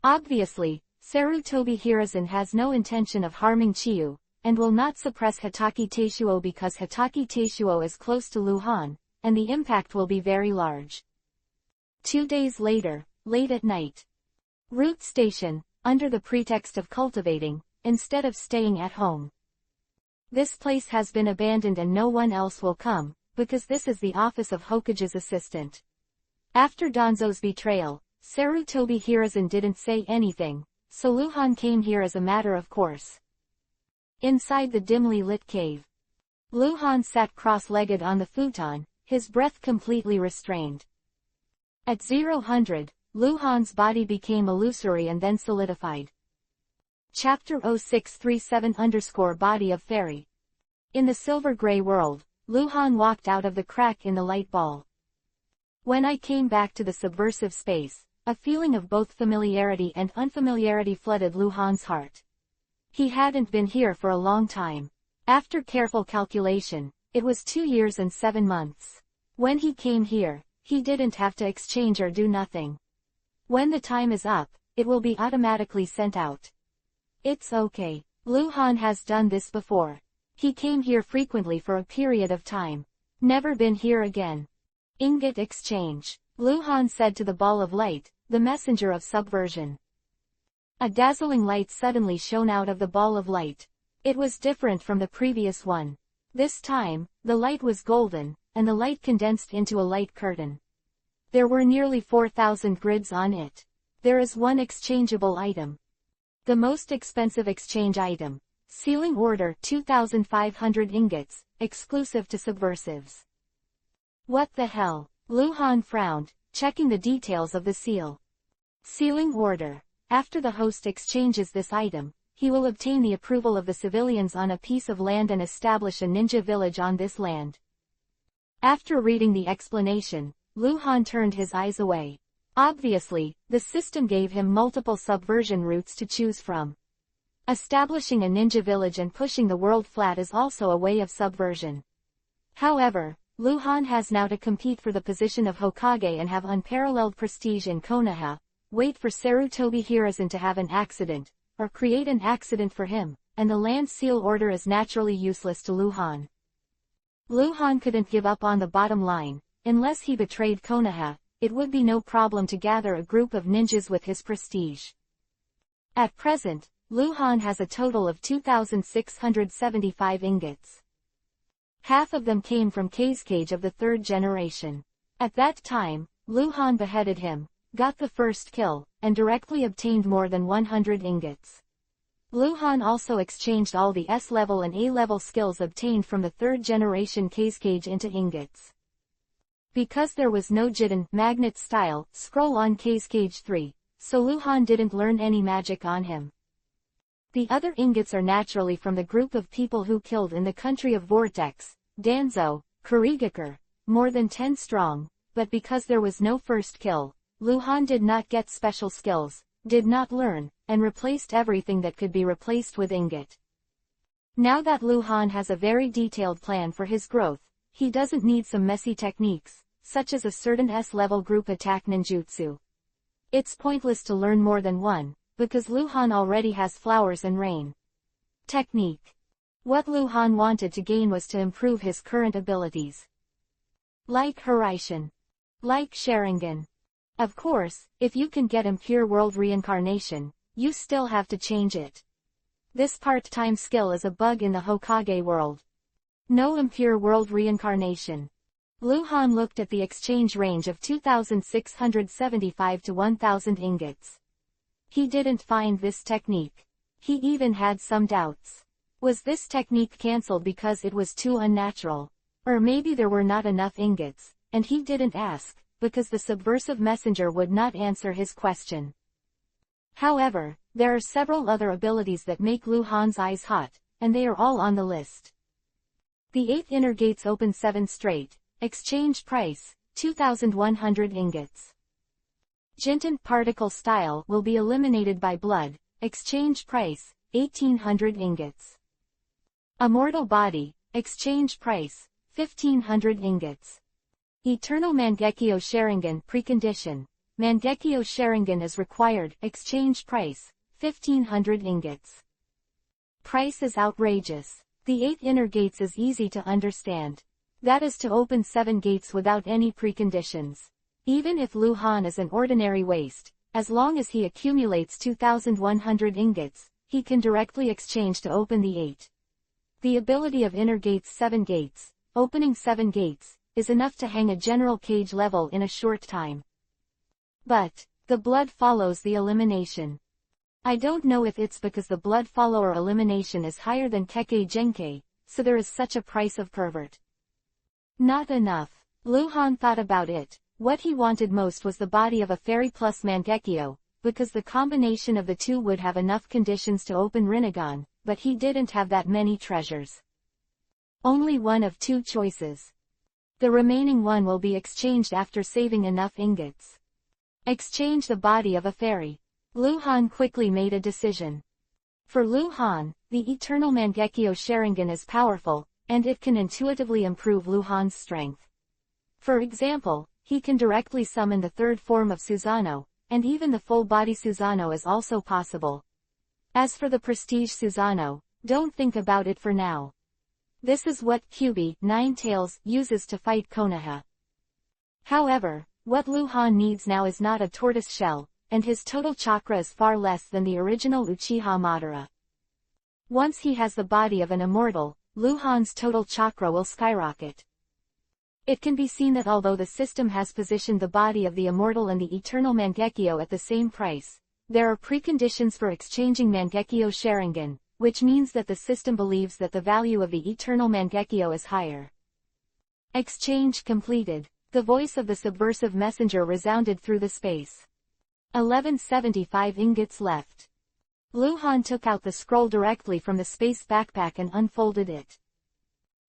Obviously, Sarutobi Hiruzen has no intention of harming Chiyu, and will not suppress Hitaki Teishuo because Hitaki Teishuo is close to Luhan, and the impact will be very large. 2 days later, late at night. Route Station, under the pretext of cultivating, instead of staying at home. This place has been abandoned and no one else will come, because this is the office of Hokage's assistant. After Danzo's betrayal, Sarutobi Hiruzen didn't say anything, so Luhan came here as a matter of course. Inside the dimly lit cave, Luhan sat cross-legged on the futon, his breath completely restrained. At 0-100, Luhan's body became illusory and then solidified. Chapter 0637_Body of Fairy. In the silver-gray world, Luhan walked out of the crack in the light ball. When I came back to the subversive space, a feeling of both familiarity and unfamiliarity flooded Luhan's heart. He hadn't been here for a long time. After careful calculation, it was 2 years and 7 months. When he came here, he didn't have to exchange or do nothing. When the time is up, it will be automatically sent out. It's okay. Luhan has done this before. He came here frequently for a period of time. Never been here again. Ingot exchange. Luhan said to the ball of light, the messenger of subversion. A dazzling light suddenly shone out of the ball of light. It was different from the previous one. This time, the light was golden, and the light condensed into a light curtain. There were nearly 4,000 grids on it. There is one exchangeable item. The most expensive exchange item. Sealing order 2,500 ingots, exclusive to subversives. What the hell? Luhan frowned, checking the details of the seal. Sealing order. After the host exchanges this item, he will obtain the approval of the civilians on a piece of land and establish a ninja village on this land. After reading the explanation, Luhan turned his eyes away. Obviously, the system gave him multiple subversion routes to choose from. Establishing a ninja village and pushing the world flat is also a way of subversion. However, Luhan has now to compete for the position of Hokage and have unparalleled prestige in Konoha, wait for Sarutobi Hiruzen to have an accident, or create an accident for him, and the land seal order is naturally useless to Luhan. Luhan couldn't give up on the bottom line. Unless he betrayed Konoha, it would be no problem to gather a group of ninjas with his prestige. At present, Luhan has a total of 2,675 ingots. Half of them came from Kazekage of the 3rd generation. At that time, Luhan beheaded him, got the first kill, and directly obtained more than 100 ingots. Luhan also exchanged all the S-level and A-level skills obtained from the 3rd generation Kazekage into ingots. Because there was no Jiden magnet-style scroll on Kazekage 3, so Luhan didn't learn any magic on him. The other ingots are naturally from the group of people who killed in the country of Vortex, Danzo, Kurigakure, more than 10 strong, but because there was no first kill, Luhan did not get special skills, did not learn, and replaced everything that could be replaced with ingot. Now that Luhan has a very detailed plan for his growth, he doesn't need some messy techniques, such as a certain S-level group attack ninjutsu. It's pointless to learn more than one, because Luhan already has flowers and rain. Technique. What Luhan wanted to gain was to improve his current abilities. Like Hiraishin. Like Sharingan. Of course, if you can get Impure World Reincarnation, you still have to change it. This part-time skill is a bug in the Hokage world. No Impure World Reincarnation. Luhan looked at the exchange range of 2,675 to 1,000 ingots. He didn't find this technique. He even had some doubts. Was this technique cancelled because it was too unnatural? Or maybe there were not enough ingots, and he didn't ask, because the subversive messenger would not answer his question. However, there are several other abilities that make Luhan's eyes hot, and they are all on the list. The 8th inner gates open 7 straight. Exchange price, 2,100 ingots. Jinten particle style will be eliminated by blood. Exchange price, 1,800 ingots. Immortal body, exchange price, 1,500 ingots. Eternal Mangekyo Sharingan precondition. Mangekyo Sharingan is required. Exchange price, 1500 ingots. Price is outrageous. The 8 inner gates is easy to understand. That is to open 7 gates without any preconditions. Even if Lu Han is an ordinary waste, as long as he accumulates 2100 ingots, he can directly exchange to open the 8. The ability of inner gates 7 gates, opening 7 gates, is enough to hang a general cage level in a short time. But, the blood follows the elimination. I don't know if it's because the blood follower elimination is higher than Kekkei Genkei, so there is such a price of pervert. Not enough. Lu Han thought about it. What he wanted most was the body of a fairy plus Mangekyo, because the combination of the two would have enough conditions to open Rinnegan, but he didn't have that many treasures. Only one of 2 choices. The remaining one will be exchanged after saving enough ingots. Exchange the body of a fairy. Lu Han quickly made a decision. For Lu Han, the eternal Mangekyo Sharingan is powerful, and it can intuitively improve Lu Han's strength. For example, he can directly summon the 3rd form of Susanoo, and even the full-body Susanoo is also possible. As for the prestige Susanoo, don't think about it for now. This is what Kyubi, Ninetales, uses to fight Konoha. However, what Lu Han needs now is not a tortoise shell, and his total chakra is far less than the original Uchiha Madara. Once he has the body of an immortal, Lu Han's total chakra will skyrocket. It can be seen that although the system has positioned the body of the immortal and the eternal Mangekyo at the same price, there are preconditions for exchanging Mangekyo Sharingan, which means that the system believes that the value of the eternal Mangekyo is higher. Exchange completed. The voice of the subversive messenger resounded through the space. 1175 ingots left. Lu Han took out the scroll directly from the space backpack and unfolded it.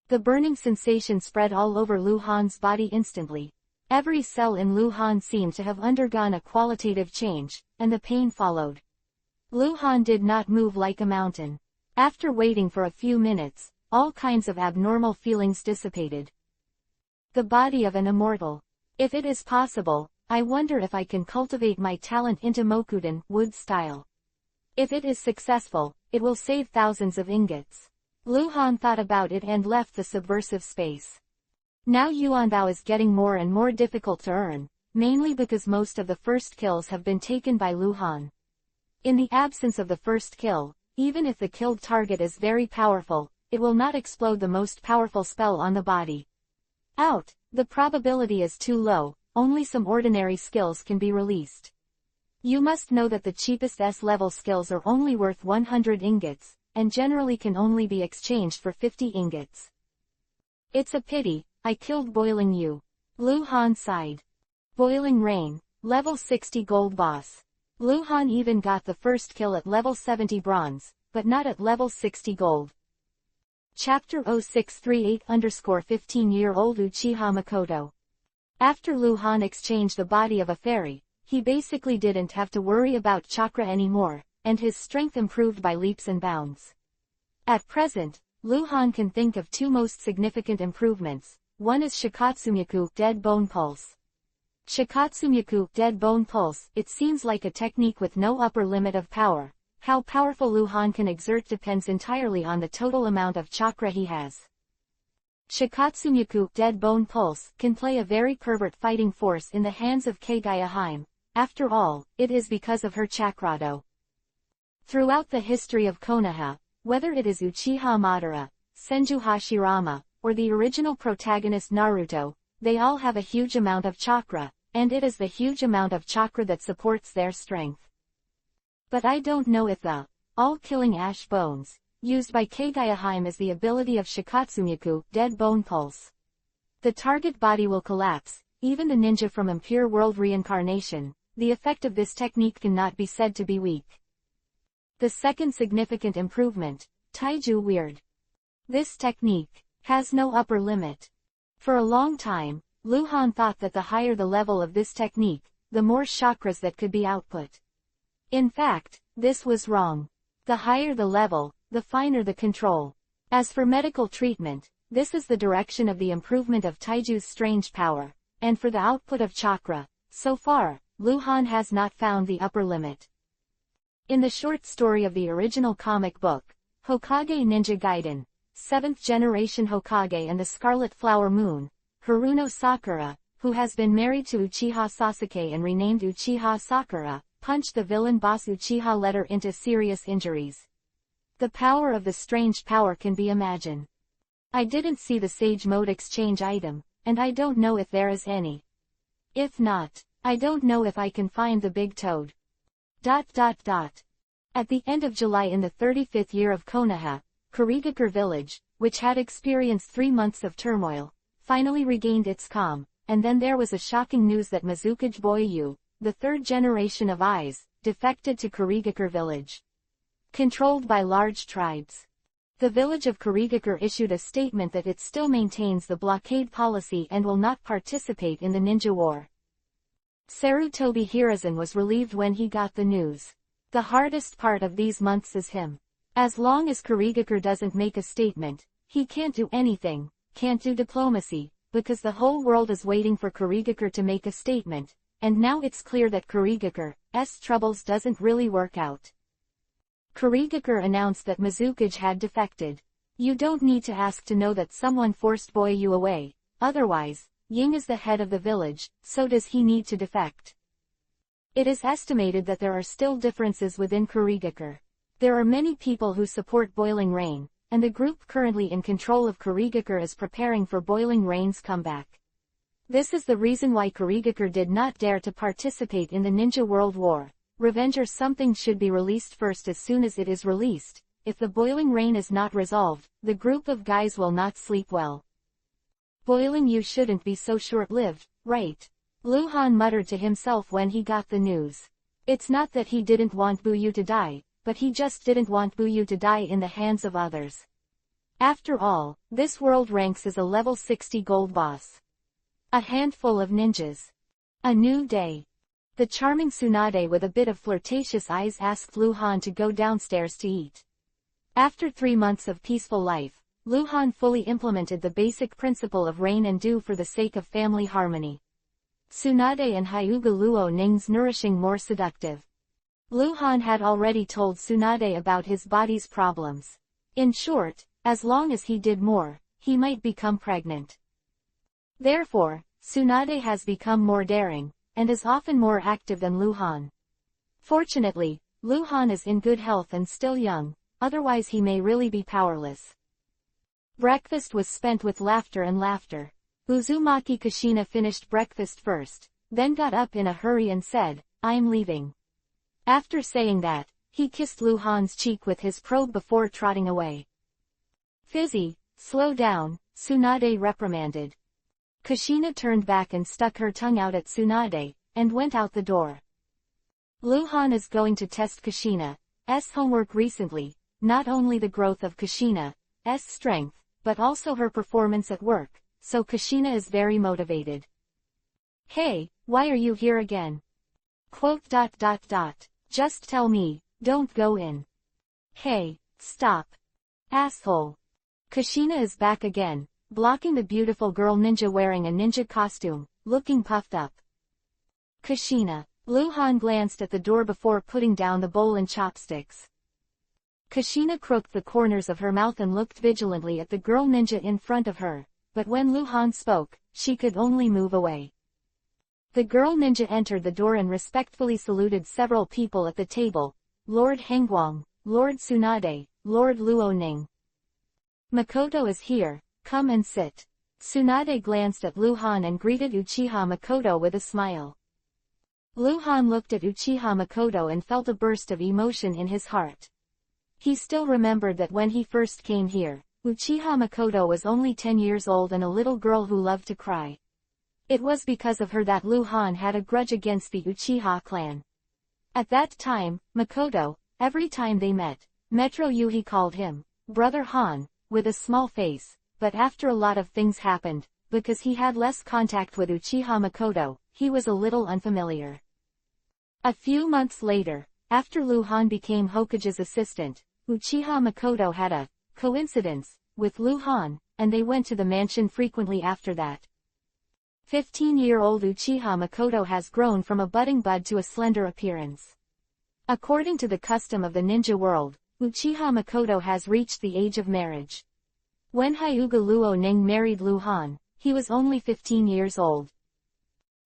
The burning sensation spread all over Lu Han's body instantly. Every cell in Lu Han seemed to have undergone a qualitative change, and the pain followed. Lu Han did not move like a mountain. After waiting for a few minutes, all kinds of abnormal feelings dissipated. The body of an immortal. If it is possible, I wonder if I can cultivate my talent into Mokuden, wood style. If it is successful, it will save thousands of ingots. Lu Han thought about it and left the subversive space. Now Yuanbao is getting more and more difficult to earn, mainly because most of the first kills have been taken by Lu Han. In the absence of the first kill, even if the killed target is very powerful, it will not explode the most powerful spell on the body. Out, the probability is too low, only some ordinary skills can be released. You must know that the cheapest S-level skills are only worth 100 ingots, and generally can only be exchanged for 50 ingots. It's a pity, I killed Boiling Yu. Lu Han sighed. Boiling Rain, level 60 gold boss. Lu Han even got the first kill at level 70 bronze, but not at level 60 gold. Chapter 0638-15-year-old Uchiha Makoto. After Lu Han exchanged the body of a fairy, he basically didn't have to worry about chakra anymore, and his strength improved by leaps and bounds. At present, Lu Han can think of 2 most significant improvements. One is Shikatsumyaku, Dead Bone Pulse. Shikatsumyaku, Dead Bone Pulse, it seems like a technique with no upper limit of power. How powerful Lu Han can exert depends entirely on the total amount of chakra he has. Shikatsumyaku, Dead Bone Pulse, can play a very pervert fighting force in the hands of Kagaya. After all, it is because of her chakrado. Throughout the history of Konoha, whether it is Uchiha Madara, Senju Hashirama, or the original protagonist Naruto, they all have a huge amount of chakra, and it is the huge amount of chakra that supports their strength. But I don't know if the all-killing ash bones used by Kagaya is the ability of Shikatsumyaku, Dead Bone Pulse. The target body will collapse, even the ninja from Impure World Reincarnation. The effect of this technique cannot be said to be weak. The second significant improvement, Taiju Weird. This technique has no upper limit. For a long time, Lu Han thought that the higher the level of this technique, the more chakras that could be output. In fact, this was wrong. The higher the level, the finer the control. As for medical treatment, this is the direction of the improvement of Taiju's strange power, and for the output of chakra, so far, Luhan has not found the upper limit. In the short story of the original comic book, Hokage Ninja Gaiden, 7th Generation Hokage and the Scarlet Flower Moon, Haruno Sakura, who has been married to Uchiha Sasuke and renamed Uchiha Sakura, punched the villain boss Uchiha Letter into serious injuries. The power of the strange power can be imagined. I didn't see the Sage Mode exchange item, and I don't know if there is any. If not, I don't know if I can find the big toad. At the end of July in the 35th year of Konoha, Kurigakure village, which had experienced 3 months of turmoil, finally regained its calm, and then there was a shocking news that Mizukage Boyu, the 3rd generation of Eyes, defected to Kurigakure village. Controlled by large tribes. The village of Kurigakure issued a statement that it still maintains the blockade policy and will not participate in the ninja war. Sarutobi Hiruzen was relieved when he got the news. The hardest part of these months is him. As long as Kurigakure doesn't make a statement, he can't do anything, can't do diplomacy, because the whole world is waiting for Kurigakure to make a statement, and now it's clear that Kurigukure's troubles doesn't really work out. Kurigakure announced that Mizukage had defected. You don't need to ask to know that someone forced Boyu away, otherwise, Ying is the head of the village, so does he need to defect. It is estimated that there are still differences within Kurigakure. There are many people who support Boiling Rain, and the group currently in control of Kurigakure is preparing for Boiling Rain's comeback. This is the reason why Kurigakure did not dare to participate in the Ninja World War. Revenge or something should be released first. As soon as it is released, if the Boiling Rain is not resolved, the group of guys will not sleep well. Boiling, you shouldn't be so short-lived, right? Luhan muttered to himself when he got the news. It's not that he didn't want Buyu to die, but he just didn't want Buyu to die in the hands of others. After all, this world ranks as a level 60 gold boss. A handful of ninjas. A new day. The charming Tsunade with a bit of flirtatious eyes asked Luhan to go downstairs to eat. After 3 months of peaceful life, Luhan fully implemented the basic principle of rain and dew for the sake of family harmony. Tsunade and Hyuga Luo Ning's nourishing more seductive. Luhan had already told Tsunade about his body's problems. In short, as long as he did more, he might become pregnant. Therefore, Tsunade has become more daring, and is often more active than Luhan. Fortunately, Luhan is in good health and still young, otherwise he may really be powerless. Breakfast was spent with laughter and laughter. Uzumaki Kushina finished breakfast first, then got up in a hurry and said, "I'm leaving." After saying that, he kissed Luhan's cheek with his probe before trotting away. "Fizzy, slow down," Tsunade reprimanded. Kushina turned back and stuck her tongue out at Tsunade, and went out the door. Luhan is going to test Kushina's homework recently, not only the growth of Kushina's strength, but also her performance at work, so Kushina is very motivated. "Hey, why are you here again?" "Just tell me, don't go in." "Hey, stop. Asshole." Kushina is back again, blocking the beautiful girl ninja wearing a ninja costume, looking puffed up. "Kushina." Luhan glanced at the door before putting down the bowl and chopsticks. Kushina crooked the corners of her mouth and looked vigilantly at the girl ninja in front of her, but when Luhan spoke, she could only move away. The girl ninja entered the door and respectfully saluted several people at the table: Lord Hengguang, Lord Tsunade, Lord Luoning. "Makoto is here, come and sit." Tsunade glanced at Luhan and greeted Uchiha Makoto with a smile. Luhan looked at Uchiha Makoto and felt a burst of emotion in his heart. He still remembered that when he first came here, Uchiha Makoto was only 10 years old and a little girl who loved to cry. It was because of her that Luhan had a grudge against the Uchiha clan. At that time, Makoto, every time they met, Metro Yuhi called him Brother Han, with a small face, but after a lot of things happened, because he had less contact with Uchiha Makoto, he was a little unfamiliar. A few months later, after Luhan became Hokage's assistant, Uchiha Makoto had a coincidence with Luhan, and they went to the mansion frequently after that. 15-year-old Uchiha Makoto has grown from a budding bud to a slender appearance. According to the custom of the ninja world, Uchiha Makoto has reached the age of marriage. When Hyuga Luoning married Luhan, he was only 15 years old.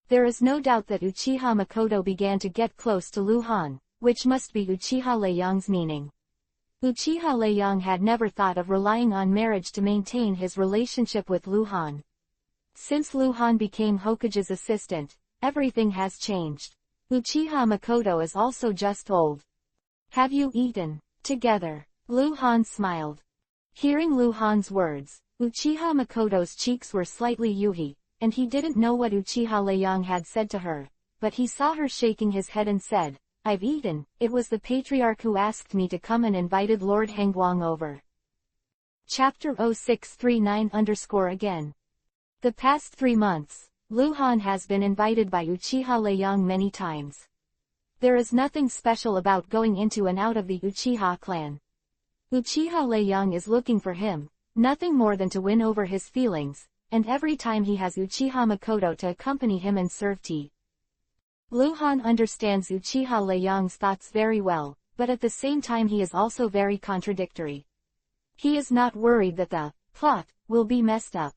There is no doubt that Uchiha Makoto began to get close to Luhan, which must be Uchiha Leiyang's meaning. Uchiha Leiyang had never thought of relying on marriage to maintain his relationship with Luhan. Since Luhan became Hokage's assistant, everything has changed. Uchiha Makoto is also just old. Have you eaten together? Luhan smiled. Hearing Luhan's words, Uchiha Makoto's cheeks were slightly yuhi, and he didn't know what Uchiha Leiyang had said to her, but he saw her shaking his head and said, "I've eaten, it was the patriarch who asked me to come and invited Lord Hengguang over." Chapter 0639_again. The past 3 months, Luhan has been invited by Uchiha Leiyang many times. There is nothing special about going into and out of the Uchiha clan. Uchiha Leiyang is looking for him, nothing more than to win over his feelings, and every time he has Uchiha Makoto to accompany him and serve tea. Luhan understands Uchiha Leiyang's thoughts very well, but at the same time he is also very contradictory. He is not worried that the plot will be messed up.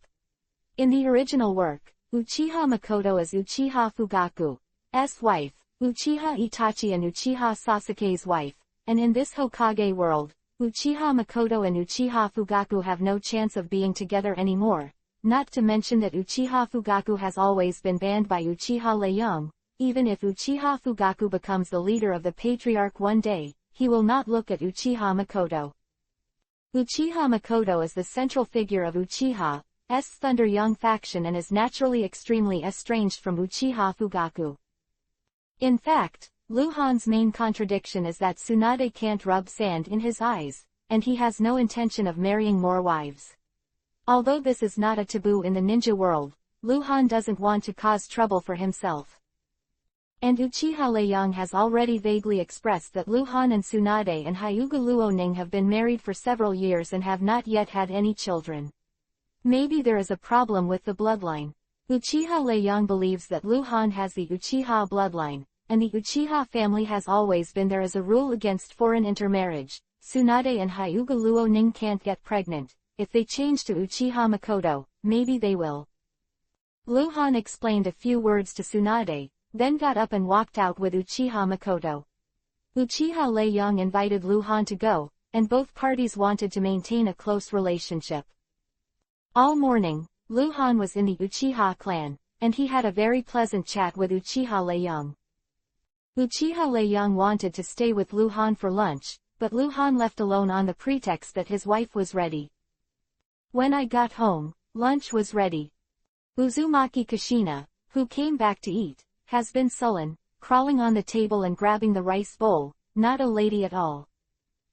In the original work, Uchiha Makoto is Uchiha Fugaku's wife, Uchiha Itachi and Uchiha Sasuke's wife, and in this Hokage world, Uchiha Makoto and Uchiha Fugaku have no chance of being together anymore, not to mention that Uchiha Fugaku has always been banned by Uchiha Leiyang. Even if Uchiha Fugaku becomes the leader of the patriarch one day, he will not look at Uchiha Makoto. Uchiha Makoto is the central figure of Uchiha's Thunder Young faction and is naturally extremely estranged from Uchiha Fugaku. In fact, Luhan's main contradiction is that Tsunade can't rub sand in his eyes, and he has no intention of marrying more wives. Although this is not a taboo in the ninja world, Luhan doesn't want to cause trouble for himself. And Uchiha Leiyang has already vaguely expressed that Luhan and Tsunade and Hyuga Luoning have been married for several years and have not yet had any children. Maybe there is a problem with the bloodline. Uchiha Leiyang believes that Luhan has the Uchiha bloodline, and the Uchiha family has always been there as a rule against foreign intermarriage. Tsunade and Hyuga Luoning can't get pregnant. If they change to Uchiha Makoto, maybe they will. Luhan explained a few words to Tsunade, then got up and walked out with Uchiha Makoto. Uchiha Leiyang invited Luhan to go, and both parties wanted to maintain a close relationship. All morning, Luhan was in the Uchiha clan, and he had a very pleasant chat with Uchiha Leiyang. Uchiha Leiyang wanted to stay with Luhan for lunch, but Luhan left alone on the pretext that his wife was ready. When I got home, lunch was ready. Uzumaki Kushina, who came back to eat, has been sullen, crawling on the table and grabbing the rice bowl, not a lady at all.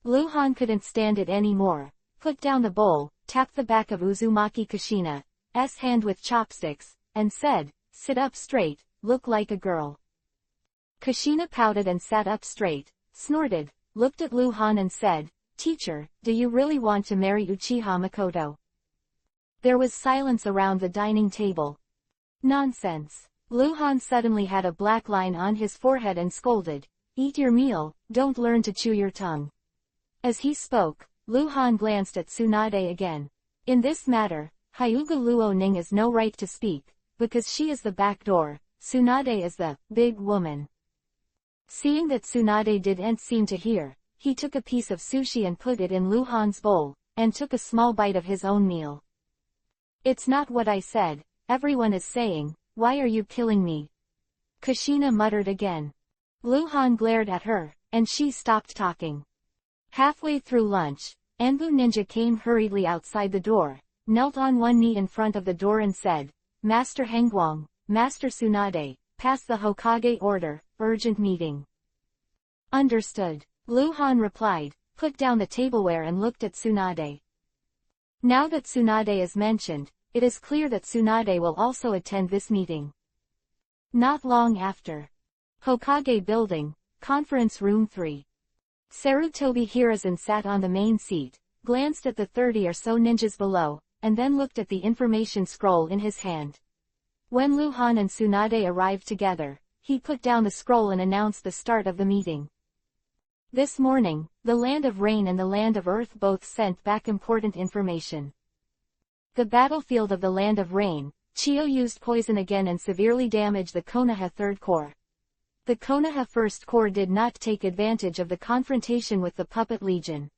Luhan couldn't stand it anymore, put down the bowl, tapped the back of Uzumaki Kushina's hand with chopsticks, and said, "Sit up straight, look like a girl." Kushina pouted and sat up straight, snorted, looked at Luhan and said, "Teacher, do you really want to marry Uchiha Makoto?" There was silence around the dining table. Nonsense. Luhan suddenly had a black line on his forehead and scolded, "Eat your meal, don't learn to chew your tongue." As he spoke, Luhan glanced at Tsunade again. In this matter, Hyuga Luoning has no right to speak, because she is the back door, Tsunade is the big woman. Seeing that Tsunade didn't seem to hear, he took a piece of sushi and put it in Luhan's bowl, and took a small bite of his own meal. "It's not what I said, everyone is saying, 'Why are you killing me?'" Kushina muttered again. Luhan glared at her, and she stopped talking. Halfway through lunch, Anbu Ninja came hurriedly outside the door, knelt on one knee in front of the door and said, "Master Hengguang, Master Tsunade, pass the Hokage order, urgent meeting." "Understood," Luhan replied, put down the tableware and looked at Tsunade. Now that Tsunade is mentioned, it is clear that Tsunade will also attend this meeting. Not long after. Hokage Building, Conference Room 3. Sarutobi Hiruzen sat on the main seat, glanced at the 30 or so ninjas below, and then looked at the information scroll in his hand. When Lu Han and Tsunade arrived together, he put down the scroll and announced the start of the meeting. This morning, the Land of Rain and the Land of Earth both sent back important information. The battlefield of the Land of Rain, Chiyo used poison again and severely damaged the Konoha Third Corps. The Konoha First Corps did not take advantage of the confrontation with the Puppet Legion.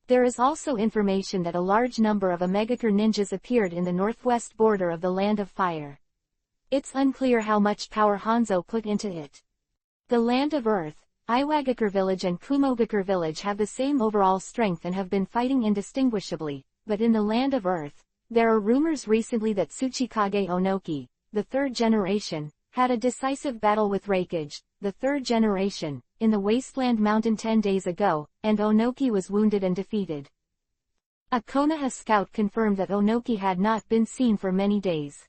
There is also information that a large number of Omegakure ninjas appeared in the northwest border of the Land of Fire. It's unclear how much power Hanzo put into it. The Land of Earth, Iwagakure Village and Kumogakure Village have the same overall strength and have been fighting indistinguishably, but in the Land of Earth, there are rumors recently that Tsuchikage Onoki, the third generation, had a decisive battle with Reikage, the third generation, in the Wasteland Mountain 10 days ago, and Onoki was wounded and defeated. A Konoha scout confirmed that Onoki had not been seen for many days.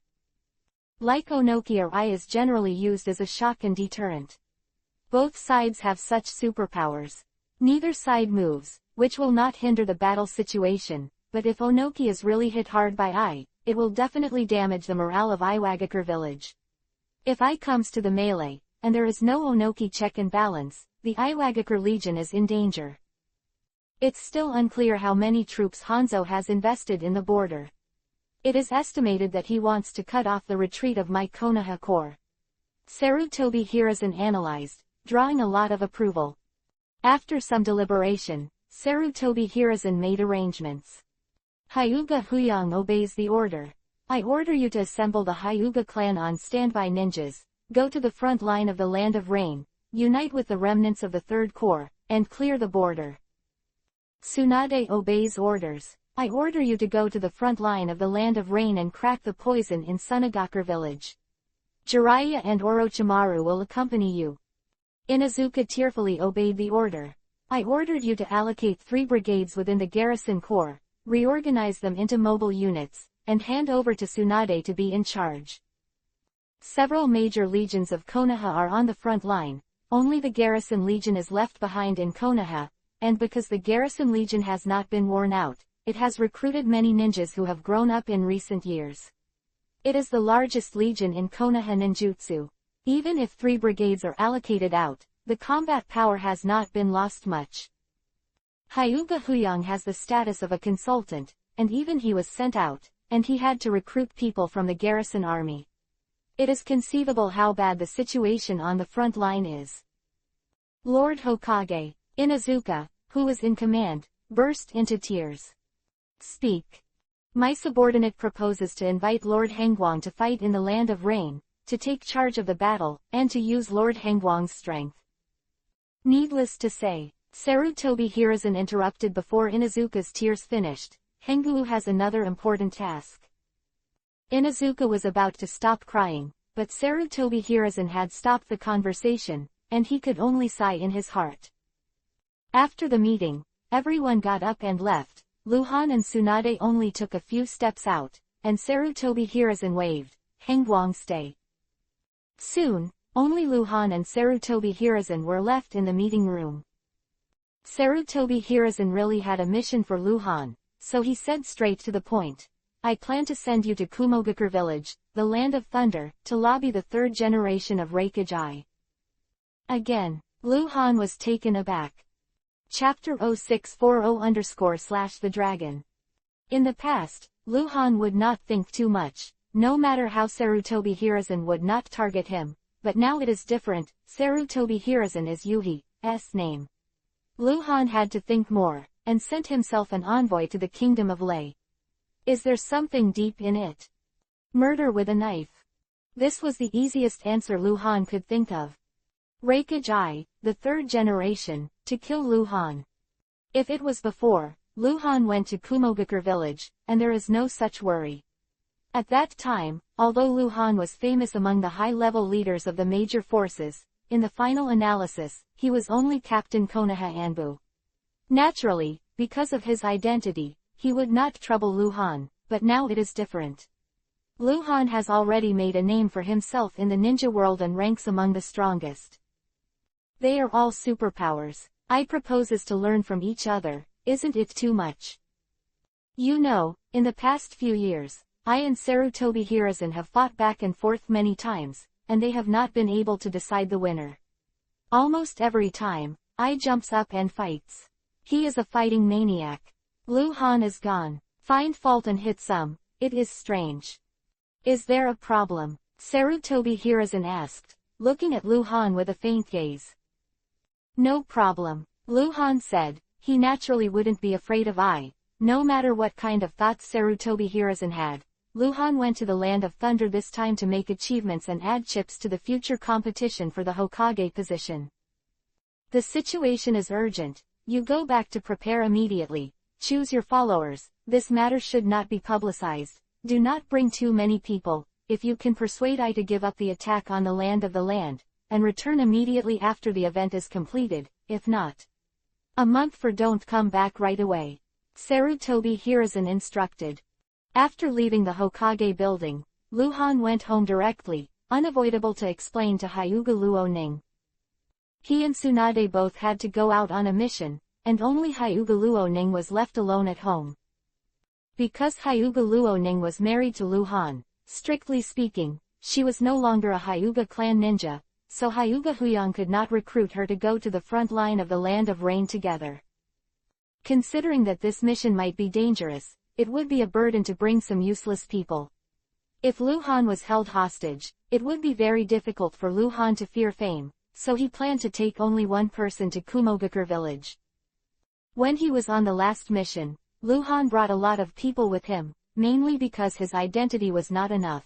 Like Onoki, Rai is generally used as a shock and deterrent. Both sides have such superpowers. Neither side moves, which will not hinder the battle situation, but if Onoki is really hit hard by Ai, it will definitely damage the morale of Iwagakure Village. If Ai comes to the melee, and there is no Onoki check and balance, the Iwagakure Legion is in danger. It's still unclear how many troops Hanzo has invested in the border. It is estimated that he wants to cut off the retreat of my Konoha Corps. Sarutobi Hiruzen analyzed, drawing a lot of approval. After some deliberation, Sarutobi Hiruzen made arrangements. Hyuga Huyang obeys the order. I order you to assemble the Hyuga clan on standby ninjas, go to the front line of the Land of Rain, unite with the remnants of the Third Corps, and clear the border. Tsunade obeys orders. I order you to go to the front line of the Land of Rain and crack the poison in Sunagakure Village. Jiraiya and Orochimaru will accompany you. Inuzuka tearfully obeyed the order. I ordered you to allocate 3 brigades within the garrison corps, reorganize them into mobile units, and hand over to Tsunade to be in charge. Several major legions of Konoha are on the front line, only the garrison legion is left behind in Konoha, and because the garrison legion has not been worn out, it has recruited many ninjas who have grown up in recent years. It is the largest legion in Konoha ninjutsu. Even if 3 brigades are allocated out, the combat power has not been lost much. Hyuga Huyang has the status of a consultant, and even he was sent out, and he had to recruit people from the garrison army. It is conceivable how bad the situation on the front line is. Lord Hokage, Inuzuka, who was in command, burst into tears. Speak. My subordinate proposes to invite Lord Hengguang to fight in the Land of Rain, to take charge of the battle, and to use Lord Hengguang's strength. Needless to say, Sarutobi Hiruzen interrupted before Inuzuka's tears finished. Henggu has another important task. Inuzuka was about to stop crying, but Sarutobi Hiruzen had stopped the conversation, and he could only sigh in his heart. After the meeting, everyone got up and left. Luhan and Tsunade only took a few steps out, and Sarutobi Hiruzen waved, Hengguang stay. Soon, only Luhan and Sarutobi Hiruzen were left in the meeting room. Sarutobi Hiruzen really had a mission for Luhan, so he said straight to the point. I plan to send you to Kumogakure Village, the Land of Thunder, to lobby the 3rd generation of Reikage I. Again, Luhan was taken aback. Chapter 0640_/The Dragon. In the past, Luhan would not think too much, no matter how Sarutobi Hiruzen would not target him, but now it is different. Sarutobi Hiruzen is Yuhi's name. Luhan had to think more, and sent himself an envoy to the kingdom of Lei. Is there something deep in it? Murder with a knife. This was the easiest answer Luhan could think of. Reikage I, the 3rd generation, to kill Luhan. If it was before, Luhan went to Kumogakure Village, and there is no such worry. At that time, although Luhan was famous among the high-level leaders of the major forces, in the final analysis, he was only Captain Konoha Anbu. Naturally, because of his identity, he would not trouble Luhan, but now it is different. Luhan has already made a name for himself in the ninja world and ranks among the strongest. They are all superpowers. I proposes to learn from each other, isn't it too much? You know, in the past few years, I and Sarutobi Hiruzen have fought back and forth many times, and they have not been able to decide the winner. Almost every time, I jumps up and fights. He is a fighting maniac. Luhan is gone. Find fault and hit some, it is strange. Is there a problem? Sarutobi Hiruzen asked, looking at Luhan with a faint gaze. No problem, Luhan said. He naturally wouldn't be afraid of I. No matter what kind of thoughts Sarutobi Hiruzen had, Luhan went to the Land of Thunder this time to make achievements and add chips to the future competition for the Hokage position. The situation is urgent. You go back to prepare immediately. Choose your followers. This matter should not be publicized. Do not bring too many people. If you can persuade I to give up the attack on the land, and return immediately after the event is completed, if not, a month for don't come back right away. Sarutobi Hiruzen instructed. After leaving the Hokage building, Luhan went home directly, unavoidable to explain to Hyuga Luoning. He and Tsunade both had to go out on a mission, and only Hyuga Luoning was left alone at home. Because Hyuga Luoning was married to Luhan, strictly speaking, she was no longer a Hyuga clan ninja, so Hyuga Huyang could not recruit her to go to the front line of the Land of Rain together. Considering that this mission might be dangerous, it would be a burden to bring some useless people. If Luhan was held hostage, it would be very difficult for Luhan to fear fame, so he planned to take only one person to Kumogakure village. When he was on the last mission, Luhan brought a lot of people with him, mainly because his identity was not enough.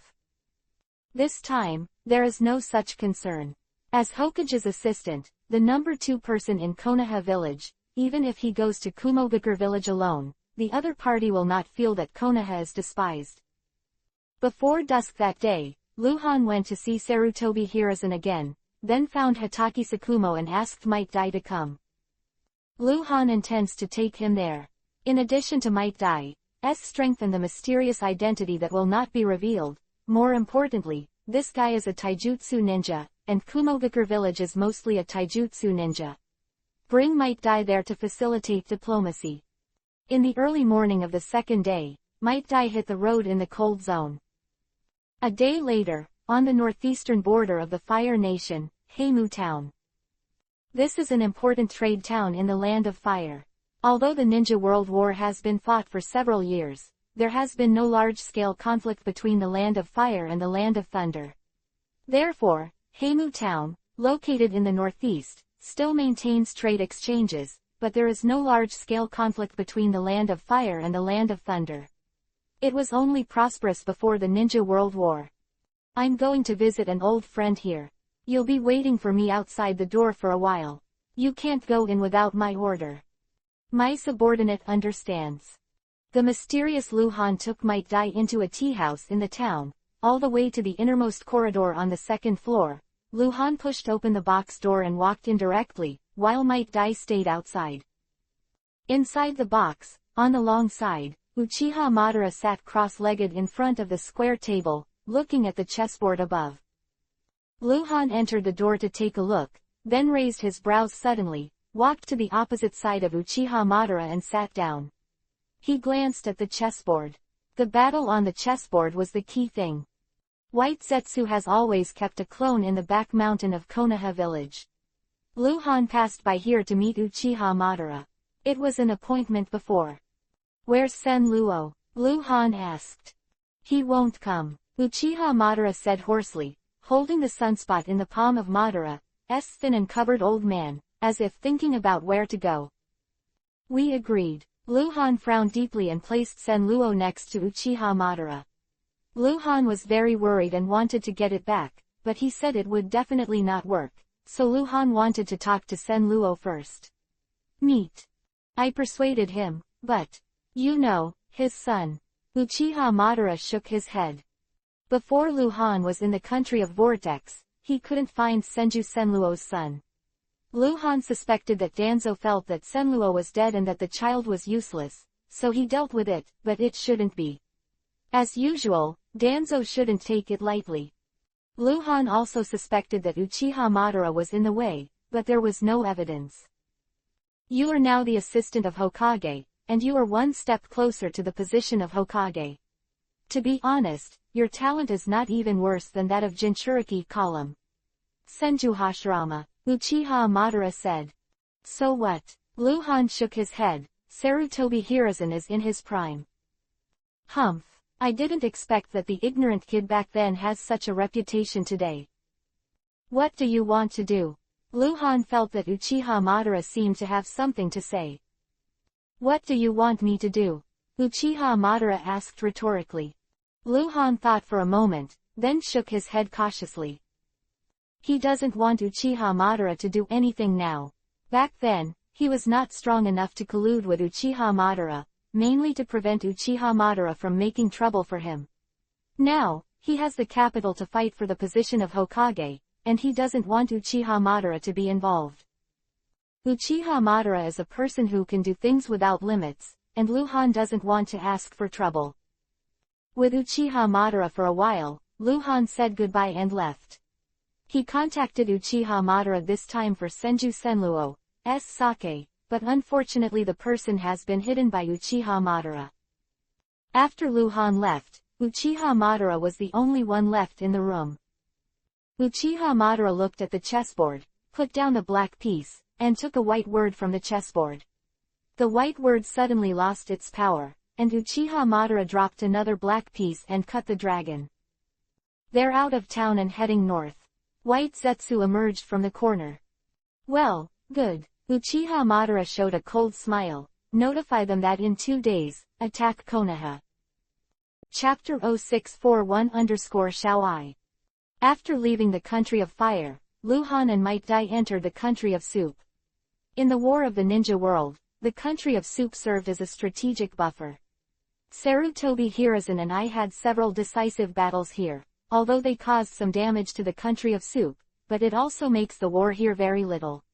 This time, there is no such concern. As Hokage's assistant, the number 2 person in Konoha village, even if he goes to Kumogakure village alone, the other party will not feel that Konoha is despised. Before dusk that day, Luhan went to see Sarutobi Hiruzen again, then found Hatake Sakumo and asked Might Dai to come. Luhan intends to take him there. In addition to Might Dai's strength and the mysterious identity that will not be revealed, more importantly, this guy is a taijutsu ninja, and Kumogakure village is mostly a taijutsu ninja. Bring Might Dai there to facilitate diplomacy. In the early morning of the second day, Might Dai hit the road in the cold zone. A day later, on the northeastern border of the Fire Nation, Heimu Town. This is an important trade town in the Land of Fire. Although the Ninja World War has been fought for several years, there has been no large-scale conflict between the Land of Fire and the Land of Thunder. Therefore, Heimu Town, located in the northeast, still maintains trade exchanges, but there is no large-scale conflict between the Land of Fire and the Land of Thunder. It was only prosperous before the Ninja World War. I'm going to visit an old friend here. You'll be waiting for me outside the door for a while. You can't go in without my order. My subordinate understands. The mysterious Luhan took Might Dai into a tea house in the town, all the way to the innermost corridor on the second floor. Luhan pushed open the box door and walked in directly, while Might Dai stayed outside. Inside the box, on the long side, Uchiha Madara sat cross-legged in front of the square table, looking at the chessboard above. Luhan entered the door to take a look, then raised his brows suddenly, walked to the opposite side of Uchiha Madara and sat down. He glanced at the chessboard. The battle on the chessboard was the key thing. White Zetsu has always kept a clone in the back mountain of Konoha village. Luhan passed by here to meet Uchiha Madara. It was an appointment before. Where's Sen Luo? Luhan asked. He won't come, Uchiha Madara said hoarsely, holding the sunspot in the palm of Madara's thin and covered old man, as if thinking about where to go. We agreed. Luhan frowned deeply and placed Sen Luo next to Uchiha Madara. Luhan was very worried and wanted to get it back, but he said it would definitely not work, so Luhan wanted to talk to Sen Luo first. Meet. I persuaded him, but, you know, his son. Uchiha Madara shook his head. Before Luhan was in the country of Vortex, he couldn't find Senju Senluo's son. Luhan suspected that Danzo felt that Senluo was dead and that the child was useless, so he dealt with it, but it shouldn't be. As usual, Danzo shouldn't take it lightly. Luhan also suspected that Uchiha Madara was in the way, but there was no evidence. You are now the assistant of Hokage, and you are one step closer to the position of Hokage. To be honest, your talent is not even worse than that of Jinchuriki column. Senju Hashirama, Uchiha Madara said. So what? Luhan shook his head. Sarutobi Hiruzen is in his prime. Humph. I didn't expect that the ignorant kid back then has such a reputation today. What do you want to do? Luhan felt that Uchiha Madara seemed to have something to say. What do you want me to do? Uchiha Madara asked rhetorically. Luhan thought for a moment, then shook his head cautiously. He doesn't want Uchiha Madara to do anything now. Back then, he was not strong enough to collude with Uchiha Madara, mainly to prevent Uchiha Madara from making trouble for him. Now, he has the capital to fight for the position of Hokage, and he doesn't want Uchiha Madara to be involved. Uchiha Madara is a person who can do things without limits, and Luhan doesn't want to ask for trouble. With Uchiha Madara for a while, Luhan said goodbye and left. He contacted Uchiha Madara this time for Senju Senluo's sake, but unfortunately the person has been hidden by Uchiha Madara. After Luhan left, Uchiha Madara was the only one left in the room. Uchiha Madara looked at the chessboard, put down the black piece, and took a white word from the chessboard. The white word suddenly lost its power, and Uchiha Madara dropped another black piece and cut the dragon. They're out of town and heading north. White Zetsu emerged from the corner. Well, good. Uchiha Madara showed a cold smile. Notify them that in 2 days, attack Konoha. Chapter 0641_Shao-I. After leaving the country of fire, Luhan and Might Dai entered the country of soup. In the War of the Ninja World, the country of soup served as a strategic buffer. Sarutobi Hiruzen and I had several decisive battles here, although they caused some damage to the country of soup, but it also makes the war here very little.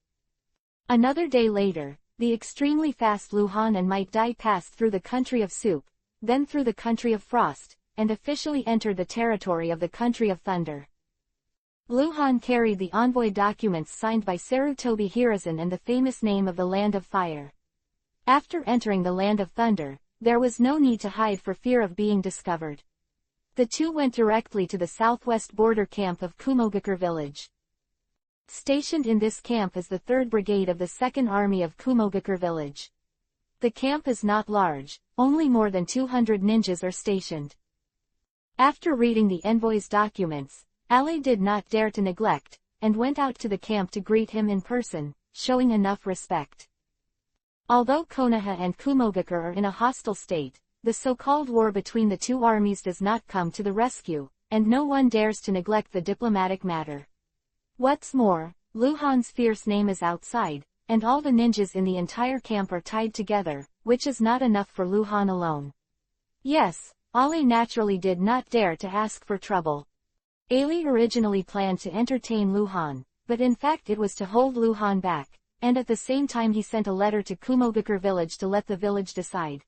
Another day later, the extremely fast Luhan and Might Dai passed through the country of soup, then through the country of frost, and officially entered the territory of the country of thunder. Luhan carried the envoy documents signed by Sarutobi Hiruzen and the famous name of the Land of Fire. After entering the Land of Thunder, there was no need to hide for fear of being discovered. The two went directly to the southwest border camp of Kumogakure village. Stationed in this camp is the 3rd Brigade of the 2nd Army of Kumogakure village. The camp is not large, only more than 200 ninjas are stationed. After reading the envoy's documents, Ale did not dare to neglect, and went out to the camp to greet him in person, showing enough respect. Although Konoha and Kumogakure are in a hostile state, the so-called war between the two armies does not come to the rescue, and no one dares to neglect the diplomatic matter. What's more, Luhan's fierce name is outside, and all the ninjas in the entire camp are tied together, which is not enough for Luhan alone. Yes, Ale naturally did not dare to ask for trouble. Ale originally planned to entertain Luhan, but in fact it was to hold Luhan back, and at the same time he sent a letter to Kumogakure village to let the village decide.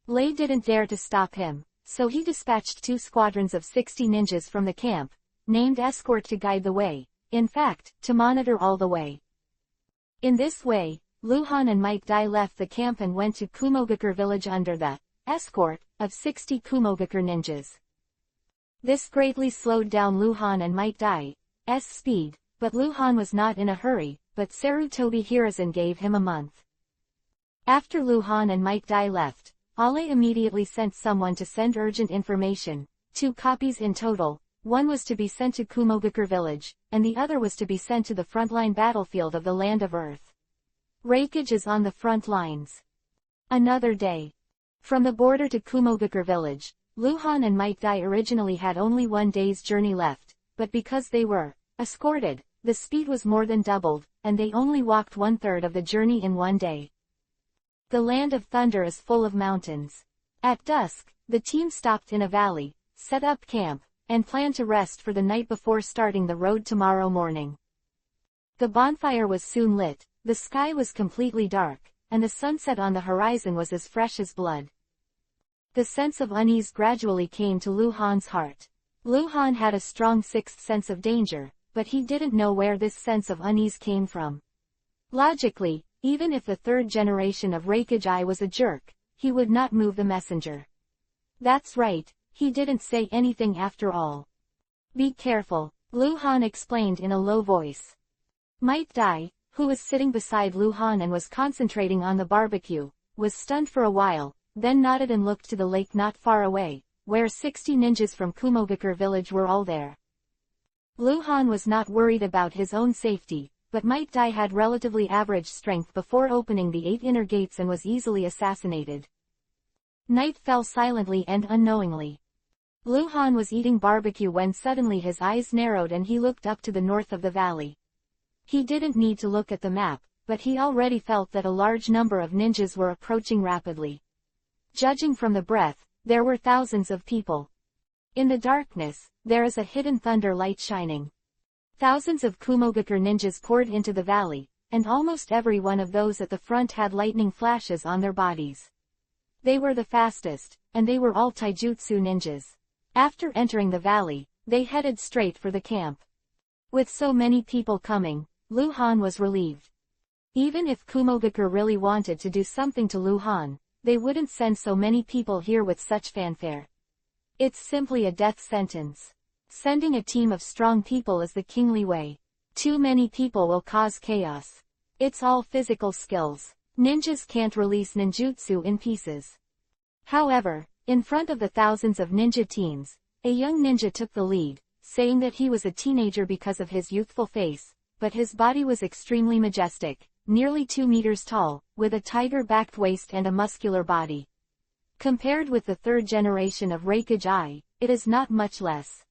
Lei didn't dare to stop him, so he dispatched 2 squadrons of 60 ninjas from the camp, named Escort to guide the way, in fact, to monitor all the way. In this way, Luhan and Might Dai left the camp and went to Kumogakure village under the escort of 60 Kumogakure ninjas. This greatly slowed down Luhan and Might Dai's speed, but Luhan was not in a hurry, but Sarutobi Hiruzen gave him a month. After Luhan and Might Dai left, Ale immediately sent someone to send urgent information, 2 copies in total. One was to be sent to Kumogakure village, and the other was to be sent to the frontline battlefield of the Land of Earth. Reikage is on the front lines. Another day. From the border to Kumogakure village, Luhan and Might Dai originally had only 1 day's journey left, but because they were escorted, the speed was more than doubled, and they only walked 1/3 of the journey in 1 day. The Land of Thunder is full of mountains. At dusk, the team stopped in a valley, set up camp, and planned to rest for the night before starting the road tomorrow morning. The bonfire was soon lit, the sky was completely dark, and the sunset on the horizon was as fresh as blood. The sense of unease gradually came to Luhan's heart. Luhan had a strong 6th sense of danger, but he didn't know where this sense of unease came from. Logically, even if the 3rd generation of Hokage I was a jerk, he would not move the messenger. That's right, he didn't say anything after all. Be careful, Lu Han explained in a low voice. Might Dai, who was sitting beside Lu Han and was concentrating on the barbecue, was stunned for a while, then nodded and looked to the lake not far away, where 60 ninjas from Kumogakure village were all there. Lu Han was not worried about his own safety, but Might Dai had relatively average strength before opening the 8 inner gates and was easily assassinated. Night fell silently and unknowingly. Lu Han was eating barbecue when suddenly his eyes narrowed and he looked up to the north of the valley. He didn't need to look at the map, but he already felt that a large number of ninjas were approaching rapidly. Judging from the breath, there were thousands of people. In the darkness, there is a hidden thunder light shining. Thousands of Kumogakure ninjas poured into the valley, and almost every one of those at the front had lightning flashes on their bodies. They were the fastest, and they were all taijutsu ninjas. After entering the valley, they headed straight for the camp. With so many people coming, Lu Han was relieved. Even if Kumogakure really wanted to do something to Lu Han, they wouldn't send so many people here with such fanfare. It's simply a death sentence. Sending a team of strong people is the kingly way. Too many people will cause chaos. It's all physical skills. Ninjas can't release ninjutsu in pieces. However, in front of the thousands of ninja teams, a young ninja took the lead, saying that he was a teenager because of his youthful face, but his body was extremely majestic, nearly 2 meters tall, with a tiger-backed waist and a muscular body. Compared with the third generation of Hokage I, it is not much less.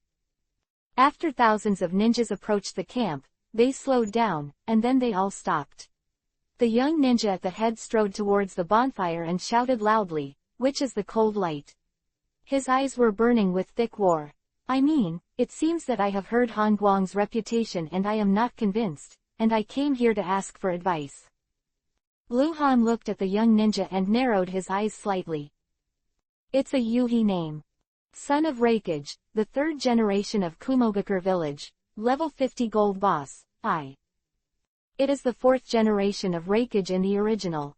After thousands of ninjas approached the camp, they slowed down, and then they all stopped. The young ninja at the head strode towards the bonfire and shouted loudly, "Which is the cold light?" His eyes were burning with thick war. "I mean, it seems that I have heard Han Guang's reputation and I am not convinced, and I came here to ask for advice." Lu Han looked at the young ninja and narrowed his eyes slightly. "It's a Yuhi name. Son of Hokage, the third generation of Kumogakure village, level 50 gold boss, I. It is the fourth generation of Hokage in the original.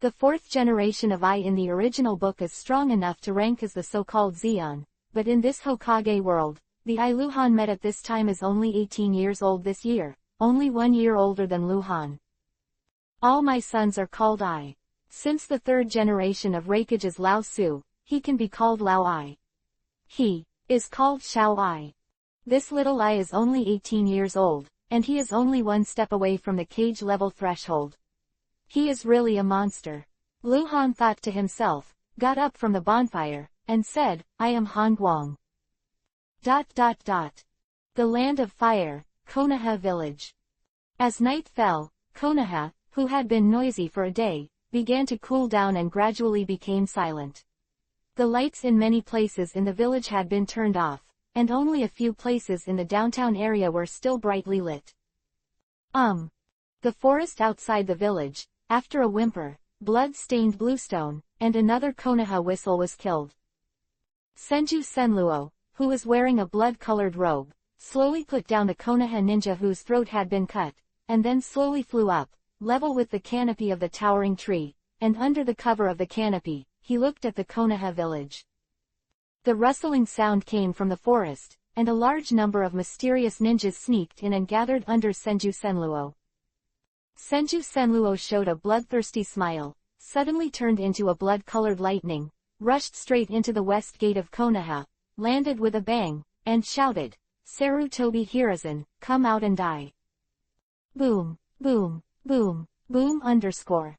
The fourth generation of I in the original book is strong enough to rank as the so-called Zeon, but in this Hokage world, the I Lu Han met at this time is only 18 years old this year, only 1 year older than Lu Han. All my sons are called I. Since the third generation of Hokage is Lao Su, he can be called Lao I. He is called Xiao I. This little I is only 18 years old, and he is only 1 step away from the cage level threshold. He is really a monster. Lu Han thought to himself, got up from the bonfire, and said, "I am Han Guang." The land of fire, Konoha village. As night fell, Konoha, who had been noisy for a day, began to cool down and gradually became silent. The lights in many places in the village had been turned off, and only a few places in the downtown area were still brightly lit. The forest outside the village, after a whimper, blood-stained bluestone, and another Konoha whistle was killed. Senju Senluo, who was wearing a blood-colored robe, slowly put down the Konoha ninja whose throat had been cut, and then slowly flew up, level with the canopy of the towering tree, and under the cover of the canopy, he looked at the Konoha village. The rustling sound came from the forest, and a large number of mysterious ninjas sneaked in and gathered under Senju Senluo. Senju Senluo showed a bloodthirsty smile, suddenly turned into a blood-colored lightning, rushed straight into the west gate of Konoha, landed with a bang, and shouted, "Sarutobi Hiruzen, come out and die." Boom, boom, boom, boom _.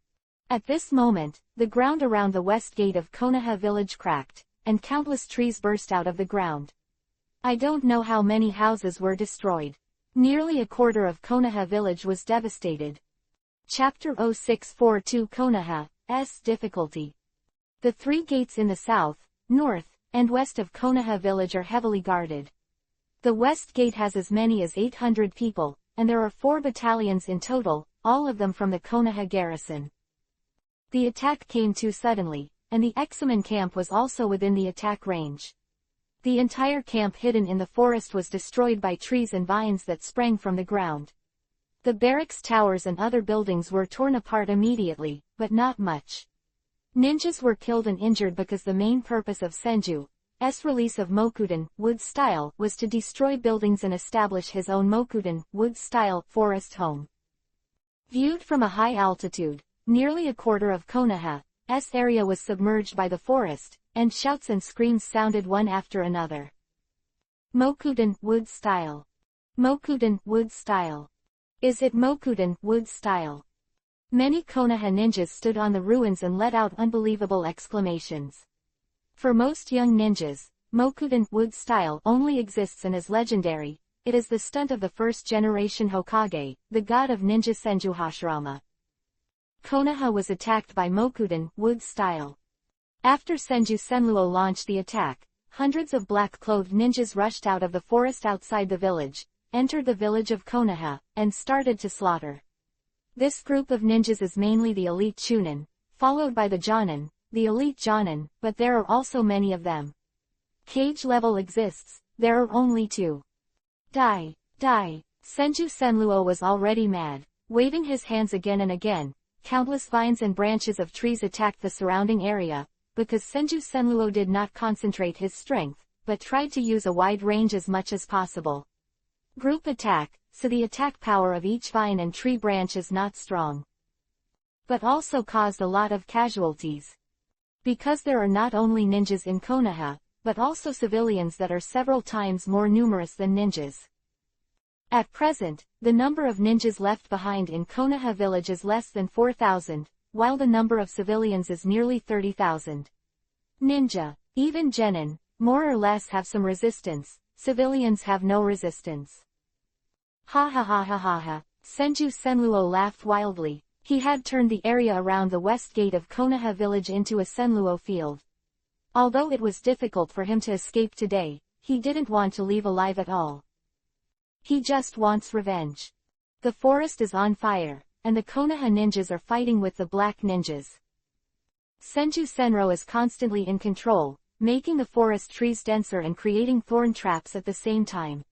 At this moment, the ground around the west gate of Konoha village cracked, and countless trees burst out of the ground. I don't know how many houses were destroyed. Nearly a quarter of Konoha village was devastated. Chapter 0642 Konoha's difficulty. The 3 gates in the south, north, and west of Konoha village are heavily guarded. The west gate has as many as 800 people, and there are 4 battalions in total, all of them from the Konoha garrison. The attack came too suddenly, and the X-Men camp was also within the attack range. The entire camp hidden in the forest was destroyed by trees and vines that sprang from the ground. The barracks towers and other buildings were torn apart immediately, but not much. Ninjas were killed and injured because the main purpose of Senju release of Mokuden, wood style, was to destroy buildings and establish his own Mokuden, wood style, forest home. Viewed from a high altitude, nearly a quarter of Konoha's area was submerged by the forest, and shouts and screams sounded one after another. Mokuden, wood style. Mokuden, wood style. Is it Mokuden, wood style? Many Konoha ninjas stood on the ruins and let out unbelievable exclamations. For most young ninjas, Mokuden, wood style, only exists and is legendary. It is the stunt of the first-generation Hokage, the god of ninja Senju Hashirama. Konoha was attacked by Mokuden, wood style. After Senju Senluo launched the attack, hundreds of black-clothed ninjas rushed out of the forest outside the village, entered the village of Konoha, and started to slaughter. This group of ninjas is mainly the elite Chunin, followed by the Jonin, the elite Jonin, but there are also many of them. Cage level exists, there are only 2. Die, die. Senju Senluo was already mad, waving his hands again and again. Countless vines and branches of trees attacked the surrounding area, because Senju Senluo did not concentrate his strength, but tried to use a wide range as much as possible. Group attack, so the attack power of each vine and tree branch is not strong. But also caused a lot of casualties. Because there are not only ninjas in Konoha, but also civilians that are several times more numerous than ninjas. At present, the number of ninjas left behind in Konoha village is less than 4,000, while the number of civilians is nearly 30,000. Ninja, even genin, more or less have some resistance, civilians have no resistance. Ha ha ha ha ha ha, Senju Senluo laughed wildly. He had turned the area around the west gate of Konoha village into a Senluo field. Although it was difficult for him to escape today, he didn't want to leave alive at all. He just wants revenge. The forest is on fire, and the Konoha ninjas are fighting with the black ninjas. Senju Senro is constantly in control, making the forest trees denser and creating thorn traps at the same time.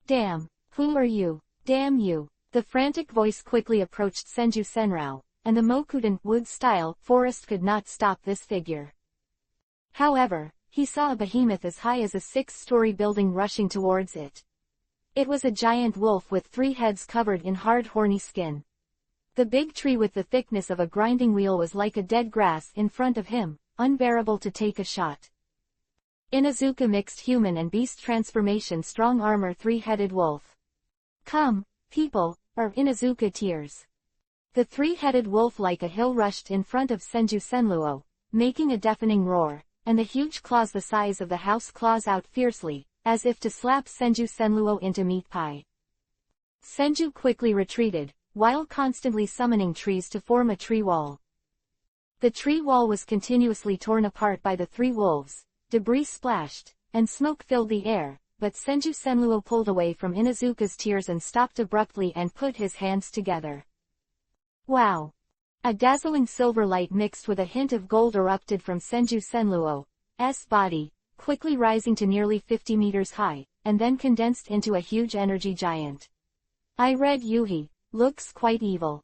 Damn, who are you? Damn you. The frantic voice quickly approached Senju Senrao, and the Mokuden, wood style, forest could not stop this figure. However, he saw a behemoth as high as a 6-story building rushing towards it. It was a giant wolf with 3 heads covered in hard horny skin. The big tree with the thickness of a grinding wheel was like a dead grass in front of him, unbearable to take a shot. Inuzuka mixed human and beast transformation strong armor 3-headed wolf. Come, people, or Inuzuka tears. The 3-headed wolf like a hill rushed in front of Senju Senluo, making a deafening roar, and the huge claws the size of the house claws out fiercely, as if to slap Senju Senluo into meat pie. Senju quickly retreated, while constantly summoning trees to form a tree wall. The tree wall was continuously torn apart by the 3 wolves, debris splashed, and smoke filled the air, but Senju Senluo pulled away from Inuzuka's tears and stopped abruptly and put his hands together. Wow! A dazzling silver light mixed with a hint of gold erupted from Senju Senluo's body, quickly rising to nearly 50 meters high, and then condensed into a huge energy giant. I read Yuhi, looks quite evil.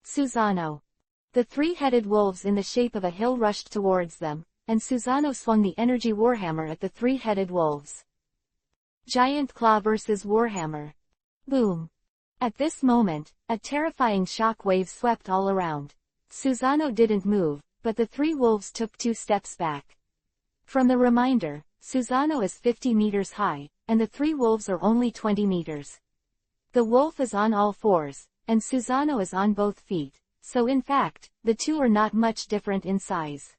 Susanoo. The 3-headed wolves in the shape of a hill rushed towards them, and Susanoo swung the energy warhammer at the 3-headed wolves. Giant Claw versus Warhammer. Boom. At this moment, a terrifying shock wave swept all around. Susanoo didn't move, but the 3 wolves took 2 steps back. From the reminder, Susanoo is 50 meters high, and the 3 wolves are only 20 meters. The wolf is on all 4s, and Susanoo is on both feet, so in fact, the 2 are not much different in size.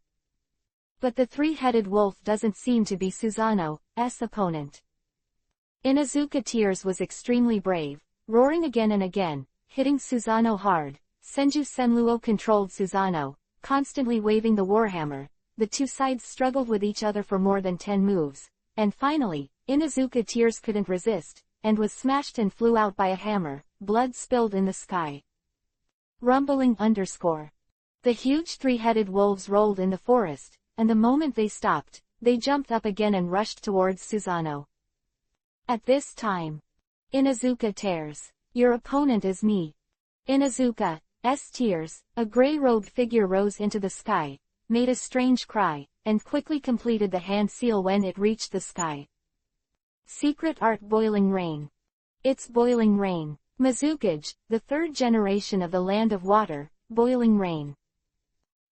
But the 3-headed wolf doesn't seem to be Susanoo's opponent. Inuzuka Tears was extremely brave, roaring again and again, hitting Susanoo hard. Senju Senluo controlled Susanoo, constantly waving the warhammer. The 2 sides struggled with each other for more than 10 moves, and finally, Inuzuka Tears couldn't resist, and was smashed and flew out by a hammer, blood spilled in the sky. Rumbling _. The huge 3-headed wolves rolled in the forest, and the moment they stopped, they jumped up again and rushed towards Susanoo. At this time, Inuzuka Tears. Your opponent is me. Inuzuka's Tears, a gray-robed figure rose into the sky, made a strange cry, and quickly completed the hand seal when it reached the sky. Secret art boiling rain. It's boiling rain. Mizukage, the third generation of the land of water, boiling rain.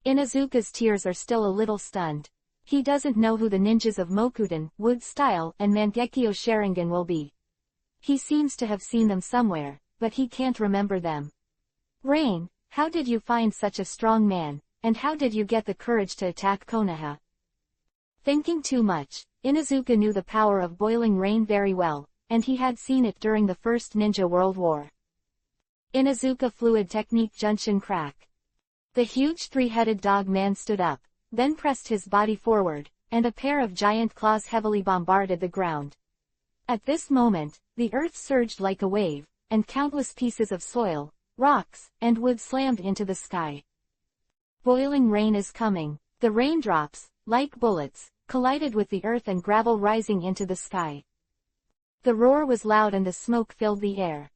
Inuzuka's tears are still a little stunned. He doesn't know who the ninjas of Mokuten, Wood Style, and Mangekyo Sharingan will be. He seems to have seen them somewhere, but he can't remember them. Rain, how did you find such a strong man, and how did you get the courage to attack Konoha? Thinking too much, Inuzuka knew the power of boiling rain very well, and he had seen it during the First Ninja World War. Inuzuka Fluid Technique Junshin Crack. The huge three-headed dog man stood up, then pressed his body forward, and a pair of giant claws heavily bombarded the ground. At this moment, the earth surged like a wave, and countless pieces of soil, rocks, and wood slammed into the sky. Boiling rain is coming. The raindrops, like bullets, collided with the earth and gravel rising into the sky. The roar was loud and the smoke filled the air.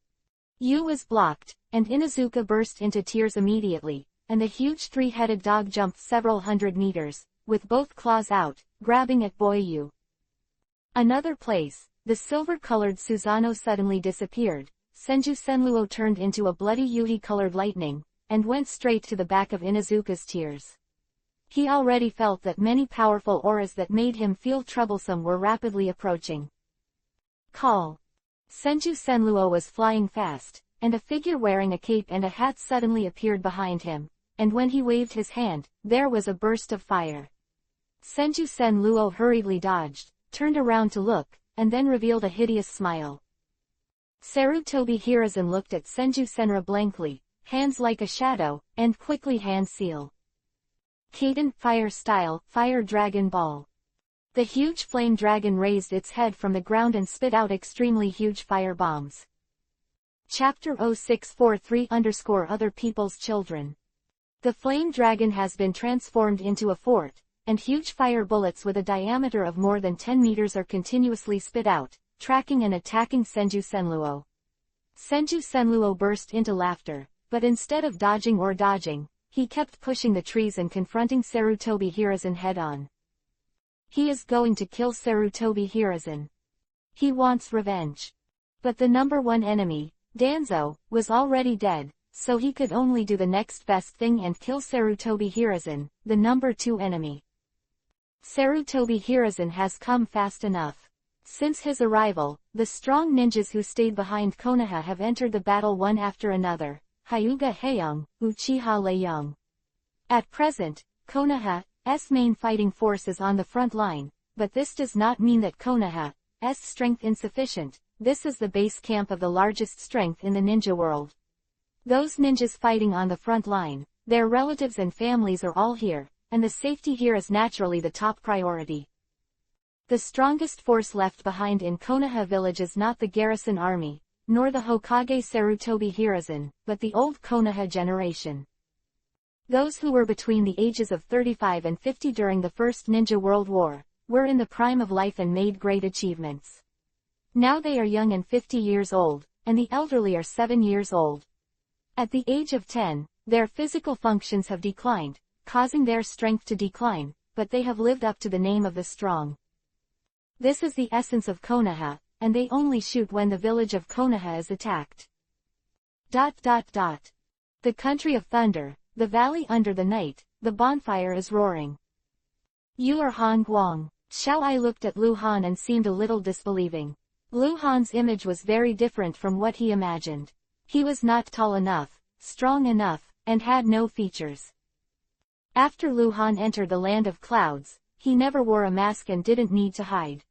Yu was blocked, and Inuzuka burst into tears immediately, and the huge three-headed dog jumped several hundred meters, with both claws out, grabbing at Boy Yu. Another place, the silver-colored Susanoo suddenly disappeared. Senju Senluo turned into a bloody Yuhi-colored lightning, and went straight to the back of Inuzuka's tears. He already felt that many powerful auras that made him feel troublesome were rapidly approaching. Call. Senju Senluo was flying fast, and a figure wearing a cape and a hat suddenly appeared behind him, and when he waved his hand, there was a burst of fire. Senju Senluo hurriedly dodged, turned around to look, and then revealed a hideous smile. Sarutobi Hiruzen looked at Senju Senra blankly, hands like a shadow, and quickly hand seal. Kaden Fire Style, Fire Dragon Ball. The huge flame dragon raised its head from the ground and spit out extremely huge fire bombs. Chapter 0643_Other People's Children. The flame dragon has been transformed into a fort, and huge fire bullets with a diameter of more than 10 meters are continuously spit out, tracking and attacking Senju Senluo. Senju Senluo burst into laughter, but instead of dodging or dodging, he kept pushing the trees and confronting Sarutobi Hiruzen head-on. He is going to kill Sarutobi Hiruzen. He wants revenge. But the number one enemy, Danzo, was already dead, so he could only do the next best thing and kill Sarutobi Hiruzen, the number two enemy. Sarutobi Hiruzen has come fast enough. Since his arrival, the strong ninjas who stayed behind Konoha have entered the battle one after another, Hyuga Heian, Uchiha Leiyang. At present, Konoha's main fighting force is on the front line, but this does not mean that Konoha's strength insufficient. This is the base camp of the largest strength in the ninja world. Those ninjas fighting on the front line, their relatives and families are all here, and the safety here is naturally the top priority. The strongest force left behind in Konoha village is not the garrison army, nor the Hokage Sarutobi Hiruzen, but the old Konoha generation. Those who were between the ages of 35 and 50 during the First Ninja World War, were in the prime of life and made great achievements. Now they are young and 50 years old, and the elderly are 7 years old. At the age of 10, their physical functions have declined, causing their strength to decline, but they have lived up to the name of the strong. This is the essence of Konoha, and they only shoot when the village of Konoha is attacked. The country of thunder, the valley under the night, the bonfire is roaring. You are Han Guang. Xiao Ai looked at Lu Han and seemed a little disbelieving. Lu Han's image was very different from what he imagined. He was not tall enough, strong enough, and had no features. After Lu Han entered the land of clouds, he never wore a mask and didn't need to hide.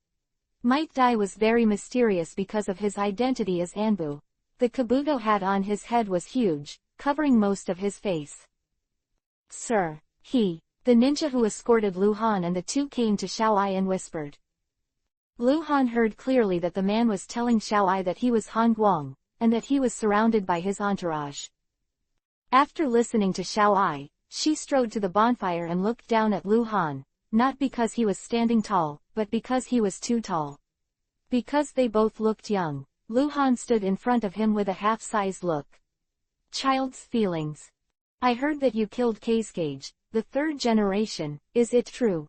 Might Dai was very mysterious because of his identity as Anbu. The kabuto hat on his head was huge, covering most of his face. Sir, the ninja who escorted Lu Han and the two came to Xiao Ai and whispered. Lu Han heard clearly that the man was telling Xiao Ai that he was Han Guang, and that he was surrounded by his entourage. After listening to Xiao Ai, she strode to the bonfire and looked down at Lu Han, not because he was standing tall, but because he was too tall. Because they both looked young, Lu Han stood in front of him with a half-sized look. Child's feelings. I heard that you killed Kazekage, the third generation, is it true?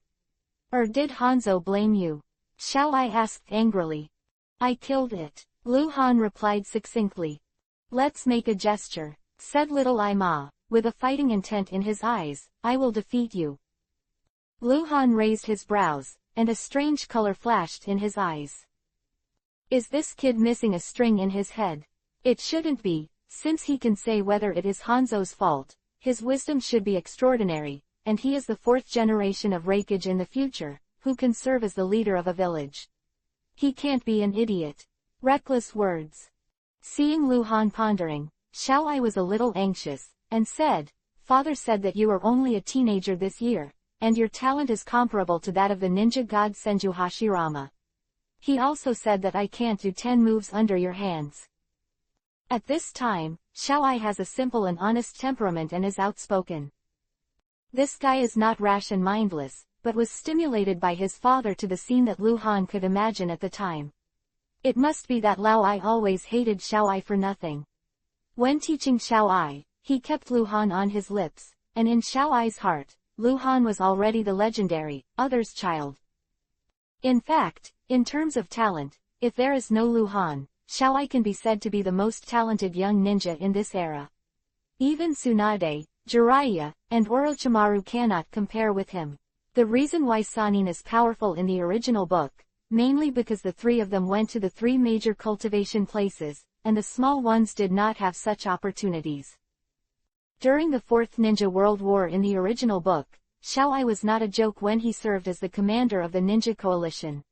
Or did Hanzo blame you? Xiao Ai asked angrily. I killed it. Lu Han replied succinctly. Let's make a gesture, said Little Ai Ma, with a fighting intent in his eyes. I will defeat you. Lu Han raised his brows, and a strange color flashed in his eyes. Is this kid missing a string in his head? It shouldn't be, since he can say whether it is Hanzo's fault. His wisdom should be extraordinary, and he is the fourth generation of Reikage in the future, who can serve as the leader of a village. He can't be an idiot. Reckless words. Seeing Lu Han pondering, Xiao Ai was a little anxious, and said, Father said that you are only a teenager this year, and your talent is comparable to that of the ninja god Senju Hashirama. He also said that I can't do 10 moves under your hands. At this time, Xiao Ai has a simple and honest temperament and is outspoken. This guy is not rash and mindless, but was stimulated by his father to the scene that Lu Han could imagine at the time. It must be that Lao Ai always hated Xiao Ai for nothing. When teaching Xiao Ai, he kept Lu Han on his lips, and in Xiao Ai's heart, Lu Han was already the legendary, other's child. In fact, in terms of talent, if there is no Lu Han, Xiao Ai can be said to be the most talented young ninja in this era. Even Tsunade, Jiraiya, and Orochimaru cannot compare with him. The reason why Sannin is powerful in the original book, mainly because the three of them went to the 3 major cultivation places, and the small ones did not have such opportunities. During the Fourth Ninja World War in the original book, Xiao Ai was not a joke when he served as the commander of the ninja coalition.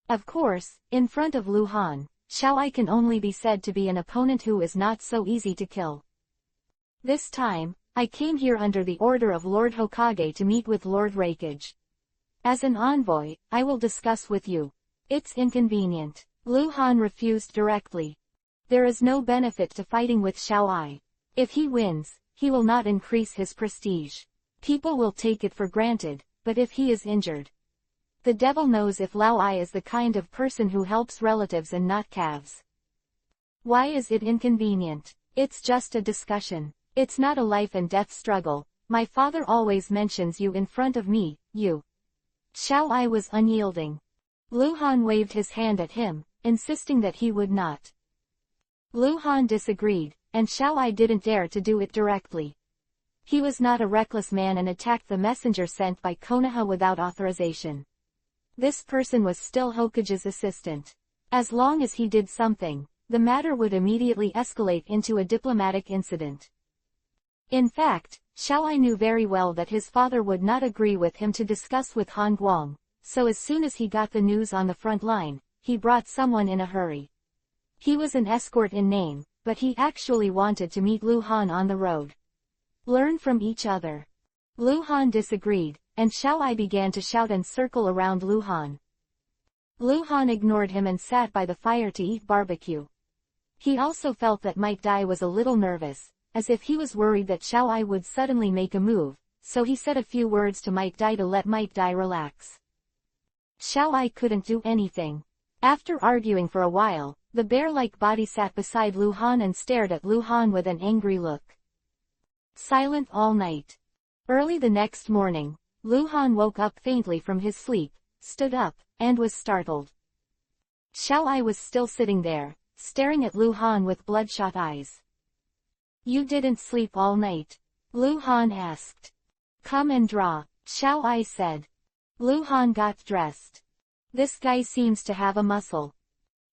Of course, in front of Lu Han, Xiao Ai can only be said to be an opponent who is not so easy to kill. This time, I came here under the order of Lord Hokage to meet with Lord Reikage. As an envoy, I will discuss with you. It's inconvenient. Lu Han refused directly. There is no benefit to fighting with Xiao Ai. If he wins, he will not increase his prestige. People will take it for granted, but if he is injured, the devil knows if Lao Ai is the kind of person who helps relatives and not calves. Why is it inconvenient? It's just a discussion. It's not a life and death struggle. My father always mentions you in front of me, you. Xiao Ai was unyielding. Lu Han waved his hand at him, insisting that he would not. Lu Han disagreed, and Xiao Ai didn't dare to do it directly. He was not a reckless man and attacked the messenger sent by Konoha without authorization. This person was still Hokage's assistant. As long as he did something, the matter would immediately escalate into a diplomatic incident. In fact, Xiao Ai knew very well that his father would not agree with him to discuss with Han Guang, so as soon as he got the news on the front line, he brought someone in a hurry. He was an escort in name, but he actually wanted to meet Lu Han on the road. Learn from each other. Lu Han disagreed, and Xiao Ai began to shout and circle around Lu Han. Lu Han ignored him and sat by the fire to eat barbecue. He also felt that Might Dai was a little nervous, as if he was worried that Xiao Ai would suddenly make a move, so he said a few words to Might Dai to let Might Dai relax. Xiao Ai couldn't do anything. After arguing for a while, the bear-like body sat beside Lu Han and stared at Lu Han with an angry look. Silent all night. Early the next morning, Lu Han woke up faintly from his sleep, stood up, and was startled. Xiao Ai was still sitting there, staring at Lu Han with bloodshot eyes. You didn't sleep all night? Lu Han asked. Come and draw, Xiao Ai said. Lu Han got dressed. This guy seems to have a muscle.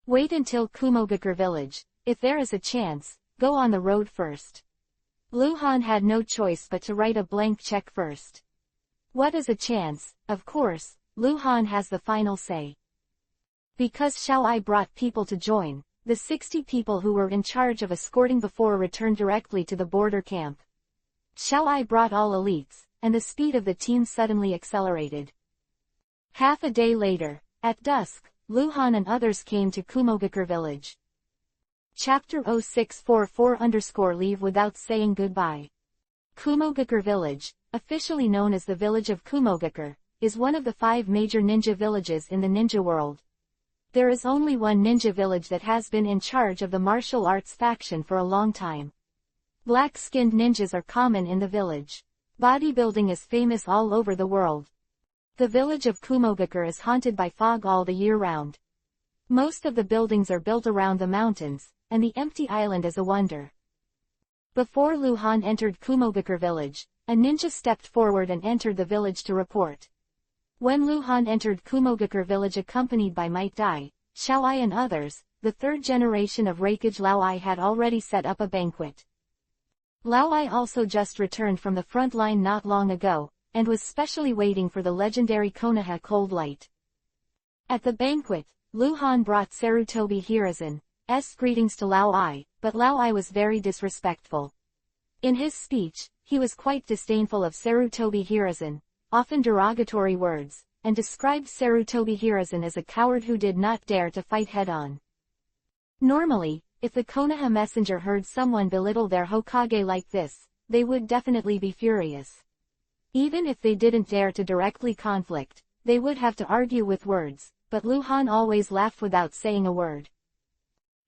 Wait until Kumogakure village. If there is a chance, go on the road first. Lu Han had no choice but to write a blank check first. What is a chance? Of course, Lu Han has the final say. Because Xiao Ai brought people to join, the 60 people who were in charge of escorting before returned directly to the border camp. Xiao Ai brought all elites, and the speed of the team suddenly accelerated. Half a day later, at dusk, Lu Han and others came to Kumogakure village. Chapter 0644_Leave without saying goodbye. Kumogakure village, officially known as the village of Kumogakure, is one of the 5 major ninja villages in the ninja world. There is only one ninja village that has been in charge of the martial arts faction for a long time. Black-skinned ninjas are common in the village. Bodybuilding is famous all over the world. The village of Kumogakure is haunted by fog all the year round. Most of the buildings are built around the mountains, and the empty island is a wonder. Before Lu Han entered Kumogakure village, a ninja stepped forward and entered the village to report. When Lu Han entered Kumogakure village accompanied by Might Dai, Xiao Ai and others, the third generation of Raikage Lao Ai had already set up a banquet. Lao Ai also just returned from the front line not long ago, and was specially waiting for the legendary Konoha cold light. At the banquet, Lu Han brought Sarutobi Hiruzen's greetings to Lao Ai, but Lao Ai was very disrespectful. In his speech, he was quite disdainful of Sarutobi Hiruzen, often derogatory words, and described Sarutobi Hiruzen as a coward who did not dare to fight head-on. Normally, if the Konoha messenger heard someone belittle their Hokage like this, they would definitely be furious. Even if they didn't dare to directly conflict, they would have to argue with words, but Lu Han always laughed without saying a word.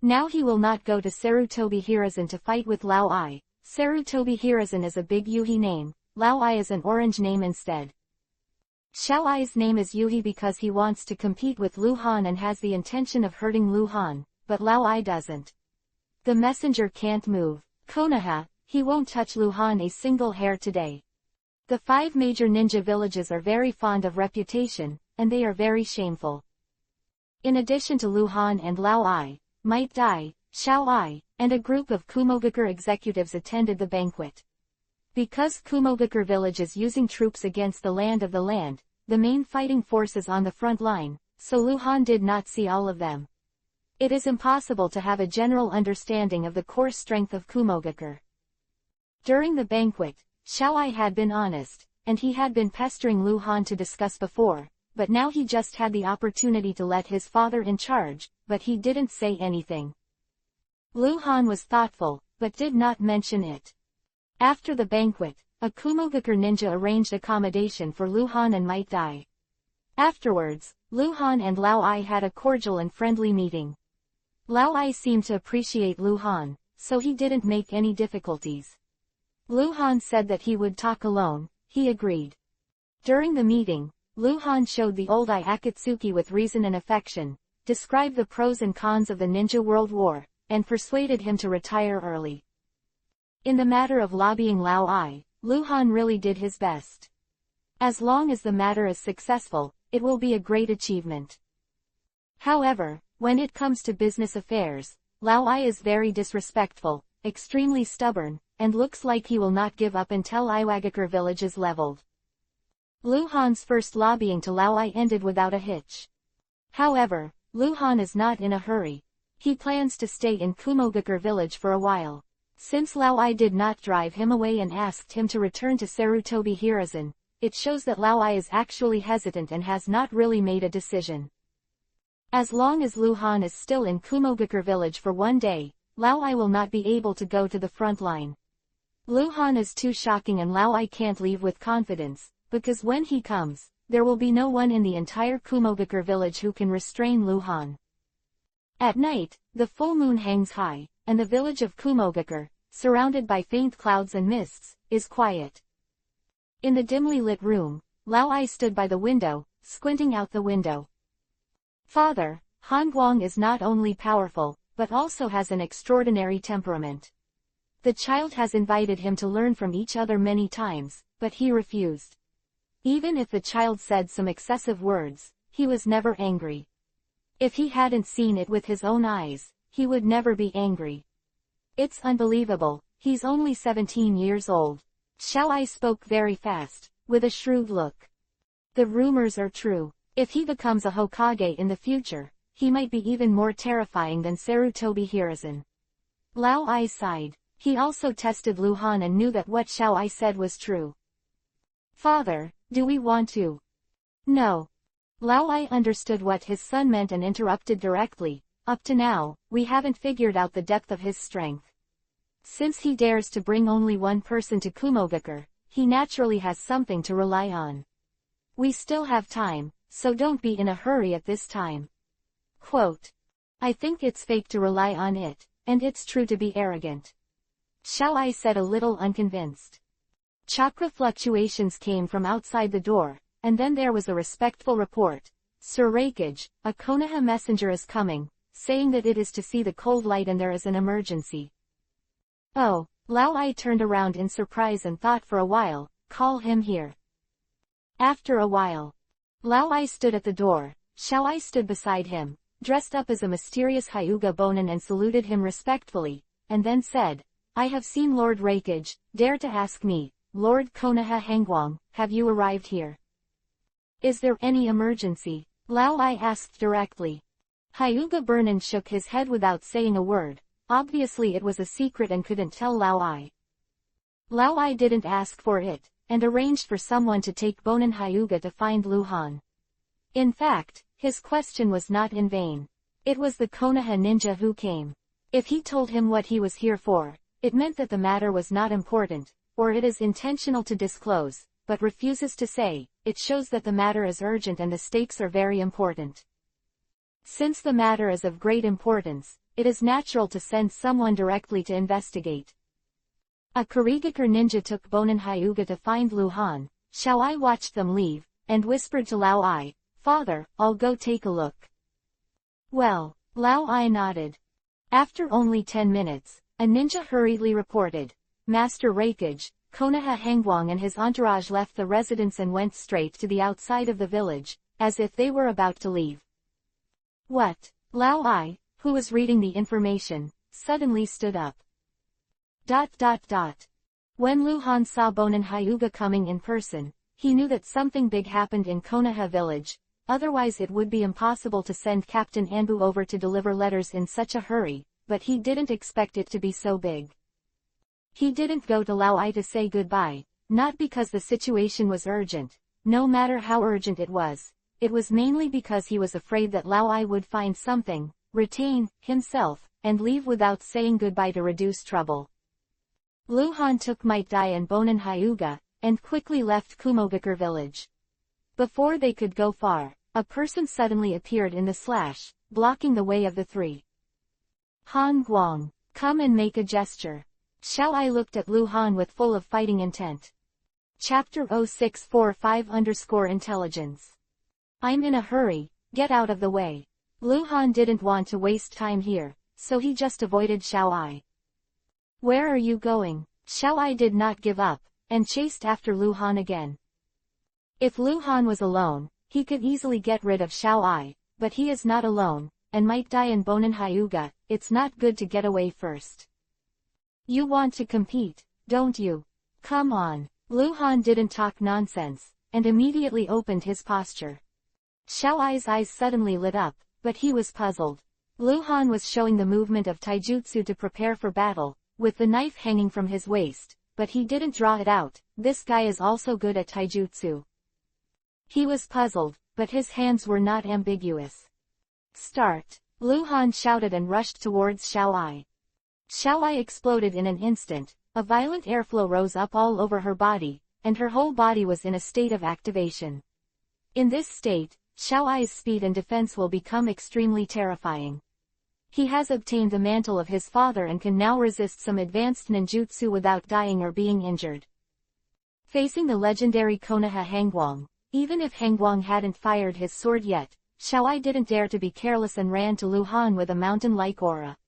Now he will not go to Sarutobi Hiruzen to fight with Lao Ai. Sarutobi Hiruzen is a big Yuhi name, Lao Ai is an orange name instead. Xiao Ai's name is Yuhi because he wants to compete with Lu Han and has the intention of hurting Lu Han, but Lao Ai doesn't. The messenger can't move Konoha, he won't touch Lu Han a single hair today. The 5 major ninja villages are very fond of reputation, and they are very shameful. In addition to Lu Han and Lao Ai, Might Dai, Xiao Ai, and a group of Kumogakure executives attended the banquet. Because Kumogakure village is using troops against the land of the land, the main fighting forces on the front line, so Lu Han did not see all of them. It is impossible to have a general understanding of the core strength of Kumogakure. During the banquet, Xiao Ai had been honest, and he had been pestering Lu Han to discuss before, but now he just had the opportunity to let his father in charge, but he didn't say anything. Lu Han was thoughtful, but did not mention it. After the banquet, a Kumogakure ninja arranged accommodation for Lu Han and Might Dai. Afterwards, Lu Han and Lao Ai had a cordial and friendly meeting. Lao Ai seemed to appreciate Lu Han, so he didn't make any difficulties. Lu Han said that he would talk alone, he agreed. During the meeting, Lu Han showed the old Ai Akatsuki with reason and affection, described the pros and cons of the Ninja World War, and persuaded him to retire early. In the matter of lobbying Lao Ai, Lu Han really did his best. As long as the matter is successful, it will be a great achievement. However, when it comes to business affairs, Lao Ai is very disrespectful, extremely stubborn, and looks like he will not give up until Iwagakure village is leveled. Lu Han's first lobbying to Lao Ai ended without a hitch. However, Lu Han is not in a hurry. He plans to stay in Kumogakure village for a while. Since Lao Ai did not drive him away and asked him to return to Sarutobi Hiruzen, it shows that Lao Ai is actually hesitant and has not really made a decision. As long as Lu Han is still in Kumogakure village for one day, Lao Ai will not be able to go to the front line. Lu Han is too shocking and Lao Ai can't leave with confidence, because when he comes, there will be no one in the entire Kumogakure village who can restrain Lu Han. At night, the full moon hangs high, and the village of Kumogakure, surrounded by faint clouds and mists, is quiet. In the dimly lit room, Lao Ai stood by the window, squinting out the window. Father, Han Guang is not only powerful, but also has an extraordinary temperament. The child has invited him to learn from each other many times, but he refused. Even if the child said some excessive words, he was never angry. If he hadn't seen it with his own eyes, he would never be angry. It's unbelievable, he's only 17 years old. Xiao Ai spoke very fast, with a shrewd look. The rumors are true. If he becomes a Hokage in the future, he might be even more terrifying than Sarutobi Hiruzen. Lao Ai sighed. He also tested Lu Han and knew that what Xiao Ai said was true. Father, do we want to? No. Lao Ai understood what his son meant and interrupted directly. Up to now, we haven't figured out the depth of his strength. Since he dares to bring only one person to Kumogakure, he naturally has something to rely on. We still have time, so don't be in a hurry at this time. Quote. I think it's fake to rely on it, and it's true to be arrogant. Xiao Ai said a little unconvinced. Chakra fluctuations came from outside the door, and then there was a respectful report. Sir Reikage, a Konoha messenger is coming, saying that it is to see the cold light and there is an emergency. Oh, Lao Ai turned around in surprise and thought for a while, call him here. After a while, Lao Ai stood at the door. Xiao Ai stood beside him, dressed up as a mysterious Hyuga Bonin, and saluted him respectfully, and then said, I have seen Lord Reikage, dare to ask me, Lord Konoha Hangwang, have you arrived here? Is there any emergency? Lao Ai asked directly. Hyuga Bonin shook his head without saying a word. Obviously it was a secret and couldn't tell Lao Ai. Lao Ai didn't ask for it, and arranged for someone to take Bonin Hyuga to find Lu Han. In fact, his question was not in vain. It was the Konoha ninja who came. If he told him what he was here for, it meant that the matter was not important, or it is intentional to disclose, but refuses to say, it shows that the matter is urgent and the stakes are very important. Since the matter is of great importance, it is natural to send someone directly to investigate. A Kurigakure ninja took Bonin Hyuga to find Lu Han. Xiao Ai watched them leave, and whispered to Lao Ai, Father, I'll go take a look. Well, Lao Ai nodded. After only 10 minutes, a ninja hurriedly reported, Master Reikage, Konoha Hangwang and his entourage left the residence and went straight to the outside of the village, as if they were about to leave. What? Lao Ai, who was reading the information, suddenly stood up. When Lu Han saw Bonin Hyuga coming in person, he knew that something big happened in Konoha village, otherwise it would be impossible to send Captain Anbu over to deliver letters in such a hurry, but he didn't expect it to be so big. He didn't go to Lao Ai to say goodbye, not because the situation was urgent, no matter how urgent it was mainly because he was afraid that Lao Ai would find something, retain himself, and leave without saying goodbye to reduce trouble. Lu Han took Might Dai and Bonin Hyuga, and quickly left Kumogakure village. Before they could go far, a person suddenly appeared in the slash, blocking the way of the three. Han Guang, come and make a gesture. Xiao Ai looked at Lu Han with full of fighting intent. Chapter 0645_intelligence. I'm in a hurry, get out of the way. Lu Han didn't want to waste time here, so he just avoided Xiao Ai. Where are you going? Xiao Ai did not give up, and chased after Lu Han again. If Lu Han was alone, he could easily get rid of Xiao Ai, but he is not alone, and Might Dai and Bonin Hyuga, it's not good to get away first. You want to compete, don't you? Come on. Lu Han didn't talk nonsense, and immediately opened his posture. Xiao Ai's eyes suddenly lit up, but he was puzzled. Lu Han was showing the movement of taijutsu to prepare for battle, with the knife hanging from his waist, but he didn't draw it out. This guy is also good at taijutsu. He was puzzled, but his hands were not ambiguous. Start! Lu Han shouted and rushed towards Xiao Ai. Xiao Ai exploded in an instant. A violent airflow rose up all over her body, and her whole body was in a state of activation. In this state, Xiao Ai's speed and defense will become extremely terrifying. He has obtained the mantle of his father and can now resist some advanced ninjutsu without dying or being injured. Facing the legendary Konoha Hangwang, even if Hangwang hadn't fired his sword yet, Xiao Ai didn't dare to be careless and ran to Lu Han with a mountain-like aura.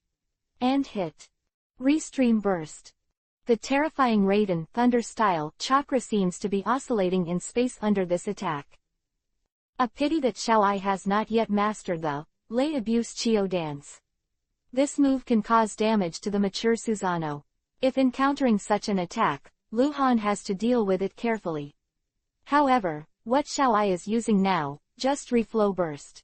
And hit. Restream burst. The terrifying Raiden Thunder-style chakra seems to be oscillating in space under this attack. A pity that Xiao Ai has not yet mastered the Lei Abuse Chio dance. This move can cause damage to the mature Susanoo. If encountering such an attack, Lu Han has to deal with it carefully. However, what Xiao Ai is using now, just reflow burst.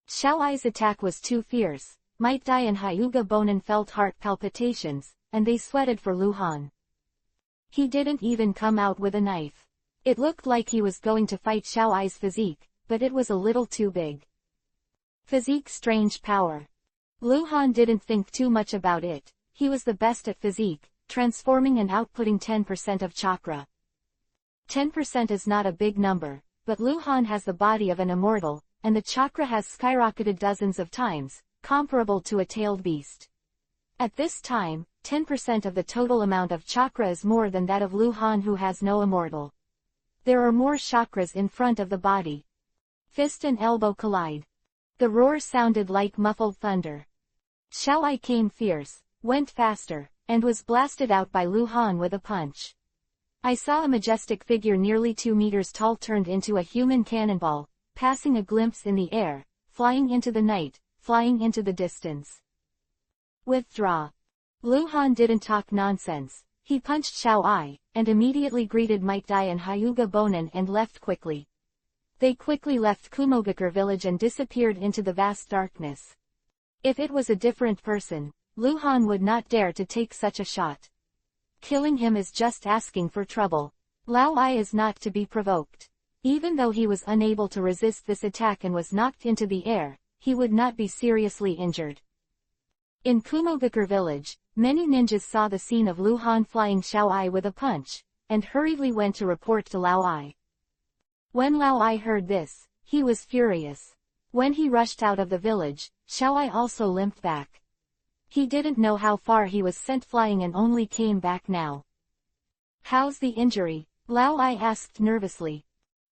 Xiao Ai's attack was too fierce. Might Dai and Hyuga Bonin felt heart palpitations, and they sweated for Lu Han. He didn't even come out with a knife. It looked like he was going to fight Xiao Ai's physique, but it was a little too big. Physique strange power. Lu Han didn't think too much about it. He was the best at physique, transforming and outputting 10% of chakra. 10% is not a big number, but Lu Han has the body of an immortal, and the chakra has skyrocketed dozens of times, comparable to a tailed beast. At this time, 10% of the total amount of chakra is more than that of Lu Han, who has no immortal. There are more chakras in front of the body. Fist and elbow collide. The roar sounded like muffled thunder. Xiao Ai came fierce, went faster, and was blasted out by Lu Han with a punch. I saw a majestic figure nearly 2 meters tall turned into a human cannonball, passing a glimpse in the air, flying into the night, flying into the distance. Withdraw. Lu Han didn't talk nonsense. He punched Xiao Ai, and immediately greeted Might Dai and Hyuga Bonin and left quickly. They quickly left Kumogakure village and disappeared into the vast darkness. If it was a different person, Lu Han would not dare to take such a shot. Killing him is just asking for trouble. Lao Ai is not to be provoked. Even though he was unable to resist this attack and was knocked into the air, he would not be seriously injured. In Kumogakure village, many ninjas saw the scene of Lu Han flying Xiao Ai with a punch, and hurriedly went to report to Lao Ai. When Lao Ai heard this, he was furious. When he rushed out of the village, Xiao Ai also limped back. He didn't know how far he was sent flying and only came back now. "How's the injury?" Lao Ai asked nervously.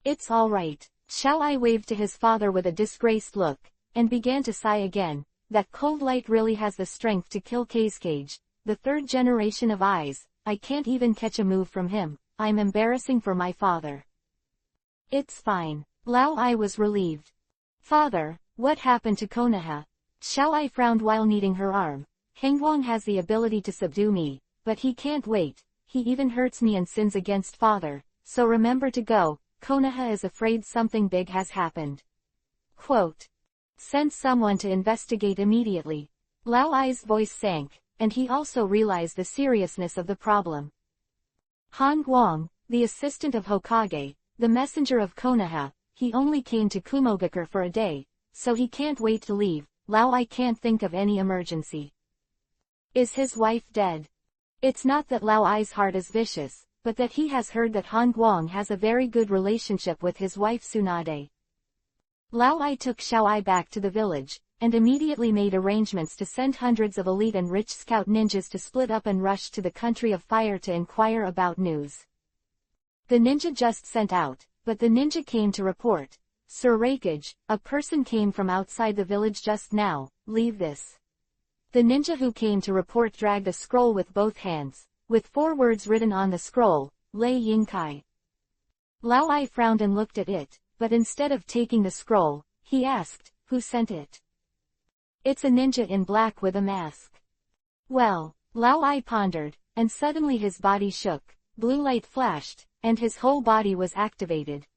"It's all right." Xiao Ai waved to his father with a disgraced look, and began to sigh again. That cold light really has the strength to kill Cage, the 3rd generation of eyes. I can't even catch a move from him. I'm embarrassing for my father. "It's fine." Lao Ai was relieved. "Father, what happened to Konoha?" Xiao Ai frowned while kneading her arm. "Hengwang has the ability to subdue me, but he can't wait. He even hurts me and sins against father, so remember to go. Konoha is afraid something big has happened." Quote. "Send someone to investigate immediately." Lao Ai's voice sank, and he also realized the seriousness of the problem. Han Guang, the assistant of Hokage, the messenger of Konoha, he only came to Kumogakure for a day, so he can't wait to leave. Lao Ai can't think of any emergency. Is his wife dead? It's not that Lao Ai's heart is vicious, but that he has heard that Han Guang has a very good relationship with his wife Tsunade. Lao Ai took Xiao Ai back to the village, and immediately made arrangements to send hundreds of elite and rich scout ninjas to split up and rush to the country of fire to inquire about news. The ninja just sent out, but the ninja came to report. "Sir Rakage, a person came from outside the village just now, leave this." The ninja who came to report dragged a scroll with both hands, with 4 words written on the scroll, Lei Yingkai. Lao Ai frowned and looked at it, but instead of taking the scroll, he asked, "Who sent it?" "It's a ninja in black with a mask." Well, Lao Ai pondered, and suddenly his body shook, blue light flashed, and his whole body was activated.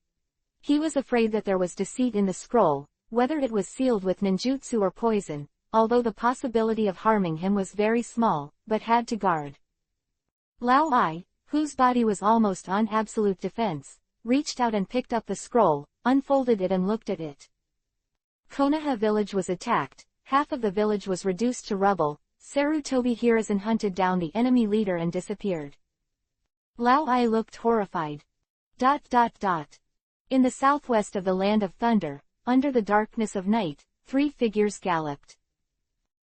He was afraid that there was deceit in the scroll, whether it was sealed with ninjutsu or poison, although the possibility of harming him was very small, but had to guard. Lao Ai, whose body was almost on absolute defense, reached out and picked up the scroll, unfolded it and looked at it. Konoha village was attacked, half of the village was reduced to rubble. Sarutobi Hiruzen hunted down the enemy leader and disappeared. Lao Ai looked horrified. In the southwest of the Land of Thunder, under the darkness of night, 3 figures galloped.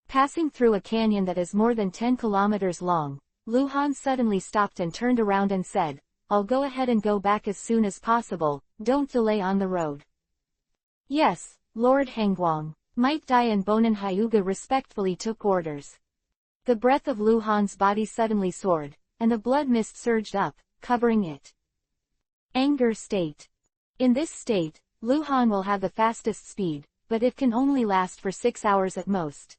Passing through a canyon that is more than 10 kilometers long, Lu Han suddenly stopped and turned around and said, "I'll go ahead and go back as soon as possible, don't delay on the road." "Yes, Lord Hengwang." Might Dai and Bonin Hyuga respectfully took orders. The breath of Lu Han's body suddenly soared, and the blood mist surged up, covering it. Anger state. In this state, Lu Han will have the fastest speed, but it can only last for 6 hours at most.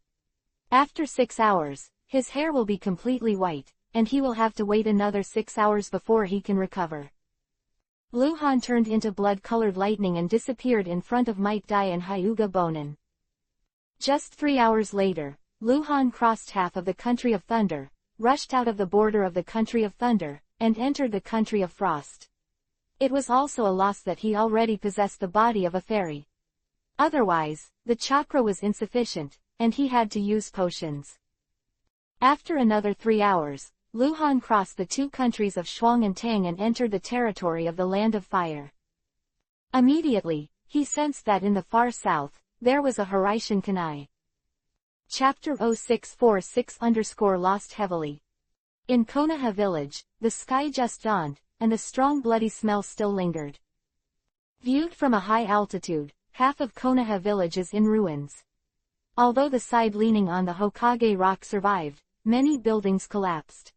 After 6 hours, his hair will be completely white, and he will have to wait another 6 hours before he can recover. Lu Han turned into blood-colored lightning and disappeared in front of Might Dai and Hyuga Bonin. Just 3 hours later, Lu Han crossed half of the Country of Thunder, rushed out of the border of the Country of Thunder, and entered the Country of Frost. It was also a loss that he already possessed the body of a fairy. Otherwise, the chakra was insufficient, and he had to use potions. After another 3 hours, Lu Han crossed the 2 countries of Shuang and Tang and entered the territory of the Land of Fire. Immediately, he sensed that in the far south, there was a Horaishin Kanai. Chapter 0646 _ Lost heavily. In Konoha village, the sky just dawned, and the strong bloody smell still lingered. Viewed from a high altitude, half of Konoha village is in ruins. Although the side leaning on the Hokage rock survived, many buildings collapsed.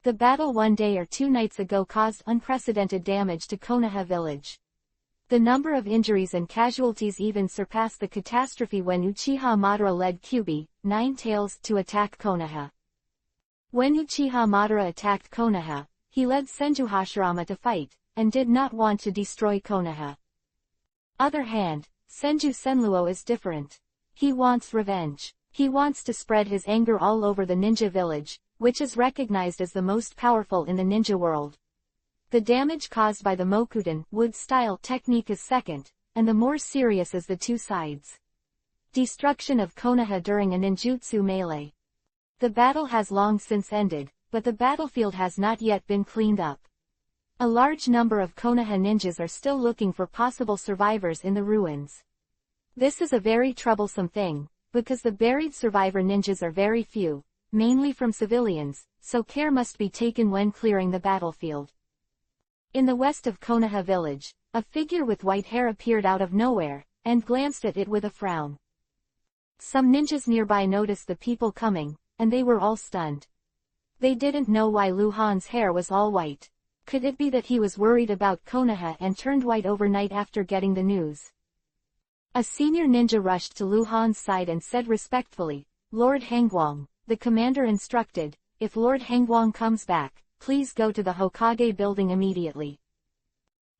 The battle one day or 2 nights ago caused unprecedented damage to Konoha village. The number of injuries and casualties even surpassed the catastrophe when Uchiha Madara led Kyuubi, Nine-Tails, to attack Konoha. When Uchiha Madara attacked Konoha, he led Senju Hashirama to fight, and did not want to destroy Konoha. Other hand, Senju Senluo is different. He wants revenge. He wants to spread his anger all over the ninja village, which is recognized as the most powerful in the ninja world. The damage caused by the Mokuton wood-style technique is second, and the more serious is the 2 sides. Destruction of Konoha during a ninjutsu melee. The battle has long since ended, but the battlefield has not yet been cleaned up. A large number of Konoha ninjas are still looking for possible survivors in the ruins. This is a very troublesome thing, because the buried survivor ninjas are very few, mainly from civilians, so care must be taken when clearing the battlefield. In the west of Konoha village, a figure with white hair appeared out of nowhere, and glanced at it with a frown. Some ninjas nearby noticed the people coming, and they were all stunned. They didn't know why Luhan's hair was all white. Could it be that he was worried about Konoha and turned white overnight after getting the news? A senior ninja rushed to Luhan's side and said respectfully, "Lord Hangwang, the commander instructed, if Lord Hangwang comes back, please go to the Hokage building immediately."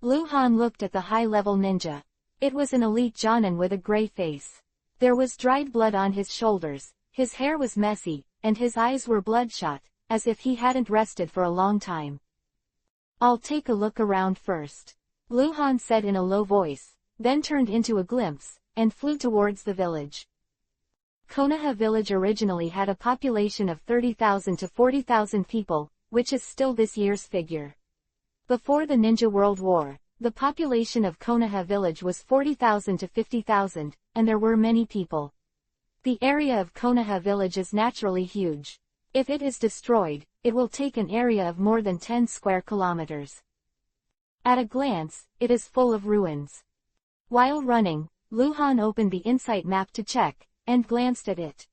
Luhan looked at the high-level ninja. It was an elite Jonin with a gray face. There was dried blood on his shoulders, his hair was messy, and his eyes were bloodshot, as if he hadn't rested for a long time. "I'll take a look around first," Luhan said in a low voice, then turned into a glimpse, and flew towards the village. Konoha village originally had a population of 30,000 to 40,000 people, which is still this year's figure. Before the Ninja World War, the population of Konoha village was 40,000 to 50,000, and there were many people. The area of Konoha village is naturally huge. If it is destroyed, it will take an area of more than 10 square kilometers. At a glance, it is full of ruins. While running, Luhan opened the Insight map to check, and glanced at it.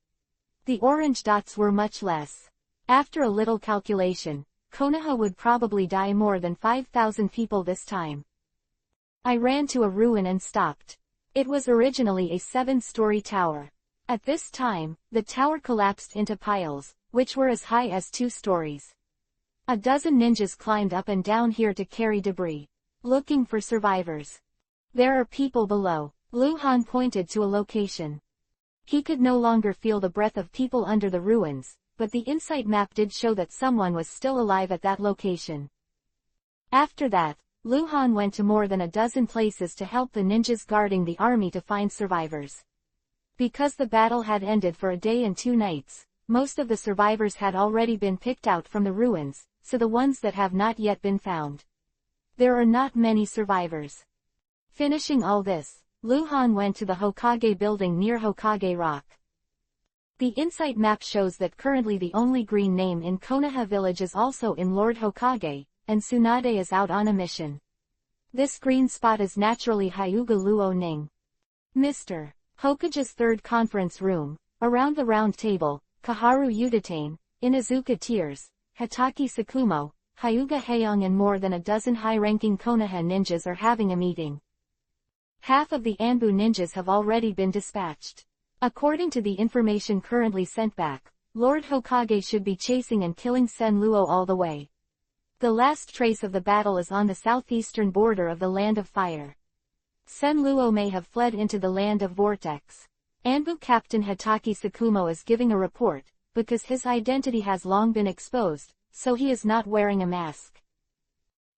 The orange dots were much less. After a little calculation, Konoha would probably die more than 5,000 people this time. I ran to a ruin and stopped. It was originally a 7-story tower. At this time, the tower collapsed into piles, which were as high as 2 stories. A dozen ninjas climbed up and down here to carry debris, looking for survivors. There are people below. Luhan pointed to a location. He could no longer feel the breath of people under the ruins, but the Insight map did show that someone was still alive at that location. After that, Luhan went to more than a dozen places to help the ninjas guarding the army to find survivors. Because the battle had ended for a day and 2 nights, most of the survivors had already been picked out from the ruins, so the ones that have not yet been found. There are not many survivors. Finishing all this, Luhan went to the Hokage building near Hokage Rock. The Insight map shows that currently the only green name in Konoha village is also in Lord Hokage, and Tsunade is out on a mission. This green spot is naturally Hyuga Luo Ning. Mr. Hokage's third conference room. Around the round table, Kaharu Udatane, Inazuka Tears, Hataki Sakumo, Hyuga Haeyong and more than a dozen high-ranking Konoha ninjas are having a meeting. Half of the Anbu ninjas have already been dispatched. According to the information currently sent back, Lord Hokage should be chasing and killing Sen Luo all the way. The last trace of the battle is on the southeastern border of the Land of Fire. Sen Luo may have fled into the Land of Vortex. Anbu Captain Hataki Sakumo is giving a report, because his identity has long been exposed, so he is not wearing a mask.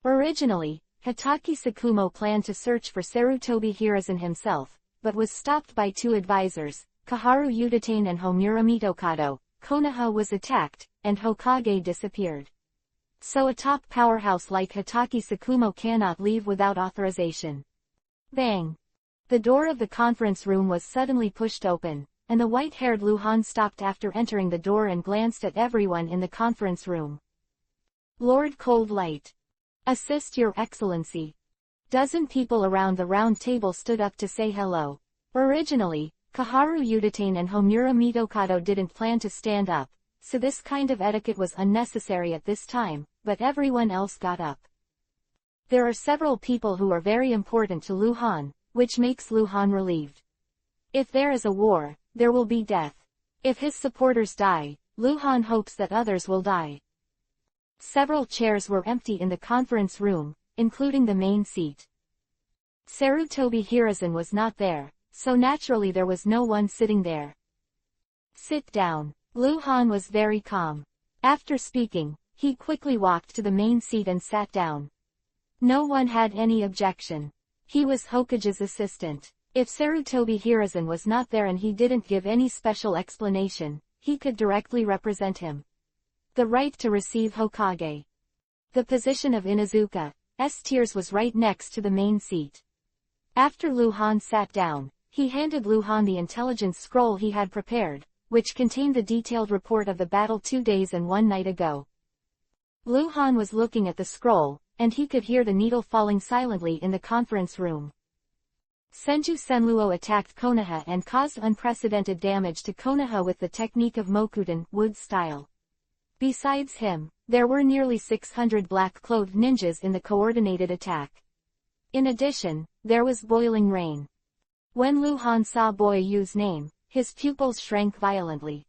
Originally, Hataki Sakumo planned to search for Sarutobi Hiruzen himself, but was stopped by 2 advisors, Kaharu Udatane and Homura Mitokado. Konoha was attacked, and Hokage disappeared. So a top powerhouse like Hataki Sakumo cannot leave without authorization. Bang! The door of the conference room was suddenly pushed open, and the white-haired Luhan stopped after entering the door and glanced at everyone in the conference room. Lord Cold Light. Assist your excellency. Dozen people around the round table stood up to say hello. Originally, Kaharu Udatane and Homura Mitokado didn't plan to stand up, so this kind of etiquette was unnecessary at this time, but everyone else got up. There are several people who are very important to Luhan, which makes Luhan relieved. If there is a war, there will be death. If his supporters die, Luhan hopes that others will die. Several chairs were empty in the conference room, including the main seat. Sarutobi Hiruzen was not there, so naturally there was no one sitting there. Sit down. Luhan was very calm. After speaking, he quickly walked to the main seat and sat down. No one had any objection. He was Hokage's assistant. If Sarutobi Hiruzen was not there and he didn't give any special explanation, he could directly represent him. The right to receive Hokage. The position of Inuzuka's tiers was right next to the main seat. After Luhan sat down, he handed Luhan the intelligence scroll he had prepared, which contained the detailed report of the battle 2 days and 1 night ago. Luhan was looking at the scroll, and he could hear the needle falling silently in the conference room. Senju Senluo attacked Konoha and caused unprecedented damage to Konoha with the technique of Mokuden wood style. Besides him, there were nearly 600 black-clothed ninjas in the coordinated attack. In addition, there was boiling rain. When Luhan saw Boyu's name, his pupils shrank violently.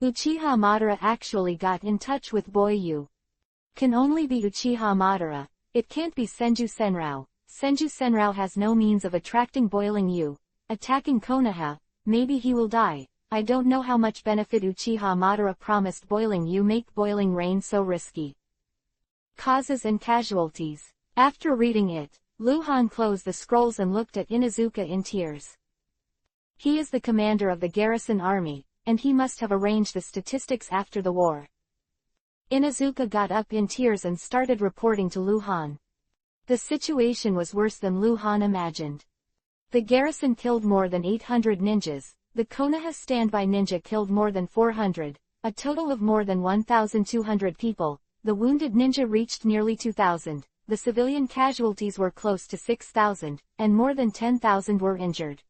Uchiha Madara actually got in touch with Boyu. Can only be Uchiha Madara, it can't be Senju Senrao. Senju Senrao has no means of attracting Boiling Yu. Attacking Konoha, maybe he will die. I don't know how much benefit Uchiha Madara promised Boiling Yu make boiling rain so risky. Causes and casualties. After reading it, Luhan closed the scrolls and looked at Inuzuka in tears. He is the commander of the garrison army, and he must have arranged the statistics after the war. Inuzuka got up in tears and started reporting to Luhan. The situation was worse than Luhan imagined. The garrison killed more than 800 ninjas, the Konoha standby ninja killed more than 400, a total of more than 1,200 people, the wounded ninja reached nearly 2,000, the civilian casualties were close to 6,000, and more than 10,000 were injured.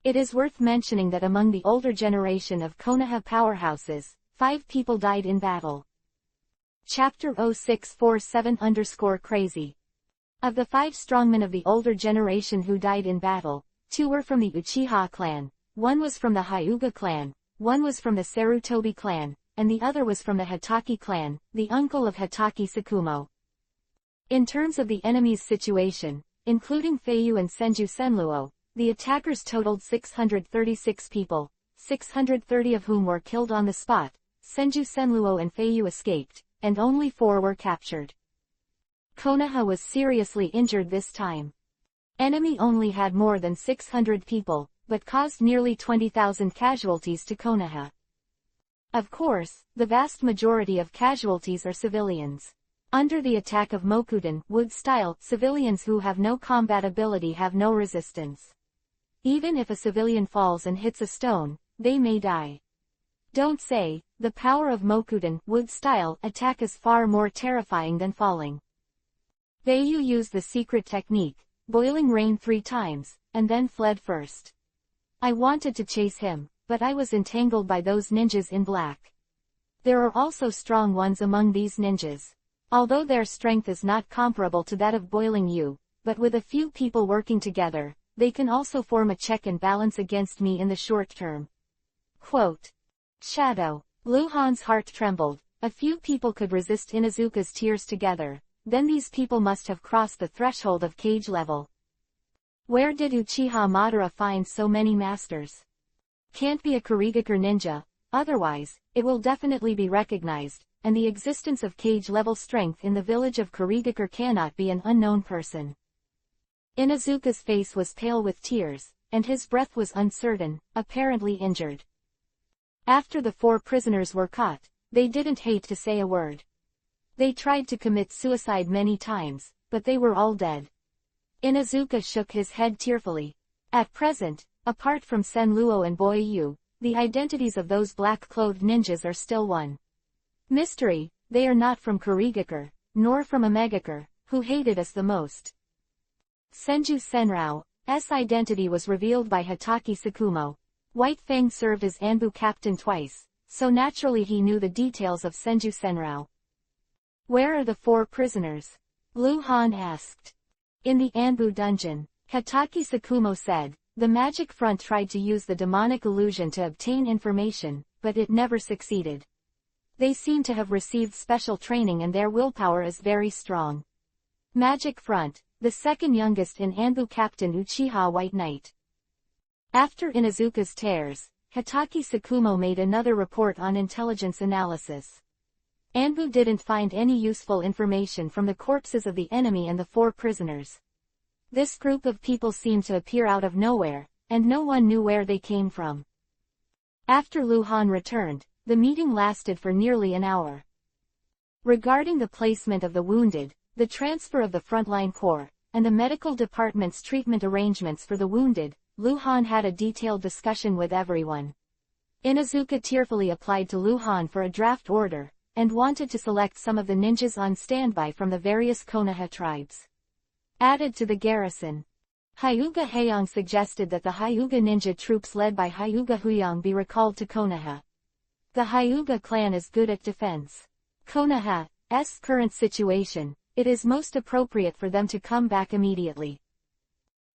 It is worth mentioning that among the older generation of Konoha powerhouses, 5 people died in battle. Chapter 0647_crazy. Of the 5 strongmen of the older generation who died in battle, 2 were from the Uchiha clan, 1 was from the Hyuga clan, 1 was from the Sarutobi clan, and the other was from the Hitaki clan, the uncle of Hitaki Sakumo. In terms of the enemy's situation, including Feiyu and Senju Senluo, the attackers totaled 636 people, 630 of whom were killed on the spot. Senju Senluo and Feiyu escaped, and only 4 were captured. Konoha was seriously injured this time. Enemy only had more than 600 people, but caused nearly 20,000 casualties to Konoha. Of course, the vast majority of casualties are civilians. Under the attack of Mokuden wood style, civilians who have no combat ability have no resistance. Even if a civilian falls and hits a stone, they may die. Don't say, the power of Mokuden wood style attack is far more terrifying than falling. Feiyu used the secret technique, boiling rain 3 times, and then fled first. I wanted to chase him, but I was entangled by those ninjas in black. There are also strong ones among these ninjas. Although their strength is not comparable to that of Boiling Yu, but with a few people working together, they can also form a check and balance against me in the short term. Quote. Shadow. Luhan's heart trembled. A few people could resist Inuzuka's tears together, then these people must have crossed the threshold of cage level. Where did Uchiha Madara find so many masters? Can't be a Kurigakure ninja, otherwise, it will definitely be recognized, and the existence of cage-level strength in the village of Kurigakure cannot be an unknown person. Inuzuka's face was pale with tears, and his breath was uncertain, apparently injured. After the 4 prisoners were caught, they didn't hate to say a word. They tried to commit suicide many times, but they were all dead. Inuzuka shook his head tearfully. At present, apart from Senluo and Boyu, the identities of those black-clothed ninjas are still one mystery. They are not from Kurigakure, nor from a Megakure, who hated us the most. Senju Senrao's identity was revealed by Hatake Sakumo. White Fang served as Anbu captain twice, so naturally he knew the details of Senju Senrao. "Where are the 4 prisoners?" Lu Han asked. "In the Anbu dungeon," Hatake Sakumo said. "The Magic Front tried to use the demonic illusion to obtain information, but it never succeeded. They seem to have received special training and their willpower is very strong." Magic Front, the second youngest in Anbu Captain Uchiha White Knight. After Inuzuka's tears, Hatake Sakumo made another report on intelligence analysis. Anbu didn't find any useful information from the corpses of the enemy and the 4 prisoners. This group of people seemed to appear out of nowhere, and no one knew where they came from. After Lu Han returned, the meeting lasted for nearly an hour. Regarding the placement of the wounded, the transfer of the frontline corps, and the medical department's treatment arrangements for the wounded, Lu Han had a detailed discussion with everyone. Inuzuka tearfully applied to Lu Han for a draft order, and wanted to select some of the ninjas on standby from the various Konoha tribes. Added to the garrison. Hyuga Haeyang suggested that the Hyuga ninja troops led by Hyuga Huyang be recalled to Konoha. The Hyuga clan is good at defense. Konoha's current situation, it is most appropriate for them to come back immediately.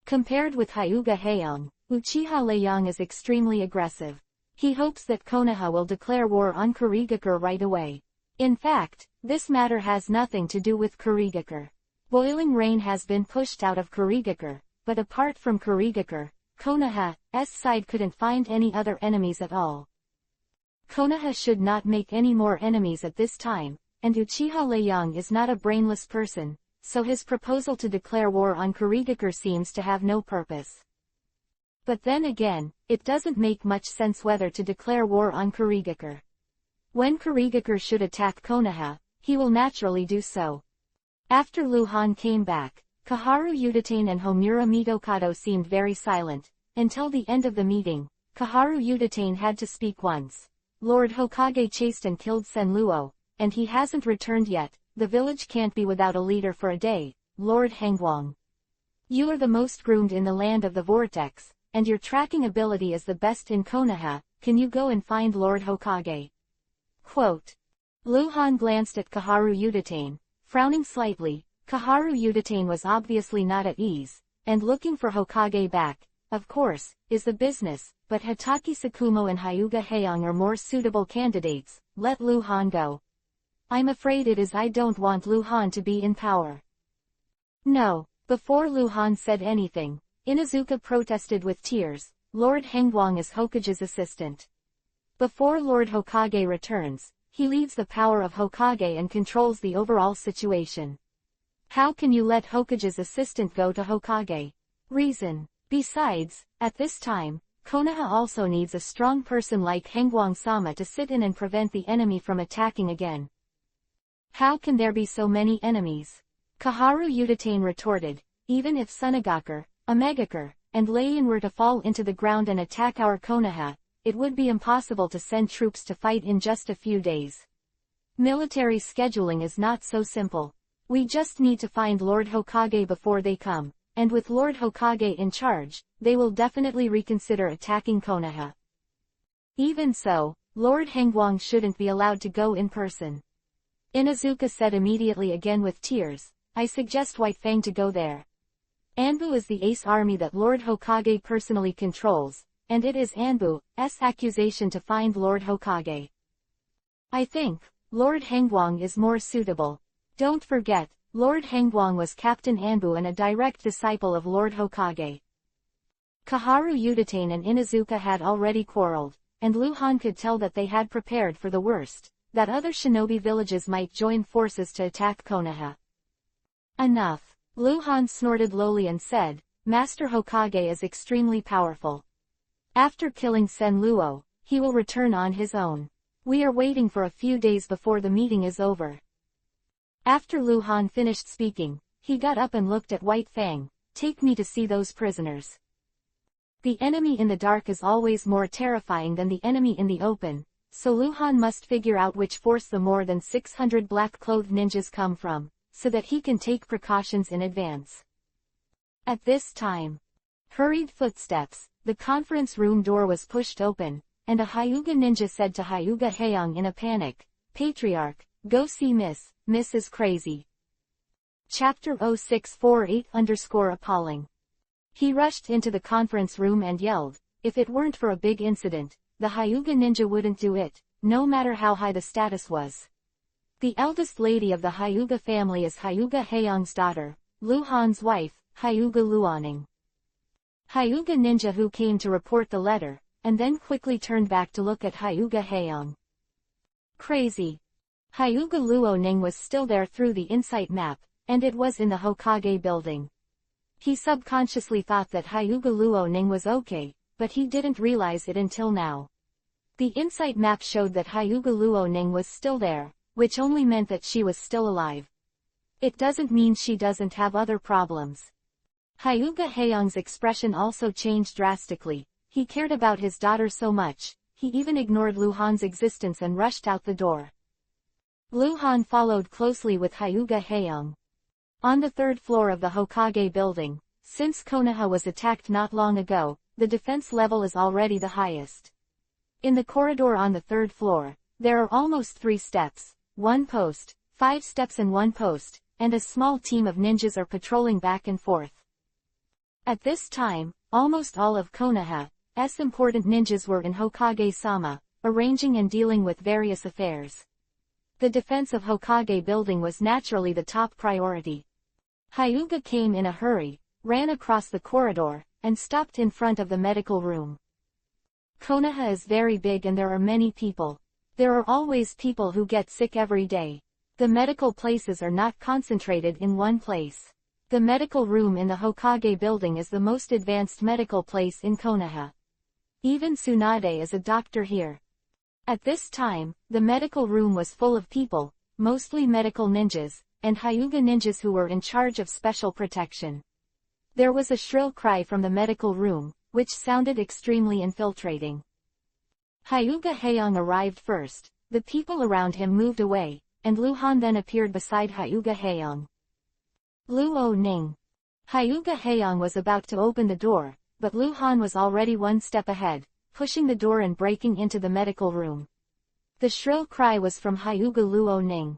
Compared with Hyuga Haeyang, Uchiha Leiyang is extremely aggressive. He hopes that Konoha will declare war on Kurigakure right away. In fact, this matter has nothing to do with Kurigakure. Boiling Rain has been pushed out of Kurigakure, but apart from Kurigakure, Konoha's side couldn't find any other enemies at all. Konoha should not make any more enemies at this time, and Uchiha Leiyang is not a brainless person, so his proposal to declare war on Kurigakure seems to have no purpose. But then again, it doesn't make much sense whether to declare war on Kurigakure. When Kurigakure should attack Konoha, he will naturally do so. After Lu Han came back, Kaharu Udatane and Homura Mitokado seemed very silent. Until the end of the meeting, Kaharu Udatane had to speak once. "Lord Hokage chased and killed Senluo, and he hasn't returned yet. The village can't be without a leader for a day, Lord Hangwang. You are the most groomed in the land of the vortex, and your tracking ability is the best in Konoha. Can you go and find Lord Hokage?" Quote. Lu Han glanced at Kaharu Udatane, frowning slightly. Kaharu Udatane was obviously not at ease, and looking for Hokage back, of course, is the business, but Hatake Sakumo and Hyuga Haeyang are more suitable candidates. Let Lu Han go. I'm afraid it is I don't want Lu Han to be in power. No. Before Lu Han said anything, Inuzuka protested with tears. Lord Hangwang is Hokage's assistant. Before Lord Hokage returns, he leads the power of Hokage and controls the overall situation. How can you let Hokage's assistant go to Hokage? Reason. Besides, at this time, Konoha also needs a strong person like Hangwang-sama to sit in and prevent the enemy from attacking again. How can there be so many enemies? Kaharu Udatane retorted. Even if Sunagakure, Megakure, and Leian were to fall into the ground and attack our Konoha, it would be impossible to send troops to fight in just a few days. Military scheduling is not so simple. We just need to find Lord Hokage before they come, and with Lord Hokage in charge, they will definitely reconsider attacking Konoha. Even so, Lord Hangwang shouldn't be allowed to go in person. Inuzuka said immediately again with tears, I suggest White Fang to go there. Anbu is the ace army that Lord Hokage personally controls, and it is Anbu's accusation to find Lord Hokage. I think Lord Hangwang is more suitable. Don't forget, Lord Hangwang was Captain Anbu and a direct disciple of Lord Hokage. Kaharu Udatane and Inuzuka had already quarreled, and Lu Han could tell that they had prepared for the worst, that other shinobi villages might join forces to attack Konoha. Enough. Lu Han snorted lowly and said, Master Hokage is extremely powerful. After killing Senluo, he will return on his own. We are waiting for a few days before the meeting is over. After Lu Han finished speaking, he got up and looked at White Fang. Take me to see those prisoners. The enemy in the dark is always more terrifying than the enemy in the open, so Luhan must figure out which force the more than 600 black-clothed ninjas come from, so that he can take precautions in advance. At this time, hurried footsteps, the conference room door was pushed open, and a Hyuga ninja said to Hyuga Haeyoung in a panic, "Patriarch, go see Miss is crazy." Chapter 0648_appalling. He rushed into the conference room and yelled, if it weren't for a big incident, the Hyuga ninja wouldn't do it, no matter how high the status was. The eldest lady of the Hyuga family is Hyuga Haeyoung's daughter, Luhan's wife, Hyuga Luoning. Hyuga ninja who came to report the letter, and then quickly turned back to look at Hyuga Haeyoung. Crazy. Hyuga Luoning was still there through the insight map, and it was in the Hokage building. He subconsciously thought that Hyuga Luoning was okay, but he didn't realize it until now. The insight map showed that Hyuga Luoning was still there, which only meant that she was still alive. It doesn't mean she doesn't have other problems. Hyuga Haeyoung's expression also changed drastically. He cared about his daughter so much, he even ignored Luhan's existence and rushed out the door. Luhan followed closely with Hyuga Haeyoung. On the third floor of the Hokage building, since Konoha was attacked not long ago, the defense level is already the highest. In the corridor on the third floor, there are almost 3 steps, 1 post, 5 steps and 1 post, and a small team of ninjas are patrolling back and forth. At this time, almost all of Konoha's important ninjas were in Hokage-sama, arranging and dealing with various affairs. The defense of Hokage building was naturally the top priority. Hyuga came in a hurry, ran across the corridor, and stopped in front of the medical room. Konoha is very big and there are many people. There are always people who get sick every day. The medical places are not concentrated in one place. The medical room in the Hokage building is the most advanced medical place in Konoha. Even Tsunade is a doctor here. At this time, the medical room was full of people, mostly medical ninjas, and Hyuga ninjas who were in charge of special protection. There was a shrill cry from the medical room, which sounded extremely infiltrating. Hyuga Haeyoung arrived first, the people around him moved away, and Luhan then appeared beside Hyuga Haeyoung. Luoning. Hyuga Haeyoung was about to open the door, but Luhan was already 1 step ahead, pushing the door and breaking into the medical room. The shrill cry was from Hyuga Luoning.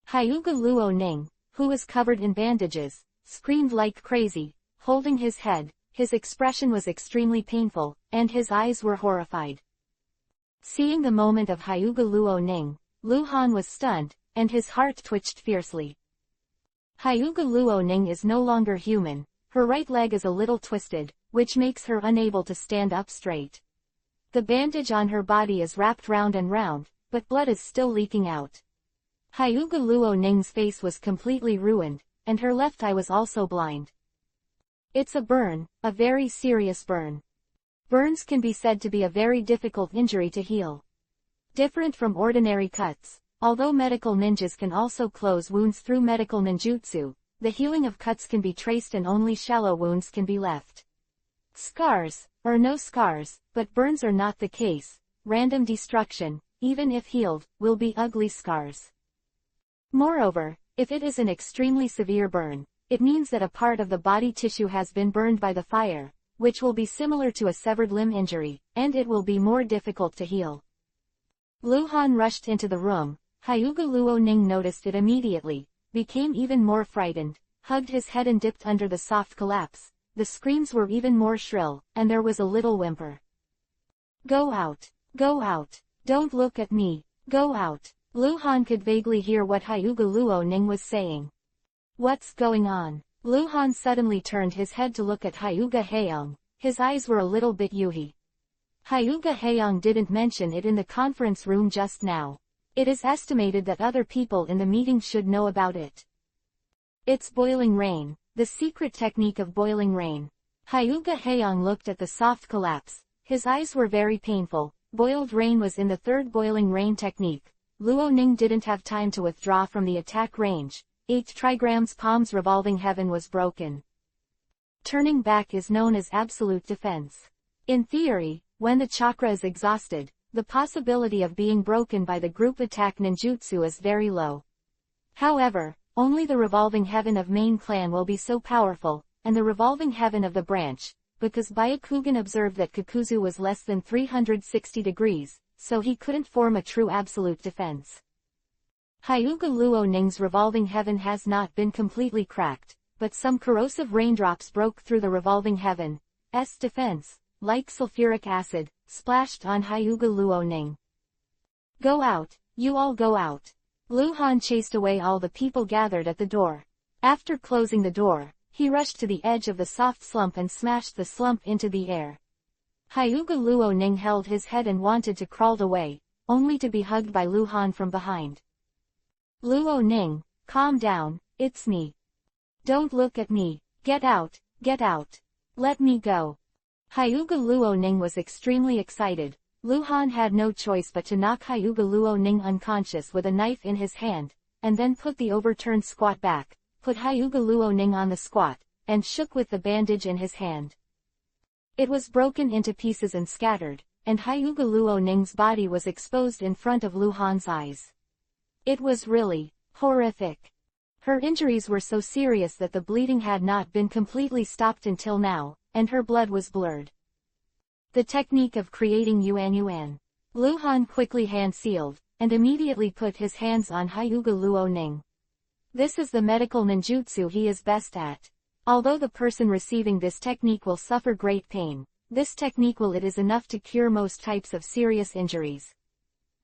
Hyuga Luoning, who was covered in bandages, screamed like crazy, holding his head. His expression was extremely painful, and his eyes were horrified. Seeing the moment of Hyuga Luoning, Luhan was stunned, and his heart twitched fiercely. Hyuga Luoning is no longer human, her right leg is a little twisted, which makes her unable to stand up straight. The bandage on her body is wrapped round and round, but blood is still leaking out. Hyuga Luoning's face was completely ruined, and her left eye was also blind. It's a burn, a very serious burn. Burns can be said to be a very difficult injury to heal. Different from ordinary cuts, although medical ninjas can also close wounds through medical ninjutsu, the healing of cuts can be traced and only shallow wounds can be left. Scars, or no scars, but burns are not the case. Random destruction, even if healed, will be ugly scars. Moreover, if it is an extremely severe burn, it means that a part of the body tissue has been burned by the fire, which will be similar to a severed limb injury, and it will be more difficult to heal. Luhan rushed into the room. Hyuga Luoning noticed it immediately, became even more frightened, hugged his head and dipped under the soft collapse. The screams were even more shrill, and there was a little whimper. Go out, don't look at me, go out. Luhan could vaguely hear what Hyuga Luoning was saying. What's going on? Luhan suddenly turned his head to look at Hyuga Haeyoung. His eyes were a little bit yuhi. Hyuga Haeyoung didn't mention it in the conference room just now. It is estimated that other people in the meeting should know about it. It's boiling rain, the secret technique of boiling rain. Hyuga Haeyoung looked at the soft collapse. His eyes were very painful. Boiled rain was in the third boiling rain technique. Luoning didn't have time to withdraw from the attack range. 8 trigrams palms revolving heaven was broken. Turning back is known as absolute defense. In theory, when the chakra is exhausted, the possibility of being broken by the group attack ninjutsu is very low. However, only the revolving heaven of main clan will be so powerful, and the revolving heaven of the branch, because Byakugan observed that Kakuzu was less than 360 degrees, so he couldn't form a true absolute defense. Hyuga Luo Ning's revolving heaven has not been completely cracked, but some corrosive raindrops broke through the revolving heaven's defense, like sulfuric acid, splashed on Hyuga Luo Ning. Go out, you all go out. Lu Han chased away all the people gathered at the door. After closing the door, he rushed to the edge of the soft slump and smashed the slump into the air. Hyuga Luo Ning held his head and wanted to crawl away, only to be hugged by Lu Han from behind. Luo Ning, calm down, it's me. Don't look at me, get out, let me go. Hyuga Luo Ning was extremely excited. Lu Han had no choice but to knock Hyuga Luo Ning unconscious with a knife in his hand, and then put the overturned squat back, put Hyuga Luo Ning on the squat, and shook with the bandage in his hand. It was broken into pieces and scattered, and Hyuga Luo Ning's body was exposed in front of Lu Han's eyes. It was really horrific. Her injuries were so serious that the bleeding had not been completely stopped until now, and her blood was blurred. The technique of creating Yuan. Lu Han quickly hand-sealed, and immediately put his hands on Hyuga Luo Ning. This is the medical ninjutsu he is best at. Although the person receiving this technique will suffer great pain, this technique it is enough to cure most types of serious injuries.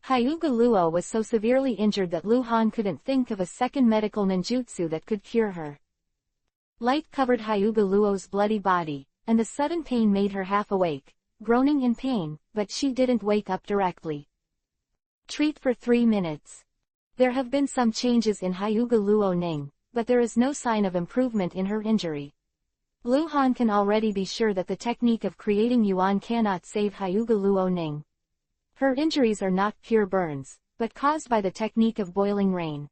Hyuga Luo was so severely injured that Lu Han couldn't think of a second medical ninjutsu that could cure her. Light covered Hyuga Luo's bloody body, and the sudden pain made her half awake, groaning in pain, but she didn't wake up directly. Treat for 3 minutes. There have been some changes in Hyuga Luo Ning, but there is no sign of improvement in her injury. Lu Han can already be sure that the technique of creating Yuan cannot save Hyuga Luo Ning. Her injuries are not pure burns, but caused by the technique of boiling rain.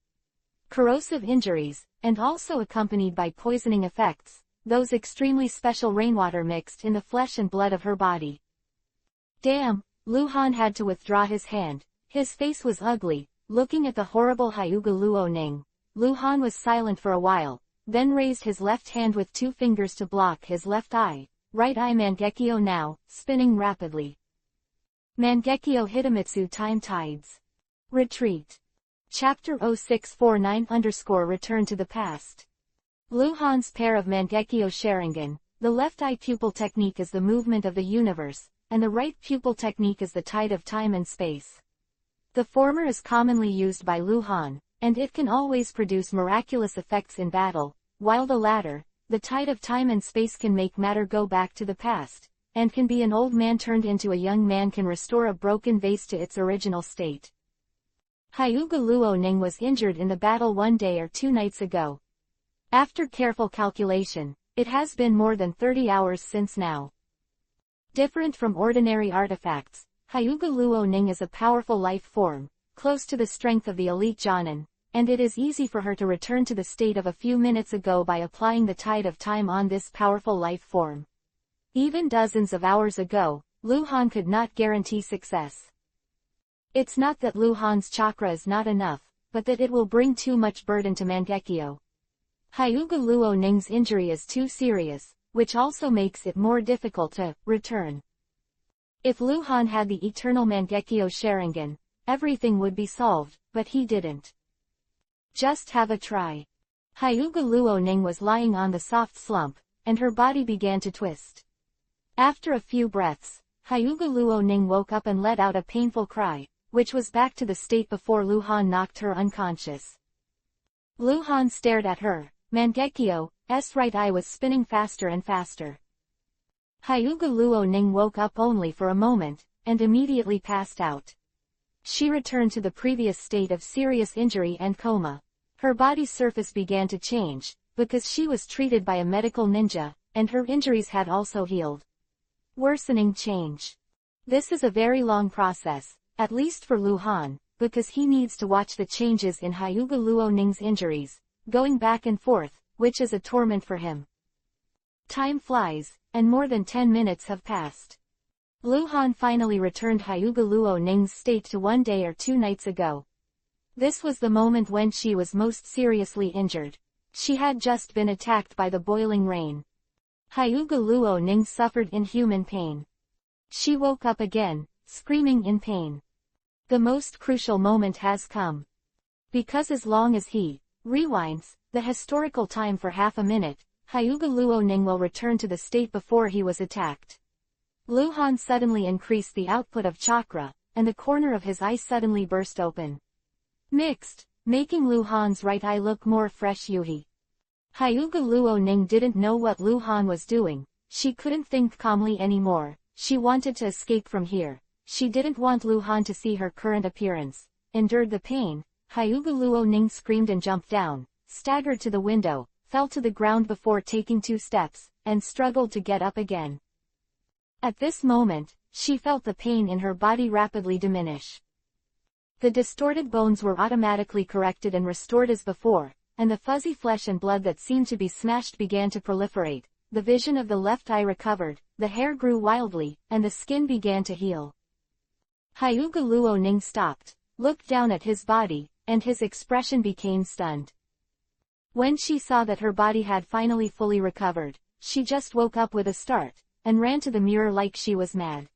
Corrosive injuries, and also accompanied by poisoning effects, those extremely special rainwater mixed in the flesh and blood of her body. Damn, Lu Han had to withdraw his hand. His face was ugly. Looking at the horrible Hyuga Luo Ning, Lu Han was silent for a while, then raised his left hand with 2 fingers to block his left eye. Right eye Mangekyo now, spinning rapidly. Mangekyo Hitamitsu Time Tides. Retreat. Chapter 0649 Return to the Past. Lu Han's pair of Mangekyo Sharingan. The left eye pupil technique is the movement of the universe, and the right pupil technique is the tide of time and space. The former is commonly used by Lu Han, and it can always produce miraculous effects in battle, while the latter, the tide of time and space, can make matter go back to the past, and can be an old man turned into a young man, can restore a broken vase to its original state. Hyuga Luo Ning was injured in the battle 1 day or 2 nights ago. After careful calculation, it has been more than 30 hours since now. Different from ordinary artifacts, Hyuga Luo Ning is a powerful life form, close to the strength of the elite Jonin, and it is easy for her to return to the state of a few minutes ago by applying the tide of time on this powerful life form. Even dozens of hours ago, Lu Han could not guarantee success. It's not that Lu Han's chakra is not enough, but that it will bring too much burden to Mangekyo. Hyuga Luo Ning's injury is too serious, which also makes it more difficult to return. If Lu Han had the eternal Mangekyo Sharingan, everything would be solved, but he didn't. Just have a try. Hyuga Luo Ning was lying on the soft slump, and her body began to twist. After a few breaths, Hyuga Luo Ning woke up and let out a painful cry, which was back to the state before Lu Han knocked her unconscious. Lu Han stared at her. Mangekyo's right eye was spinning faster and faster. Hyuga Luo Ning woke up only for a moment, and immediately passed out. She returned to the previous state of serious injury and coma. Her body's surface began to change, because she was treated by a medical ninja, and her injuries had also healed. Worsening change. This is a very long process, at least for Lu Han, because he needs to watch the changes in Hyuga Luo Ning's injuries, going back and forth, which is a torment for him. Time flies, and more than 10 minutes have passed. Luhan finally returned Hyuga Luo Ning's state to 1 day or 2 nights ago. This was the moment when she was most seriously injured. She had just been attacked by the boiling rain. Hyuga Luo Ning suffered inhuman pain. She woke up again, screaming in pain. The most crucial moment has come. Because as long as he rewinds the historical time for half a minute, Hyuga Luo Ning will return to the state before he was attacked. Luhan suddenly increased the output of chakra, and the corner of his eye suddenly burst open. Mixed, making Luhan's right eye look more fresh. Hyuga Luo Ning didn't know what Luhan was doing. She couldn't think calmly anymore. She wanted to escape from here. She didn't want Luhan to see her current appearance. Endured the pain, Hyuga Luo Ning screamed and jumped down, staggered to the window, fell to the ground before taking 2 steps, and struggled to get up again. At this moment, she felt the pain in her body rapidly diminish. The distorted bones were automatically corrected and restored as before, and the fuzzy flesh and blood that seemed to be smashed began to proliferate. The vision of the left eye recovered, the hair grew wildly, and the skin began to heal. Hyuga Luo Ning stopped, looked down at his body, and his expression became stunned. When she saw that her body had finally fully recovered, she just woke up with a start, and ran to the mirror like she was mad.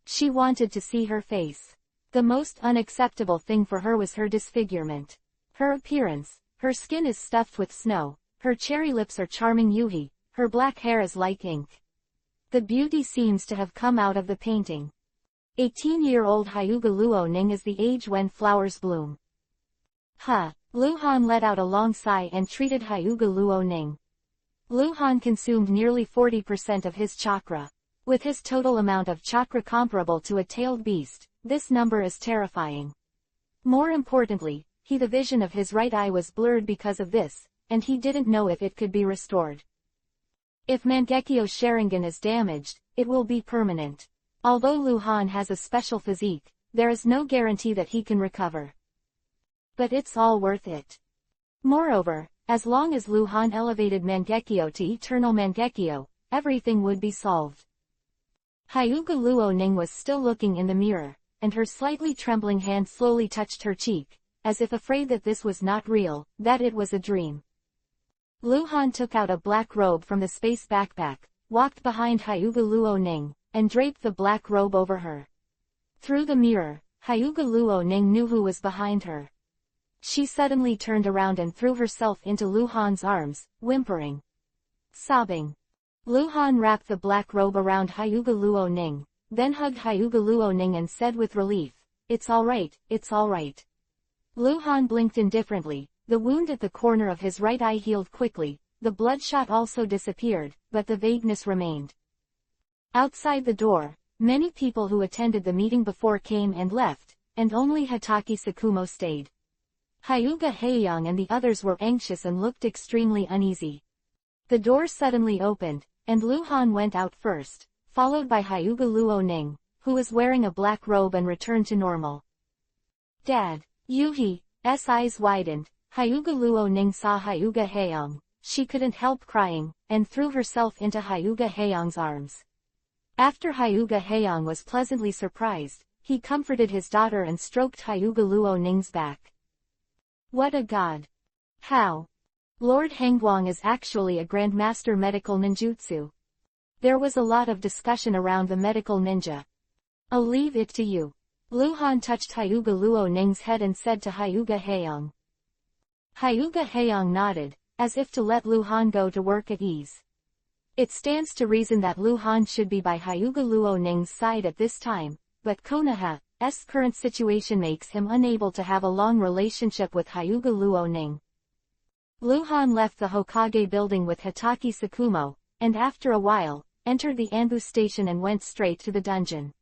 She wanted to see her face. The most unacceptable thing for her was her disfigurement. Her appearance, her skin is stuffed with snow, her cherry lips are charming. Her black hair is like ink. The beauty seems to have come out of the painting. 18-year-old Hyuga Luo Ning is the age when flowers bloom. Luhan let out a long sigh and treated Hyuga Luo Ning. Luhan consumed nearly 40% of his chakra. With his total amount of chakra comparable to a tailed beast, this number is terrifying. More importantly, the vision of his right eye was blurred because of this, and he didn't know if it could be restored. If Mangekyo's Sharingan is damaged, it will be permanent. Although Luhan has a special physique, there is no guarantee that he can recover. But it's all worth it. Moreover, as long as Luhan elevated Mangekyo to Eternal Mangekyo, everything would be solved. Hyuga Luo Ning was still looking in the mirror, and her slightly trembling hand slowly touched her cheek, as if afraid that this was not real, that it was a dream. Luhan took out a black robe from the space backpack, walked behind Hyuga Luo Ning, and draped the black robe over her. Through the mirror, Hyuga Luo Ning knew who was behind her. She suddenly turned around and threw herself into Luhan's arms, whimpering. Sobbing. Luhan wrapped the black robe around Hyuga Luo Ning, then hugged Hyuga Luo Ning and said with relief, "It's all right, it's all right." Luhan blinked indifferently. The wound at the corner of his right eye healed quickly, the bloodshot also disappeared, but the vagueness remained. Outside the door, many people who attended the meeting before came and left, and only Hatake Sakumo stayed. Hyuga Haeyang and the others were anxious and looked extremely uneasy. The door suddenly opened, and Luhan went out first, followed by Hyuga Luo Ning, who was wearing a black robe and returned to normal. Dad. Yuhi's eyes widened. Hyuga Luo Ning saw Hyuga Haeyang. She couldn't help crying, and threw herself into Hyuga Haeyang's arms. After Hyuga Haeyang was pleasantly surprised, he comforted his daughter and stroked Hyuga Luo Ning's back. What a god! How? Lord Hangguang is actually a grandmaster medical ninjutsu. There was a lot of discussion around the medical ninja. I'll leave it to you. Luhan touched Hyuga Luo Ning's head and said to Hyuga Haeyang. Hyuga Haeyang nodded, as if to let Luhan go to work at ease. It stands to reason that Luhan should be by Hyuga Luo Ning's side at this time, but Konoha's current situation makes him unable to have a long relationship with Hyuga Luo Ning. Luhan left the Hokage building with Hatake Sakumo, and after a while, entered the Anbu station and went straight to the dungeon.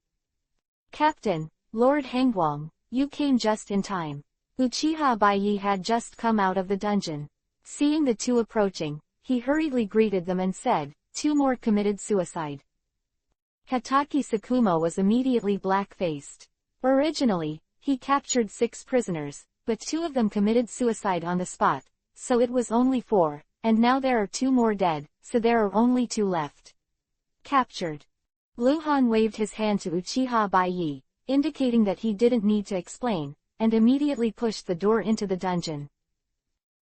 Captain, Lord Hangguang, you came just in time. Uchiha Baiyi had just come out of the dungeon. Seeing the two approaching, he hurriedly greeted them and said, "Two more committed suicide." Hatake Sakumo was immediately black-faced. Originally, he captured 6 prisoners, but 2 of them committed suicide on the spot, so it was only 4, and now there are 2 more dead, so there are only 2 left. Captured. Luhan waved his hand to Uchiha Baiyi, indicating that he didn't need to explain, and immediately pushed the door into the dungeon.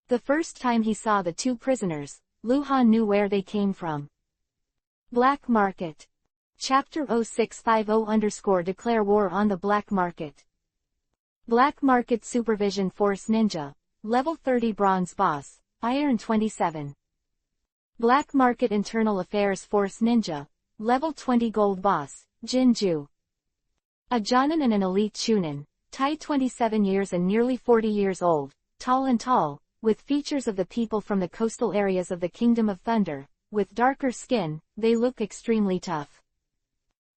The first time he saw the two prisoners, Luhan knew where they came from. Black Market. Chapter 0650 Declare War on the Black Market. Black Market Supervision Force Ninja. Level 30 Bronze Boss, Iron 27. Black Market Internal Affairs Force Ninja. Level 20 Gold Boss, Jinju. A Jonin and an elite Chunin, Tai 27 years and nearly 40 years old, tall, with features of the people from the coastal areas of the Kingdom of Thunder. With darker skin, they look extremely tough.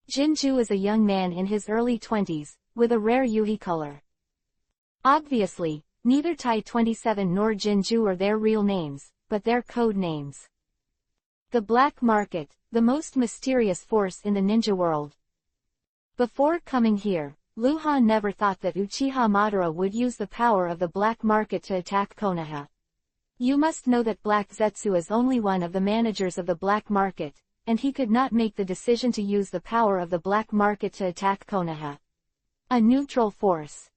Jinju is a young man in his early 20s, with a rare Yuhi color. Obviously, neither Tai 27 nor Jinju are their real names, but their code names. The Black Market, the most mysterious force in the ninja world. Before coming here, Luhan never thought that Uchiha Madara would use the power of the Black Market to attack Konoha. You must know that Black Zetsu is only one of the managers of the Black Market, and he could not make the decision to use the power of the Black Market to attack Konoha. A neutral force.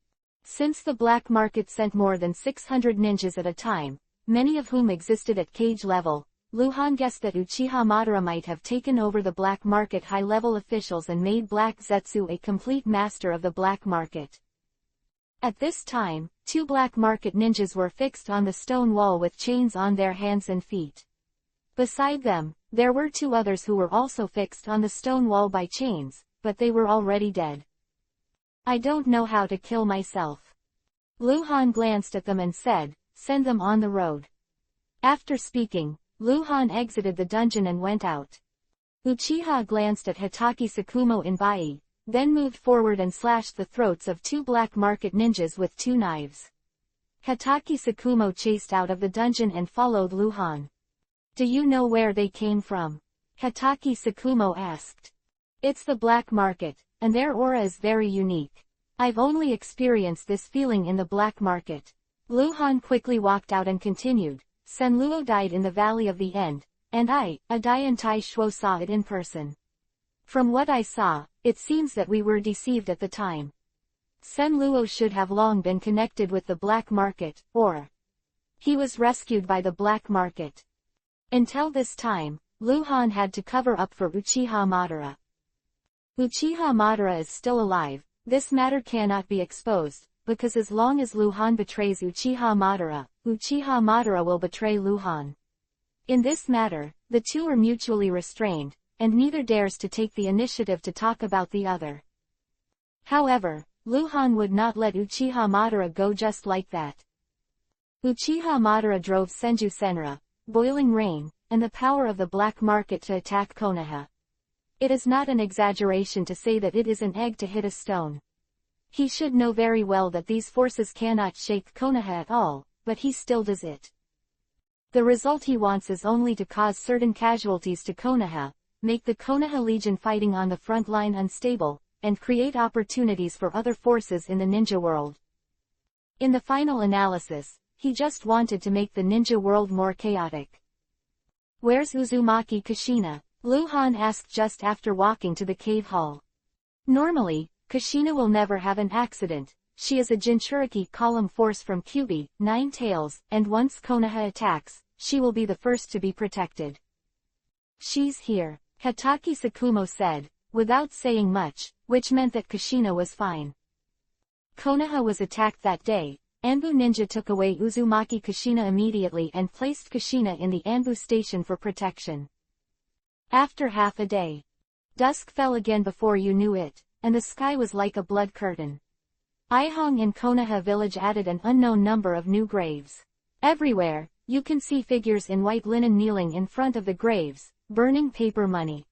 Since the Black Market sent more than 600 ninjas at a time, many of whom existed at cage level, Luhan guessed that Uchiha Madara might have taken over the Black Market high-level officials and made Black Zetsu a complete master of the Black Market. At this time, two Black Market ninjas were fixed on the stone wall with chains on their hands and feet. Beside them, there were two others who were also fixed on the stone wall by chains, but they were already dead. I don't know how to kill myself. Luhan glanced at them and said, send them on the road. After speaking, Luhan exited the dungeon and went out. Uchiha glanced at Hitaki Sakumo and Bai, then moved forward and slashed the throats of two Black Market ninjas with two knives. Hitaki Sakumo chased out of the dungeon and followed Luhan. Do you know where they came from? Hitaki Sakumo asked. It's the Black Market, and their aura is very unique. I've only experienced this feeling in the Black Market. Luhan quickly walked out and continued. Senluo died in the Valley of the End, and I, Adai and Tai Shuo saw it in person. From what I saw, it seems that we were deceived at the time. Senluo should have long been connected with the Black Market, or he was rescued by the Black Market. Until this time, Luhan had to cover up for Uchiha Madara. Uchiha Madara is still alive, this matter cannot be exposed, because as long as Luhan betrays Uchiha Madara will betray Luhan. In this matter, the two are mutually restrained, and neither dares to take the initiative to talk about the other. However, Luhan would not let Uchiha Madara go just like that. Uchiha Madara drove Senju Senra, Boiling Rain, and the power of the Black Market to attack Konoha. It is not an exaggeration to say that it is an egg to hit a stone. He should know very well that these forces cannot shake Konoha at all, but he still does it. The result he wants is only to cause certain casualties to Konoha, make the Konoha Legion fighting on the front line unstable, and create opportunities for other forces in the ninja world. In the final analysis, he just wanted to make the ninja world more chaotic. Where's Uzumaki Kushina? Luhan asked just after walking to the cave hall. Normally, Kushina will never have an accident. She is a Jinchuriki column force from Kyubi, 9 Tails, and once Konoha attacks, she will be the first to be protected. She's here, Hitaki Sakumo said, without saying much, which meant that Kushina was fine. Konoha was attacked that day. Anbu Ninja took away Uzumaki Kushina immediately and placed Kushina in the Anbu station for protection. After half a day, dusk fell again before you knew it, and the sky was like a blood curtain. Aihong and Konoha village added an unknown number of new graves. Everywhere, you can see figures in white linen kneeling in front of the graves, burning paper money.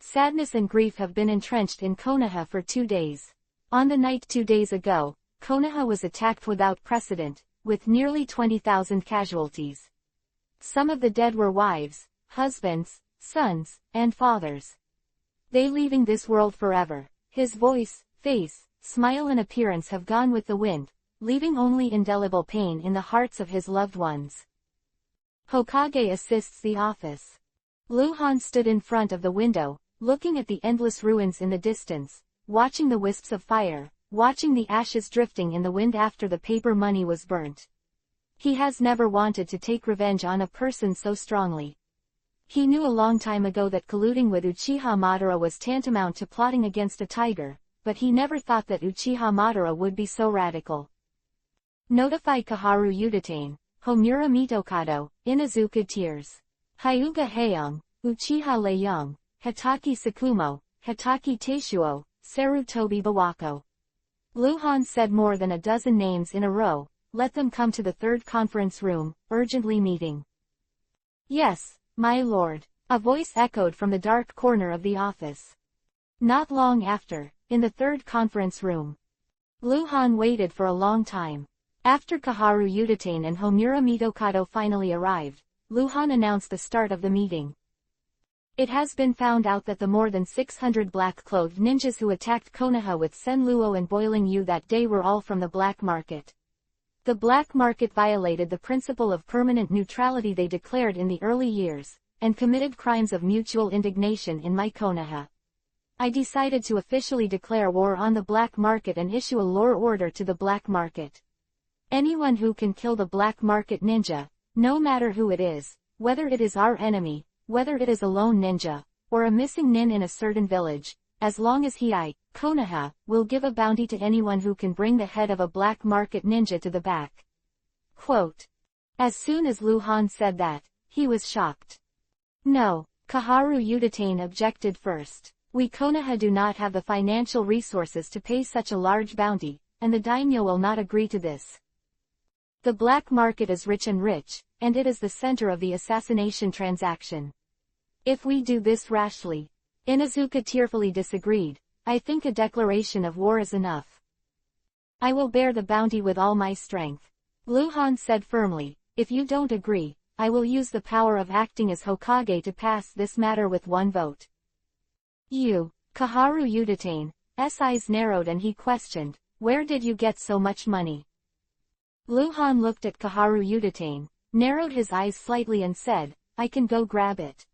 Sadness and grief have been entrenched in Konoha for 2 days. On the night 2 days ago, Konoha was attacked without precedent, with nearly 20,000 casualties. Some of the dead were wives, husbands, sons, and fathers. They leaving this world forever. His voice, face, smile and appearance have gone with the wind, leaving only indelible pain in the hearts of his loved ones. Hokage assists the office. Luhan stood in front of the window, looking at the endless ruins in the distance, watching the wisps of fire, watching the ashes drifting in the wind after the paper money was burnt. He has never wanted to take revenge on a person so strongly. He knew a long time ago that colluding with Uchiha Madara was tantamount to plotting against a tiger, but he never thought that Uchiha Madara would be so radical. Notify Kaharu Udatane, Homura Mitokado, Inazuka Tears. Hyuga Heian, Uchiha Leiyang, Hitaki Sakumo, Hitaki Teishuo, Sarutobi Bawako. Luhan said more than a dozen names in a row. Let them come to the third conference room, urgently meeting. Yes, my lord, a voice echoed from the dark corner of the office. Not long after, in the third conference room. Luhan waited for a long time. After Kaharu Udatane and Homura Mitokado finally arrived, Luhan announced the start of the meeting. It has been found out that the more than 600 black-clothed ninjas who attacked Konoha with Senluo and Boiling Yu that day were all from the black market. The black market violated the principle of permanent neutrality they declared in the early years, and committed crimes of mutual indignation in my Konoha. I decided to officially declare war on the black market and issue a lore order to the black market. Anyone who can kill the black market ninja, no matter who it is, whether it is our enemy, whether it is a lone ninja, or a missing nin in a certain village, as long as Konoha, will give a bounty to anyone who can bring the head of a black market ninja to the back. Quote. As soon as Luhan said that, he was shocked. No, Kaharu Udatane objected first. We Konoha do not have the financial resources to pay such a large bounty, and the daimyo will not agree to this. The black market is rich, and it is the center of the assassination transaction. If we do this rashly, Inazuka tearfully disagreed, I think a declaration of war is enough. I will bear the bounty with all my strength. Luhan said firmly, if you don't agree, I will use the power of acting as Hokage to pass this matter with one vote. Kaharu Udatane's eyes narrowed and he questioned, where did you get so much money? Luhan looked at Kaharu Udatane, narrowed his eyes slightly and said, I can go grab it.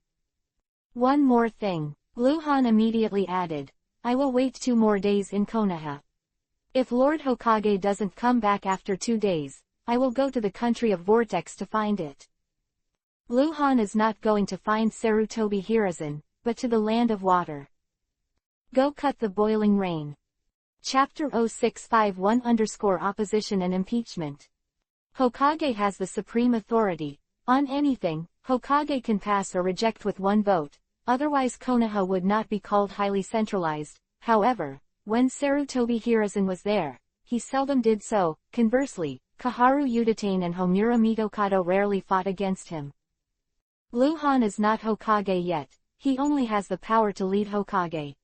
One more thing, Luhan immediately added, I will wait 2 more days in Konoha. If Lord Hokage doesn't come back after 2 days, I will go to the country of Vortex to find it. Luhan is not going to find Sarutobi Hiruzen, but to the land of water. Go cut the boiling rain. Chapter 0651-Opposition and Impeachment. Hokage has the supreme authority. On anything, Hokage can pass or reject with one vote, otherwise Konoha would not be called highly centralized. However, when Sarutobi Hiruzen was there, he seldom did so. Conversely, Kaharu Udatane and Homura Mitokado rarely fought against him. Luhan is not Hokage yet, he only has the power to lead Hokage.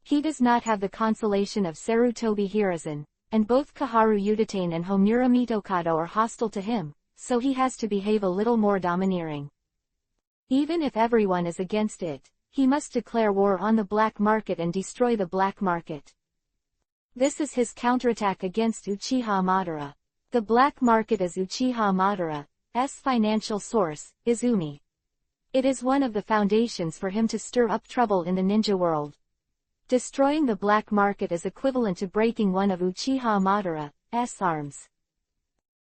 He does not have the consolation of Sarutobi Hiruzen, and both Kaharu Udatane and Homura Mitokado are hostile to him, so he has to behave a little more domineering. Even if everyone is against it, he must declare war on the black market and destroy the black market. This is his counterattack against Uchiha Madara. The black market is Uchiha Madara's financial source, Izumi. It is one of the foundations for him to stir up trouble in the ninja world. Destroying the black market is equivalent to breaking one of Uchiha Madara's arms.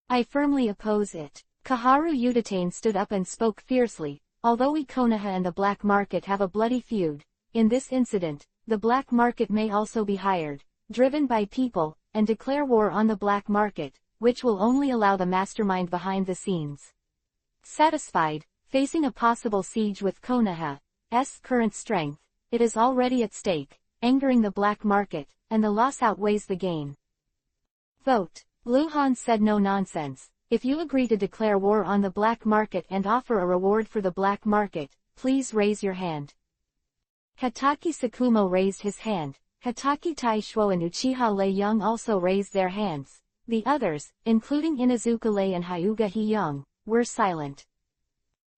I firmly oppose it. Kaharu Udatane stood up and spoke fiercely, although we Konoha and the black market have a bloody feud, in this incident, the black market may also be hired, driven by people, and declare war on the black market, which will only allow the mastermind behind the scenes. Satisfied, facing a possible siege with Konoha's current strength, it is already at stake, angering the black market, and the loss outweighs the gain. Vote. Luhan said no nonsense. If you agree to declare war on the black market and offer a reward for the black market, please raise your hand. Hitaki Sakumo raised his hand. Hitaki Taishuo and Uchiha Leiyang also raised their hands. The others, including Inazuka Lei and Hyuga Heian, were silent.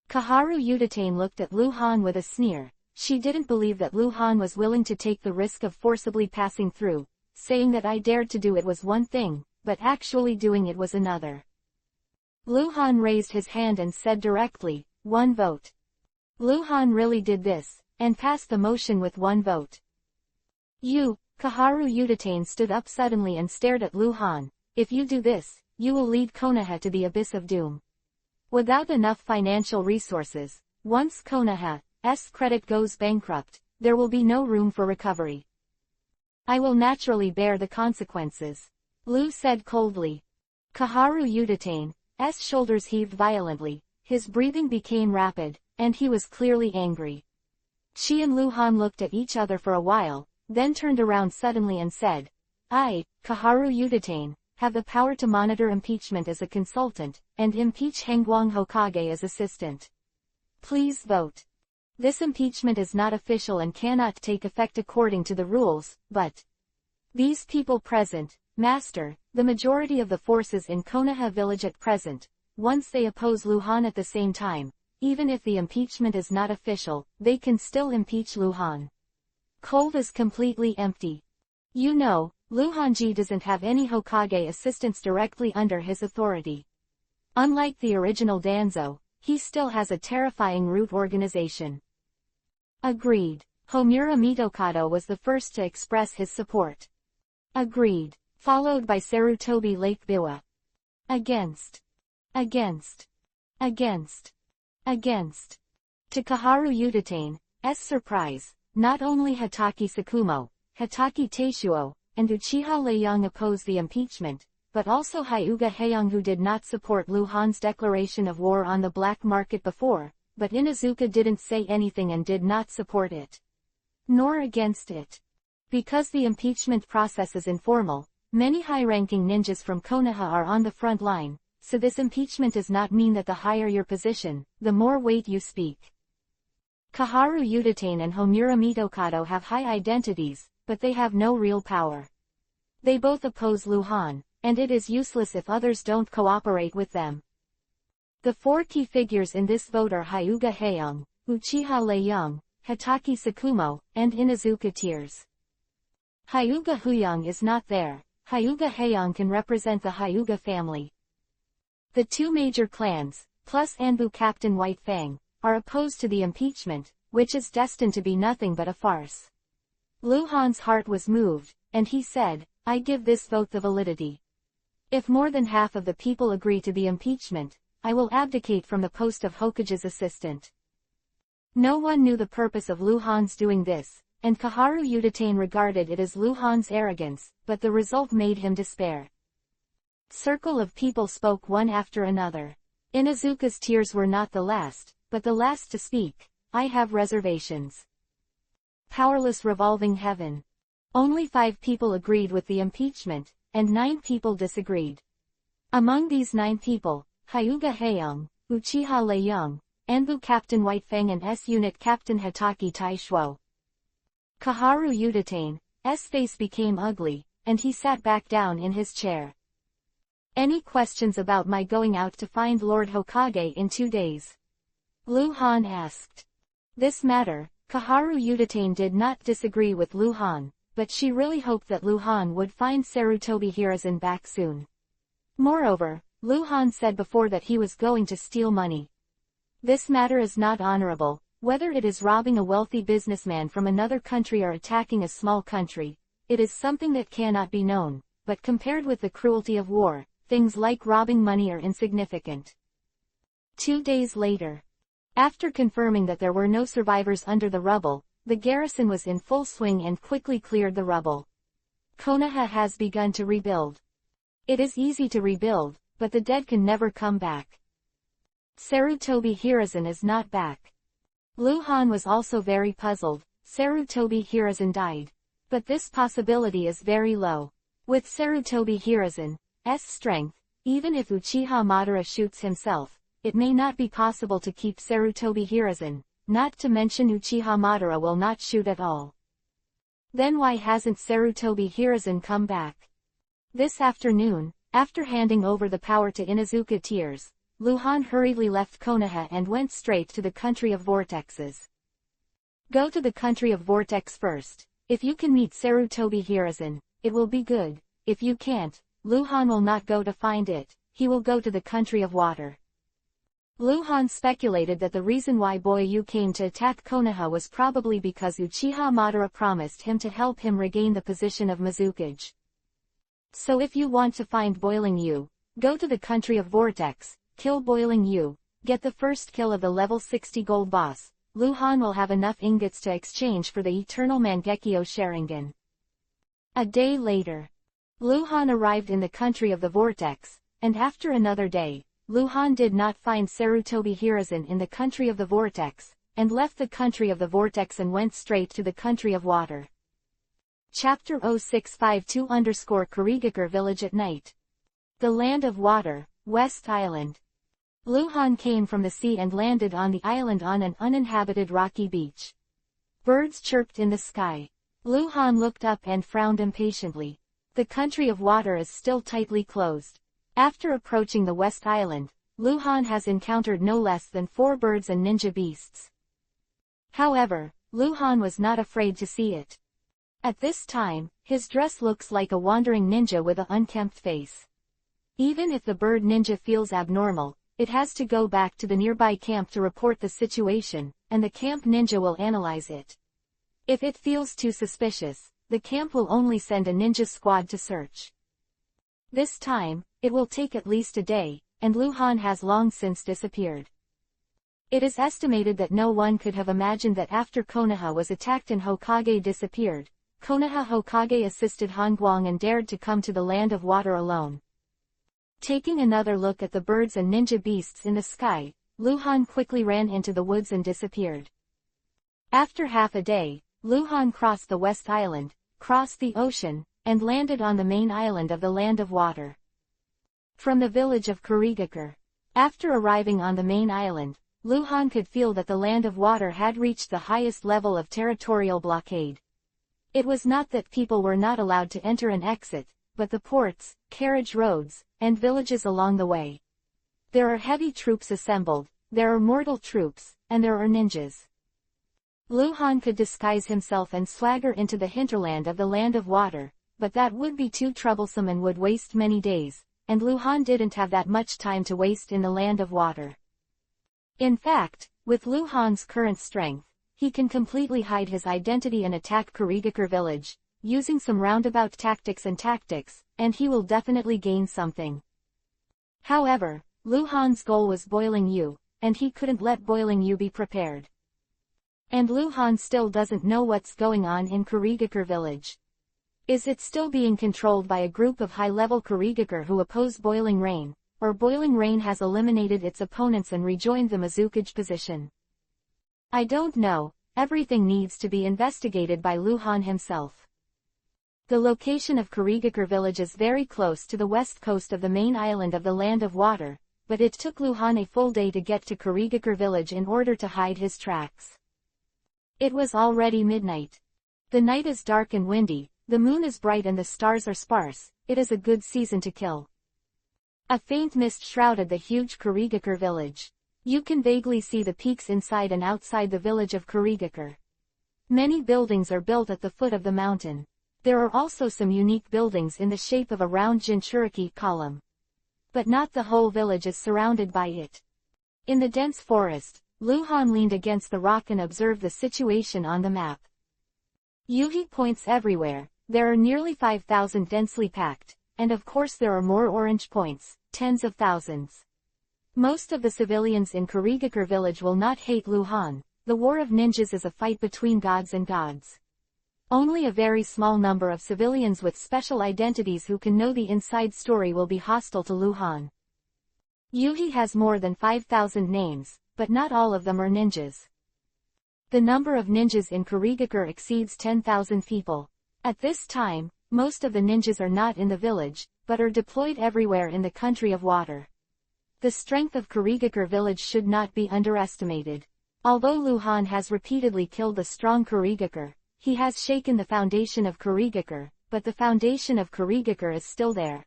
Kaharu Udatane looked at Luhan with a sneer. She didn't believe that Luhan was willing to take the risk of forcibly passing through, saying that I dared to do it was one thing, but actually doing it was another. Luhan raised his hand and said directly, one vote. Luhan really did this, and passed the motion with 1 vote. Kaharu Udatane stood up suddenly and stared at Lu Han. If you do this, you will lead Konoha to the abyss of doom. Without enough financial resources, once Konoha's credit goes bankrupt, there will be no room for recovery. I will naturally bear the consequences, Lu said coldly. Kaharu Udatane's shoulders heaved violently, his breathing became rapid, and he was clearly angry. She and Lu Han looked at each other for a while, then turned around suddenly and said, I, Kaharu Udatane, have the power to monitor impeachment as a consultant, and impeach Hengguang Hokage as assistant. Please vote. This impeachment is not official and cannot take effect according to the rules, but these people present, Master, the majority of the forces in Konoha village at present, once they oppose Lu Han at the same time, even if the impeachment is not official, they can still impeach Lu Han. Cove is completely empty. You know, Lu Hanji doesn't have any Hokage assistants directly under his authority. Unlike the original Danzo, he still has a terrifying root organization. Agreed. Homura Mitokado was the first to express his support. Agreed. Followed by Sarutobi Lake Biwa. Against. Against. Against. Against. To Kaharu Udatane's surprise, not only Hatake Sakumo, Hatake Teishuo, and Uchiha Leiyang opposed the impeachment, but also Hyuga Heiang, who did not support Lu Han's declaration of war on the black market before, but Inuzuka didn't say anything and did not support it. Nor against it. Because the impeachment process is informal, many high-ranking ninjas from Konoha are on the front line, so this impeachment does not mean that the higher your position, the more weight you speak. Kaharu Udatane and Homura Mitokado have high identities, but they have no real power. They both oppose Lu Han, and it is useless if others don't cooperate with them. The 4 key figures in this vote are Hyuga Heiang, Uchiha Leiyang, Hatake Sakumo, and Inuzuka Tears. Hyuga Huyang is not there. Hyuga Heiang can represent the Hyuga family. The 2 major clans, plus Anbu Captain White Fang, are opposed to the impeachment, which is destined to be nothing but a farce. Lu Han's heart was moved, and he said, I give this vote the validity. If more than half of the people agree to the impeachment, I will abdicate from the post of Hokage's assistant. No one knew the purpose of Lu Han's doing this, and Kaharu Udatane regarded it as Lu Han's arrogance, but the result made him despair. Circle of people spoke one after another. Inuzuka's tears were not the last, but the last to speak. I have reservations. Powerless revolving heaven. Only 5 people agreed with the impeachment, and 9 people disagreed. Among these 9 people, Hyuga Heiang, Uchiha Leiyang, Anbu Captain White Fang and S-Unit Captain Hatake Taishuo. Kaharu Udatane's face became ugly, and he sat back down in his chair. Any questions about my going out to find Lord Hokage in 2 days? Lu Han asked. This matter, Kaharu Udatane did not disagree with Lu Han, but she really hoped that Lu Han would find Sarutobi Hiruzen back soon. Moreover, Lu Han said before that he was going to steal money. This matter is not honorable, whether it is robbing a wealthy businessman from another country or attacking a small country, it is something that cannot be known, but compared with the cruelty of war, things like robbing money are insignificant. 2 days later. After confirming that there were no survivors under the rubble, the garrison was in full swing and quickly cleared the rubble. Konoha has begun to rebuild. It is easy to rebuild, but the dead can never come back. Sarutobi Hiruzen is not back. Lu Han was also very puzzled. Sarutobi Hiruzen died. But this possibility is very low. With Sarutobi Hiruzen's strength, even if Uchiha Madara shoots himself, it may not be possible to keep Sarutobi Hiruzen, not to mention Uchiha Madara will not shoot at all. Then why hasn't Sarutobi Hiruzen come back? This afternoon, after handing over the power to Inuzuka Tears, Lu Han hurriedly left Konoha and went straight to the country of vortexes. Go to the country of vortex first. If you can meet Sarutobi Hiruzen, it will be good. If you can't, Lu Han will not go to find it, he will go to the country of water. Lu Han speculated that the reason why Boyu came to attack Konoha was probably because Uchiha Madara promised him to help him regain the position of Mizukage. So if you want to find Boiling Yu, go to the country of Vortex, kill Boiling Yu, get the first kill of the level 60 gold boss. Lu Han will have enough ingots to exchange for the eternal Mangekyo Sharingan. A day later, Lu Han arrived in the country of the Vortex, and after another day, Lu Han did not find Sarutobi Hiruzen in the country of the Vortex, and left the country of the Vortex and went straight to the country of water. Chapter 0652-Kurigakure Village at Night. The Land of Water, West Island. Lu Han came from the sea and landed on the island on an uninhabited rocky beach. Birds chirped in the sky. Lu Han looked up and frowned impatiently. The country of water is still tightly closed. After approaching the West Island, Lu Han has encountered no less than 4 birds and ninja beasts. However, Lu Han was not afraid to see it. At this time, his dress looks like a wandering ninja with an unkempt face. Even if the bird ninja feels abnormal, it has to go back to the nearby camp to report the situation, and the camp ninja will analyze it. If it feels too suspicious, the camp will only send a ninja squad to search. This time, it will take at least a day, and Lu Han has long since disappeared. It is estimated that no one could have imagined that after Konoha was attacked and Hokage disappeared, Konoha Hokage assisted Han Guang and dared to come to the land of water alone. Taking another look at the birds and ninja beasts in the sky, Lu Han quickly ran into the woods and disappeared. After half a day, Lu Han crossed the West Island, crossed the ocean, and landed on the main island of the Land of Water. From the village of Kurigakure. After arriving on the main island, Lu Han could feel that the Land of Water had reached the highest level of territorial blockade. It was not that people were not allowed to enter and exit, but the ports, carriage roads, and villages along the way. There are heavy troops assembled, there are mortal troops, and there are ninjas. Lu Han could disguise himself and swagger into the hinterland of the Land of Water, but that would be too troublesome and would waste many days, and Lu Han didn't have that much time to waste in the Land of Water. In fact, with Lu Han's current strength, he can completely hide his identity and attack Kurigakure village, using some roundabout tactics, and he will definitely gain something. However, Lu Han's goal was Boiling Yu, and he couldn't let Boiling Yu be prepared. And Lu Han still doesn't know what's going on in Kurigakure village. Is it still being controlled by a group of high-level Kurigakure who oppose Boiling Rain, or Boiling Rain has eliminated its opponents and rejoined the Mizukage position? I don't know, everything needs to be investigated by Lu Han himself. The location of Kurigakure village is very close to the west coast of the main island of the Land of Water, but it took Lu Han a full day to get to Kurigakure village in order to hide his tracks. It was already midnight. The night is dark and windy, the moon is bright and the stars are sparse. It is a good season to kill. A faint mist shrouded the huge Kurigakure village. You can vaguely see the peaks inside and outside the village of Kurigakure. Many buildings are built at the foot of the mountain. There are also some unique buildings in the shape of a round Jinchuriki column. But not the whole village is surrounded by it. In the dense forest, Lu Han leaned against the rock and observed the situation on the map. Yuhi points everywhere. There are nearly 5,000 densely packed, and of course there are more orange points, tens of thousands. Most of the civilians in Kurigakure village will not hate Lu Han. The war of ninjas is a fight between gods and gods. Only a very small number of civilians with special identities who can know the inside story will be hostile to Lu Han. Yuhi has more than 5,000 names, but not all of them are ninjas. The number of ninjas in Kurigakure exceeds 10,000 people. At this time, most of the ninjas are not in the village, but are deployed everywhere in the country of water. The strength of Kurigakure village should not be underestimated. Although Lu Han has repeatedly killed the strong Kurigakure, he has shaken the foundation of Kurigakure, but the foundation of Kurigakure is still there.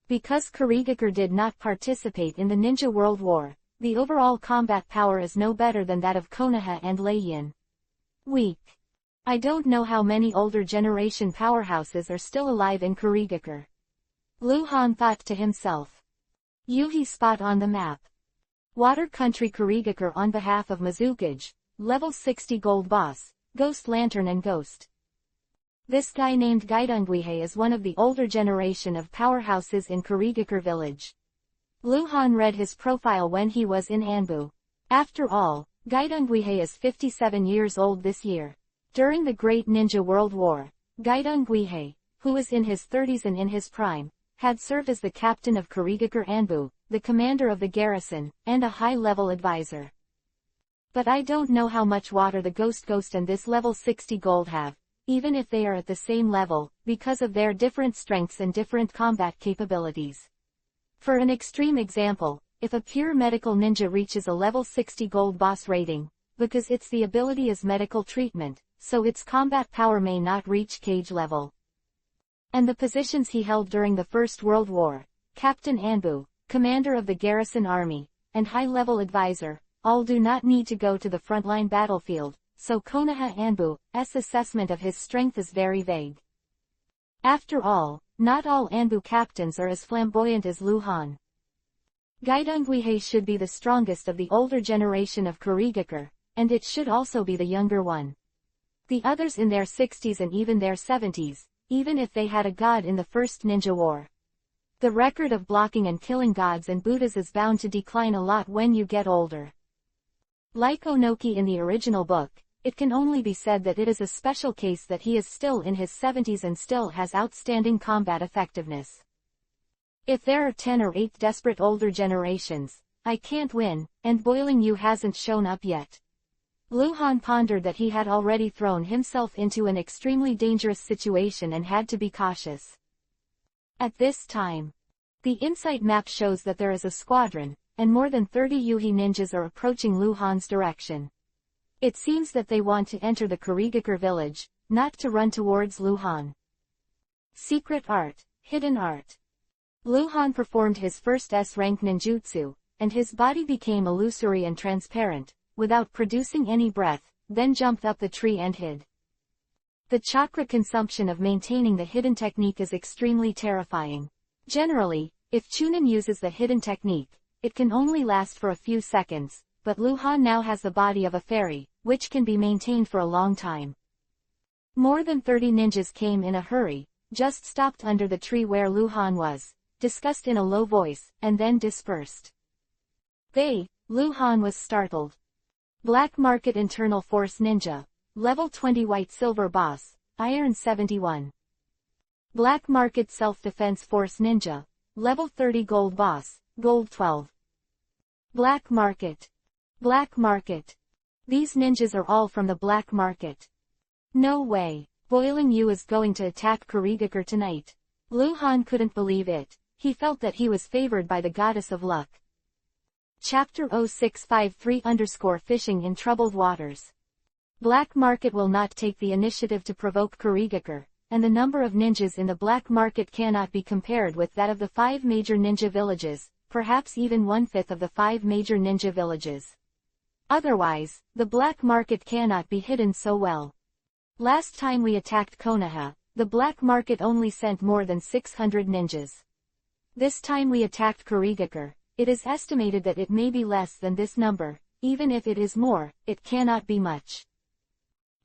Because Kurigakure did not participate in the Ninja World War, the overall combat power is no better than that of Konoha and Lei. Weak. I don't know how many older generation powerhouses are still alive in Kurigakure. Lu Han thought to himself. Yuhi spot on the map. Water Country Kurigakure on behalf of Mizukage, level 60 gold boss, Ghost Lantern and Ghost. This guy named Gaidongguihei is one of the older generation of powerhouses in Kurigakure village. Luhan read his profile when he was in Anbu. After all, Gaidongguihei is 57 years old this year. During the Great Ninja World War, Gaidongguihei, who was in his 30s and in his prime, had served as the captain of Kurigakure Anbu, the commander of the garrison, and a high-level advisor. But I don't know how much water the Ghost and this level 60 gold have, even if they are at the same level, because of their different strengths and different combat capabilities. For an extreme example, if a pure medical ninja reaches a level 60 gold boss rating, because it's the ability as medical treatment, so its combat power may not reach Cage level. And the positions he held during the First World War, Captain Anbu, commander of the garrison army, and high-level advisor, all do not need to go to the frontline battlefield, so Konoha Anbu's assessment of his strength is very vague. After all, not all Anbu captains are as flamboyant as Luhan. Gaidongguihei should be the strongest of the older generation of Kurigakure, and it should also be the younger one. The others in their 60s and even their 70s, even if they had a god in the First Ninja War. The record of blocking and killing gods and Buddhas is bound to decline a lot when you get older. Like Onoki in the original book, it can only be said that it is a special case that he is still in his 70s and still has outstanding combat effectiveness. If there are 10 or 8 desperate older generations, I can't win, and Boiling You hasn't shown up yet. Luhan pondered that he had already thrown himself into an extremely dangerous situation and had to be cautious. At this time, the insight map shows that there is a squadron, and more than 30 Yuhi ninjas are approaching Luhan's direction. It seems that they want to enter the Kurigakure village, not to run towards Luhan. Secret Art, Hidden Art. Luhan performed his first S-rank ninjutsu, and his body became illusory and transparent, without producing any breath, then jumped up the tree and hid. The chakra consumption of maintaining the hidden technique is extremely terrifying. Generally, if Chunin uses the hidden technique, it can only last for a few seconds, but Luhan now has the body of a fairy, which can be maintained for a long time. More than 30 ninjas came in a hurry, just stopped under the tree where Luhan was, discussed in a low voice, and then dispersed. Luhan was startled. Black Market Internal Force Ninja, Level 20 White Silver Boss, Iron 71. Black Market Self-Defense Force Ninja, Level 30 Gold Boss, Gold 12. Black Market. Black Market. These ninjas are all from the Black Market. No way, Boiling You is going to attack Kurigakure tonight. Luhan couldn't believe it, he felt that he was favored by the goddess of luck. Chapter 0653_Fishing in Troubled Waters. Black Market will not take the initiative to provoke Kurigakure, and the number of ninjas in the Black Market cannot be compared with that of the 5 major ninja villages, perhaps even 1/5 of the 5 major ninja villages. Otherwise, the Black Market cannot be hidden so well. Last time we attacked Konoha, the Black Market only sent more than 600 ninjas. This time we attacked Kurigakure, it is estimated that it may be less than this number, even if it is more, it cannot be much.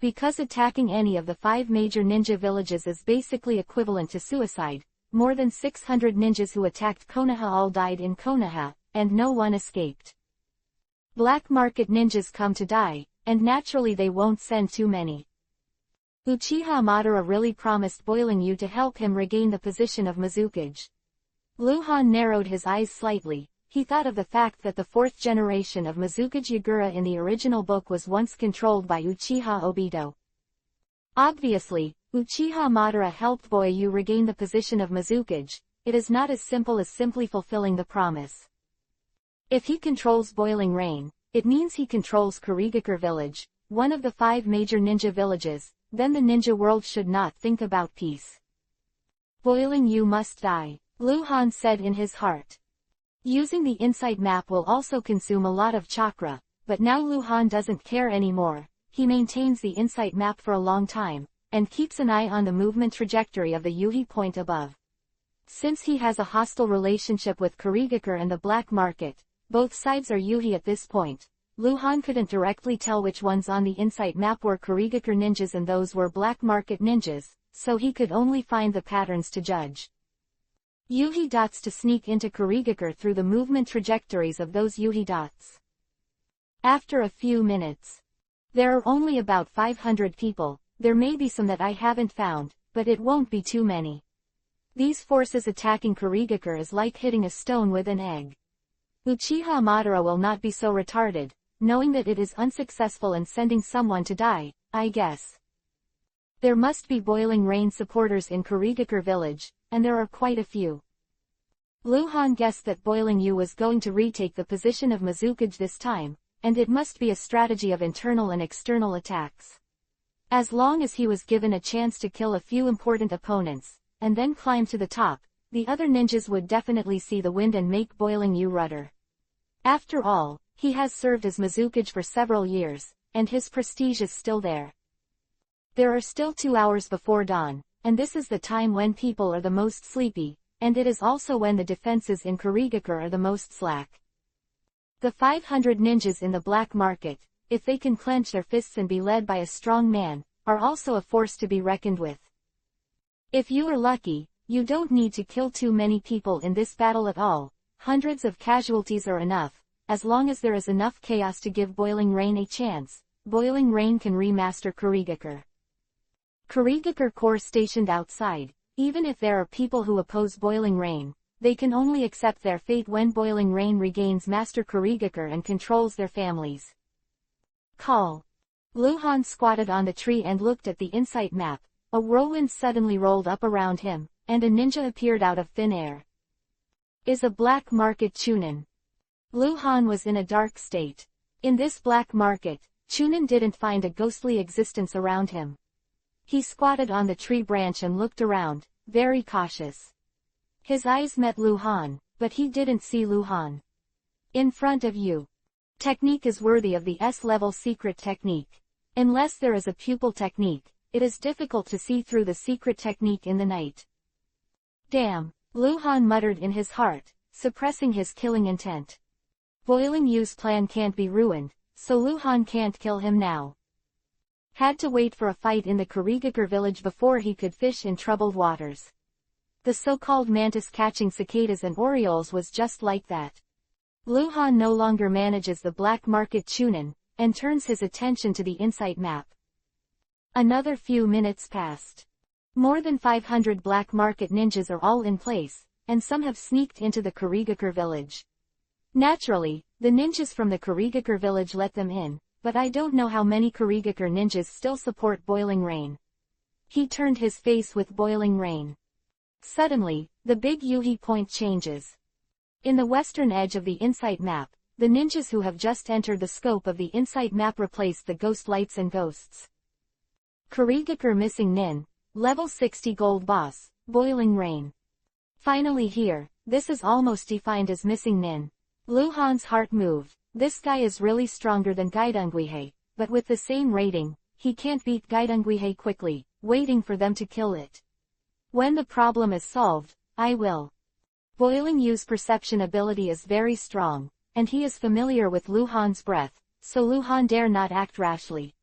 Because attacking any of the 5 major ninja villages is basically equivalent to suicide, more than 600 ninjas who attacked Konoha all died in Konoha, and no one escaped. Black Market ninjas come to die, and naturally they won't send too many. Uchiha Madara really promised Boiling You to help him regain the position of Mizukage. Luhan narrowed his eyes slightly, he thought of the fact that the 4th generation of Mizukage Yagura in the original book was once controlled by Uchiha Obito. Obviously, Uchiha Madara helped Boiling regain the position of Mizukage, it is not as simple as simply fulfilling the promise. If he controls Boiling Rain, it means he controls Kurigakure village, one of the 5 major ninja villages, then the ninja world should not think about peace. Boiling You must die, Luhan said in his heart. Using the insight map will also consume a lot of chakra, but now Luhan doesn't care anymore, he maintains the insight map for a long time, and keeps an eye on the movement trajectory of the Yuhi point above. Since he has a hostile relationship with Kurigakure and the Black Market, both sides are Yuhi at this point. Luhan couldn't directly tell which ones on the insight map were Kurigakure ninjas and those were black market ninjas, so he could only find the patterns to judge. Yuhi dots to sneak into Kurigakure through the movement trajectories of those Yuhi dots. After a few minutes. There are only about 500 people, there may be some that I haven't found, but it won't be too many. These forces attacking Kurigakure is like hitting a stone with an egg. Uchiha Madara will not be so retarded, knowing that it is unsuccessful and sending someone to die, I guess. There must be Boiling Rain supporters in Kurigakure village, and there are quite a few. Luhan guessed that Boiling Yu was going to retake the position of Mizukage this time, and it must be a strategy of internal and external attacks. As long as he was given a chance to kill a few important opponents, and then climb to the top, the other ninjas would definitely see the wind and make Boiling Yu rudder. After all, he has served as Mizukage for several years, and his prestige is still there. There are still 2 hours before dawn, and this is the time when people are the most sleepy, and it is also when the defenses in Kurigakure are the most slack. The 500 ninjas in the black market, if they can clench their fists and be led by a strong man, are also a force to be reckoned with. If you are lucky, you don't need to kill too many people in this battle at all, hundreds of casualties are enough, as long as there is enough chaos to give Boiling Rain a chance. Boiling Rain can remaster Kurigakure. Kurigakure Corps stationed outside, even if there are people who oppose Boiling Rain, they can only accept their fate when Boiling Rain regains Master Kurigakure and controls their families. Call. Luhan squatted on the tree and looked at the insight map. A whirlwind suddenly rolled up around him, and a ninja appeared out of thin air. Is a black market Chunin. Luhan was in a dark state. In this black market, Chunin didn't find a ghostly existence around him. He squatted on the tree branch and looked around, very cautious. His eyes met Luhan, but he didn't see Luhan. In front of you. Technique is worthy of the S-level secret technique. Unless there is a pupil technique, it is difficult to see through the secret technique in the night. Damn, Luhan muttered in his heart, suppressing his killing intent. Boiling Yu's plan can't be ruined, so Luhan can't kill him now. Had to wait for a fight in the Kurigakure village before he could fish in troubled waters. The so-called mantis catching cicadas and orioles was just like that. Luhan no longer manages the black market Chunin, and turns his attention to the insight map. Another few minutes passed. More than 500 black market ninjas are all in place, and some have sneaked into the Kurigakure village. Naturally, the ninjas from the Kurigakure village let them in, but I don't know how many Kurigakure ninjas still support Boiling Rain. He turned his face with Boiling Rain. Suddenly, the big Yuhi point changes. In the western edge of the insight map, the ninjas who have just entered the scope of the insight map replace the ghost lights and ghosts. Kurigakure Missing Nin, Level 60 Gold Boss, Boiling Rain. Finally here, this is almost defined as Missing Nin. Luhan's heart moved. This guy is really stronger than Gaidongguihei, but with the same rating, he can't beat Gaidongguihei quickly, waiting for them to kill it. When the problem is solved, I will. Boiling Yu's perception ability is very strong, and he is familiar with Luhan's breath, so Luhan dare not act rashly.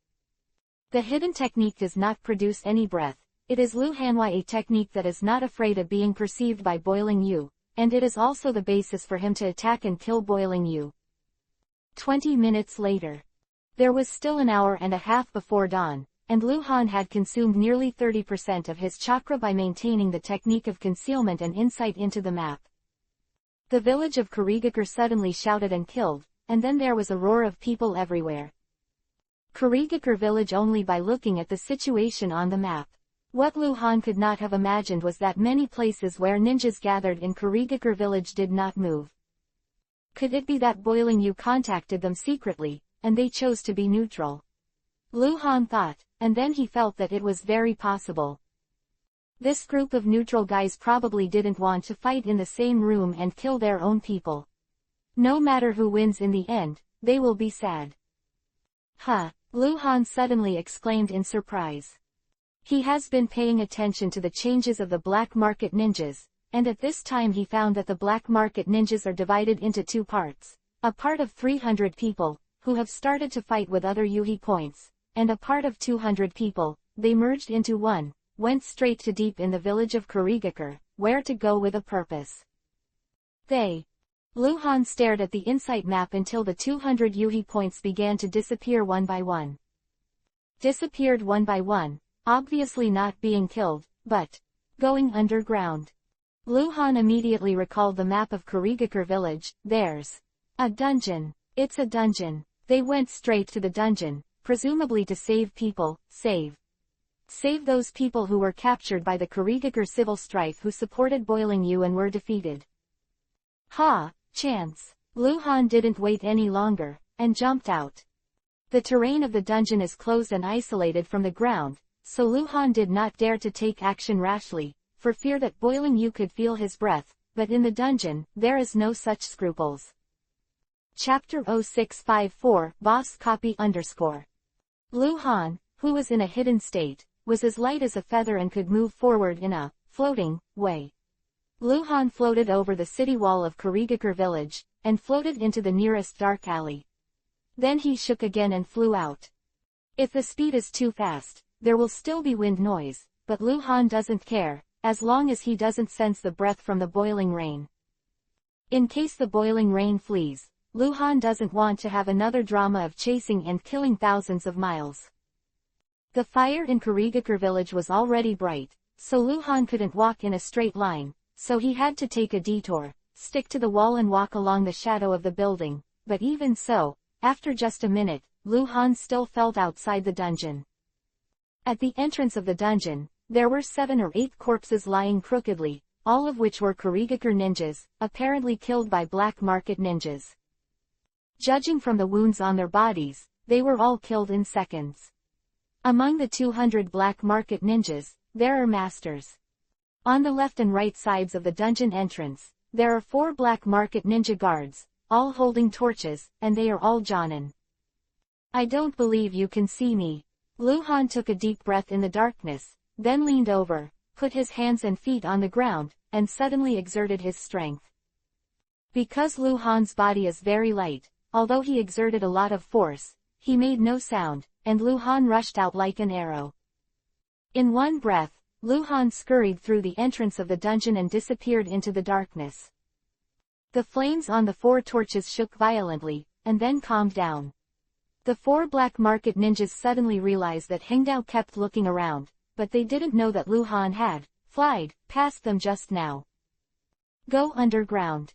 The hidden technique does not produce any breath, it is Luhanwa a technique that is not afraid of being perceived by Boiling Yu, and it is also the basis for him to attack and kill Boiling Yu. 20 minutes later. There was still an hour and a half before dawn, and Luhan had consumed nearly 30% of his chakra by maintaining the technique of concealment and insight into the map. The village of Kurigakure suddenly shouted and killed, and then there was a roar of people everywhere. Kurigakure village only by looking at the situation on the map. What Luhan could not have imagined was that many places where ninjas gathered in Kurigakure village did not move. Could it be that Boiling Yu contacted them secretly, and they chose to be neutral? Luhan thought, and then he felt that it was very possible. This group of neutral guys probably didn't want to fight in the same room and kill their own people. No matter who wins in the end, they will be sad. Huh, Luhan suddenly exclaimed in surprise. He has been paying attention to the changes of the black market ninjas, and at this time he found that the black market ninjas are divided into two parts, a part of 300 people, who have started to fight with other Yuhi points, and a part of 200 people, they merged into one, went straight to deep in the village of Kurigakure, where to go with a purpose. Luhan stared at the insight map until the 200 Yuhi points began to disappear one by one. Disappeared one by one, obviously not being killed, but going underground. Luhan immediately recalled the map of Kurigakure village. There's a dungeon. It's a dungeon. They went straight to the dungeon, presumably to save people, save those people who were captured by the Kurigakure civil strife who supported Boiling You and were defeated. Chance. Luhan didn't wait any longer, and jumped out. The terrain of the dungeon is closed and isolated from the ground, so Luhan did not dare to take action rashly, for fear that Boiling You could feel his breath, but in the dungeon, there is no such scruples. Chapter 0654, Boss Copy _ Luhan, who was in a hidden state, was as light as a feather and could move forward in a floating way. Luhan floated over the city wall of Kurigakure village, and floated into the nearest dark alley. Then he shook again and flew out. If the speed is too fast, there will still be wind noise, but Luhan doesn't care, as long as he doesn't sense the breath from the boiling rain. In case the boiling rain flees, Luhan doesn't want to have another drama of chasing and killing thousands of miles. The fire in Kurigakure village was already bright, so Luhan couldn't walk in a straight line, so he had to take a detour, stick to the wall and walk along the shadow of the building, but even so, after just a minute, Luhan still felt outside the dungeon. At the entrance of the dungeon, there were 7 or 8 corpses lying crookedly, all of which were Kurigakure ninjas, apparently killed by black market ninjas. Judging from the wounds on their bodies, they were all killed in seconds. Among the 200 black market ninjas, there are masters. On the left and right sides of the dungeon entrance, there are 4 black market ninja guards, all holding torches, and they are all Jonin. I don't believe you can see me. Luhan took a deep breath in the darkness, then leaned over, put his hands and feet on the ground, and suddenly exerted his strength. Because Luhan's body is very light, although he exerted a lot of force, he made no sound, and Luhan rushed out like an arrow. In one breath, Luhan scurried through the entrance of the dungeon and disappeared into the darkness. The flames on the 4 torches shook violently, and then calmed down. The 4 black market ninjas suddenly realized that Hengdao kept looking around, but they didn't know that Luhan had flied past them just now. Go underground.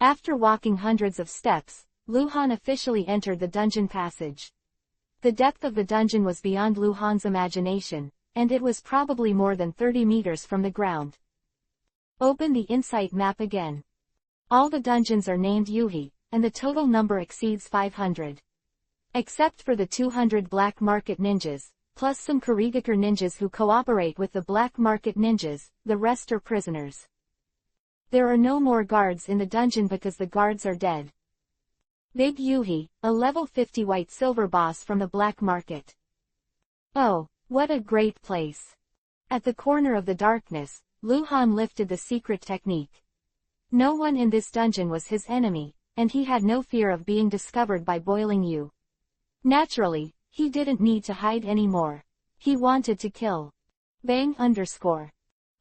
After walking hundreds of steps, Luhan officially entered the dungeon passage. The depth of the dungeon was beyond Luhan's imagination, and it was probably more than 30 meters from the ground. Open the insight map again. All the dungeons are named Yuhi, and the total number exceeds 500. Except for the 200 black market ninjas, plus some Kurigakure ninjas who cooperate with the black market ninjas, the rest are prisoners. There are no more guards in the dungeon because the guards are dead. Big Yuhi, a level 50 white silver boss from the black market. Oh, what a great place. At the corner of the darkness, Luhan lifted the secret technique. No one in this dungeon was his enemy, and he had no fear of being discovered by Boiling You. Naturally, he didn't need to hide anymore. He wanted to kill. Bang _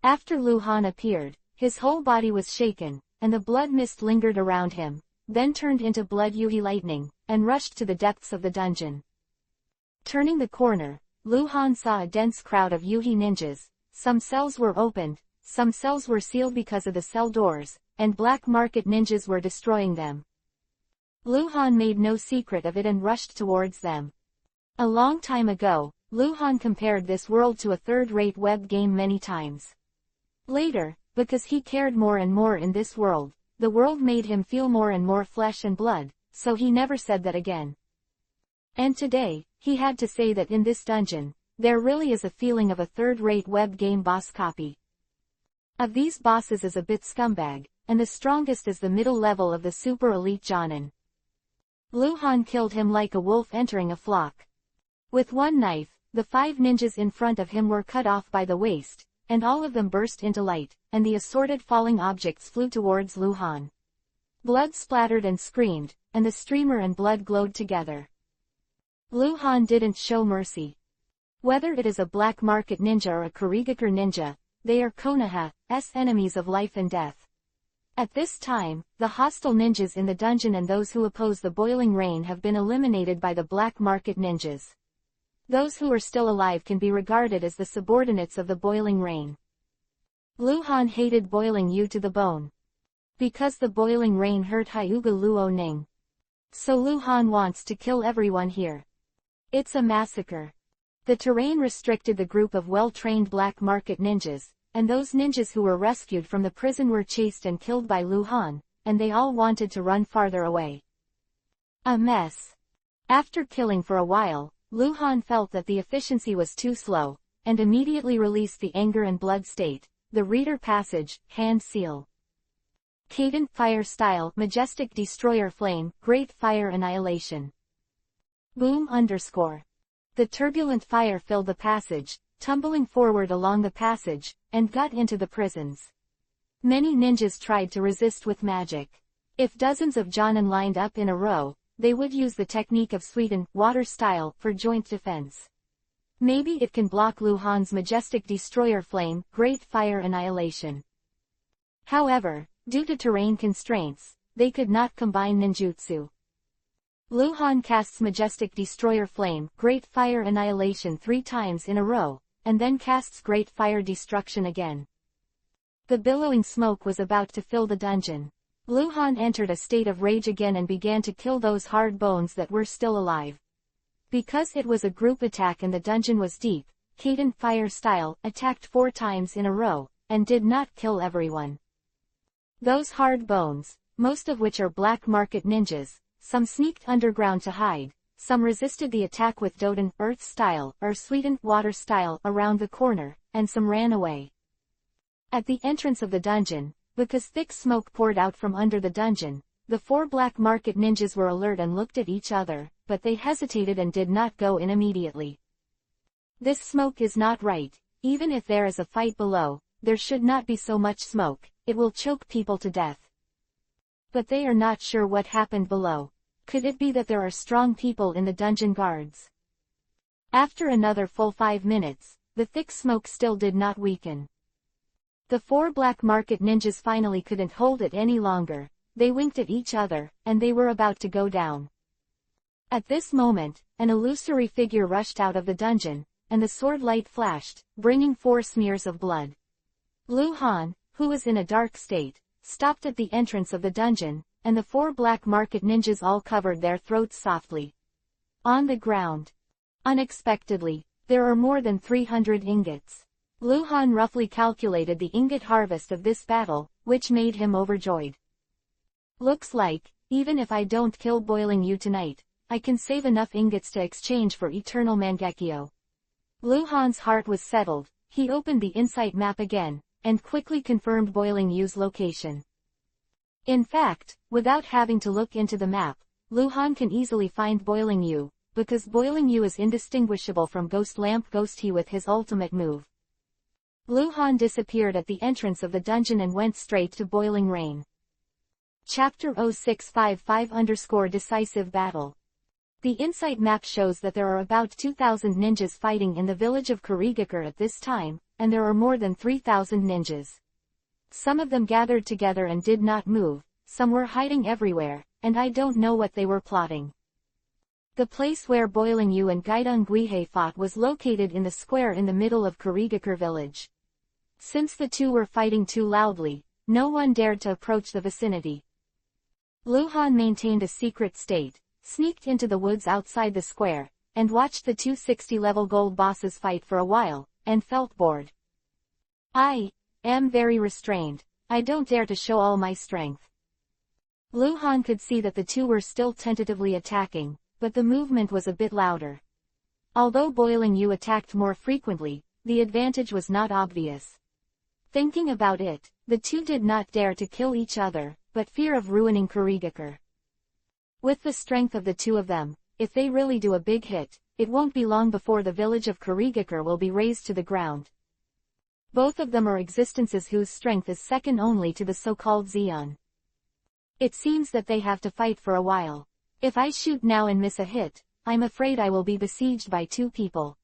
After Luhan appeared, his whole body was shaken, and the blood mist lingered around him, then turned into blood Yuhi lightning, and rushed to the depths of the dungeon. Turning the corner, Luhan saw a dense crowd of Yuhi ninjas. Some cells were opened, some cells were sealed because of the cell doors, and black market ninjas were destroying them. Luhan made no secret of it and rushed towards them. A long time ago, Luhan compared this world to a third-rate web game many times. Later, because he cared more and more in this world, the world made him feel more and more flesh and blood, so he never said that again. And today, he had to say that in this dungeon, there really is a feeling of a third-rate web game boss copy. Of these bosses is a bit scumbag, and the strongest is the middle level of the super elite Jonin. Luhan killed him like a wolf entering a flock. With one knife, the 5 ninjas in front of him were cut off by the waist, and all of them burst into light, and the assorted falling objects flew towards Luhan. Blood splattered and screamed, and the streamer and blood glowed together. Luhan didn't show mercy. Whether it is a black market ninja or a Kurigakure ninja, they are Konoha's enemies of life and death. At this time, the hostile ninjas in the dungeon and those who oppose the boiling rain have been eliminated by the black market ninjas. Those who are still alive can be regarded as the subordinates of the boiling rain. Luhan hated boiling Yu to the bone. Because the boiling rain hurt Hyuga Luo Ning. So Luhan wants to kill everyone here. It's a massacre. The terrain restricted the group of well-trained black market ninjas, and those ninjas who were rescued from the prison were chased and killed by Luhan, and they all wanted to run farther away. A mess. After killing for a while, Luhan felt that the efficiency was too slow, and immediately released the anger and blood state, the reader passage, hand seal. Cadent fire style, majestic destroyer flame, great fire annihilation. Boom _ The turbulent fire filled the passage, tumbling forward along the passage, and got into the prisons. Many ninjas tried to resist with magic. If dozens of Jonin lined up in a row, they would use the technique of sweeten, water style, for joint defense. Maybe it can block Luhan's majestic destroyer flame, great fire annihilation. However, due to terrain constraints, they could not combine ninjutsu. Luhan casts majestic destroyer flame, great fire annihilation 3 times in a row, and then casts great fire destruction again. The billowing smoke was about to fill the dungeon. Luhan entered a state of rage again and began to kill those hard bones that were still alive. Because it was a group attack and the dungeon was deep, Cadent fire style attacked 4 times in a row, and did not kill everyone. Those hard bones, most of which are black market ninjas, some sneaked underground to hide, some resisted the attack with Doden earth style or sweetened water style around the corner, and some ran away. At the entrance of the dungeon, because thick smoke poured out from under the dungeon, the 4 black market ninjas were alert and looked at each other, but they hesitated and did not go in immediately. This smoke is not right. Even if there is a fight below, there should not be so much smoke, it will choke people to death. But they are not sure what happened below. Could it be that there are strong people in the dungeon guards? After another full 5 minutes, the thick smoke still did not weaken. The 4 black market ninjas finally couldn't hold it any longer. They winked at each other, and they were about to go down. At this moment, an illusory figure rushed out of the dungeon, and the sword light flashed, bringing 4 smears of blood. Luhan, who was in a dark state, stopped at the entrance of the dungeon, and the 4 black market ninjas all covered their throats softly. On the ground. Unexpectedly, there are more than 300 ingots. Luhan roughly calculated the ingot harvest of this battle, which made him overjoyed. Looks like, even if I don't kill Boiling Yu tonight, I can save enough ingots to exchange for eternal Mangekyo. Luhan's heart was settled. He opened the insight map again, and quickly confirmed Boiling Yu's location. In fact, without having to look into the map, Luhan can easily find Boiling Yu, because Boiling Yu is indistinguishable from Ghost Lamp Ghost He with his ultimate move. Luhan disappeared at the entrance of the dungeon and went straight to Boiling Rain. Chapter 0655-Decisive Battle. The insight map shows that there are about 2,000 ninjas fighting in the village of Kurigakure at this time, and there are more than 3,000 ninjas. Some of them gathered together and did not move, some were hiding everywhere, and I don't know what they were plotting. The place where Boiling Yu and Gaidong Guihei fought was located in the square in the middle of Kurigakure village. Since the two were fighting too loudly, no one dared to approach the vicinity. Luhan maintained a secret state, sneaked into the woods outside the square, and watched the 2 60-level gold bosses fight for a while, and felt bored. I am very restrained. I don't dare to show all my strength. Luhan could see that the two were still tentatively attacking, but the movement was a bit louder. Although Boiling Yu attacked more frequently, the advantage was not obvious. Thinking about it, the two did not dare to kill each other, but fear of ruining Kurigakure. With the strength of the two of them, if they really do a big hit, it won't be long before the village of Kurigakure will be razed to the ground. Both of them are existences whose strength is second only to the so-called Zeon. It seems that they have to fight for a while. If I shoot now and miss a hit, I'm afraid I will be besieged by 2 people.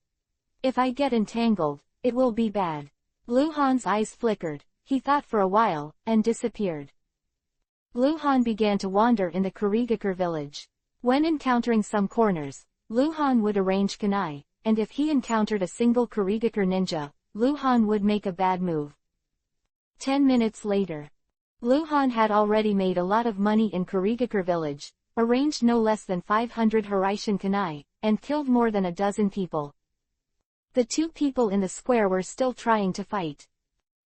If I get entangled, it will be bad. Luhan's eyes flickered, he thought for a while, and disappeared. Luhan began to wander in the Kurigakure village. When encountering some corners, Luhan would arrange kunai, and if he encountered a single Kurigakure ninja, Luhan would make a bad move. 10 minutes later. Luhan had already made a lot of money in Kurigakure village, arranged no less than 500 Hiraishin kunai, and killed more than a dozen people. The 2 people in the square were still trying to fight.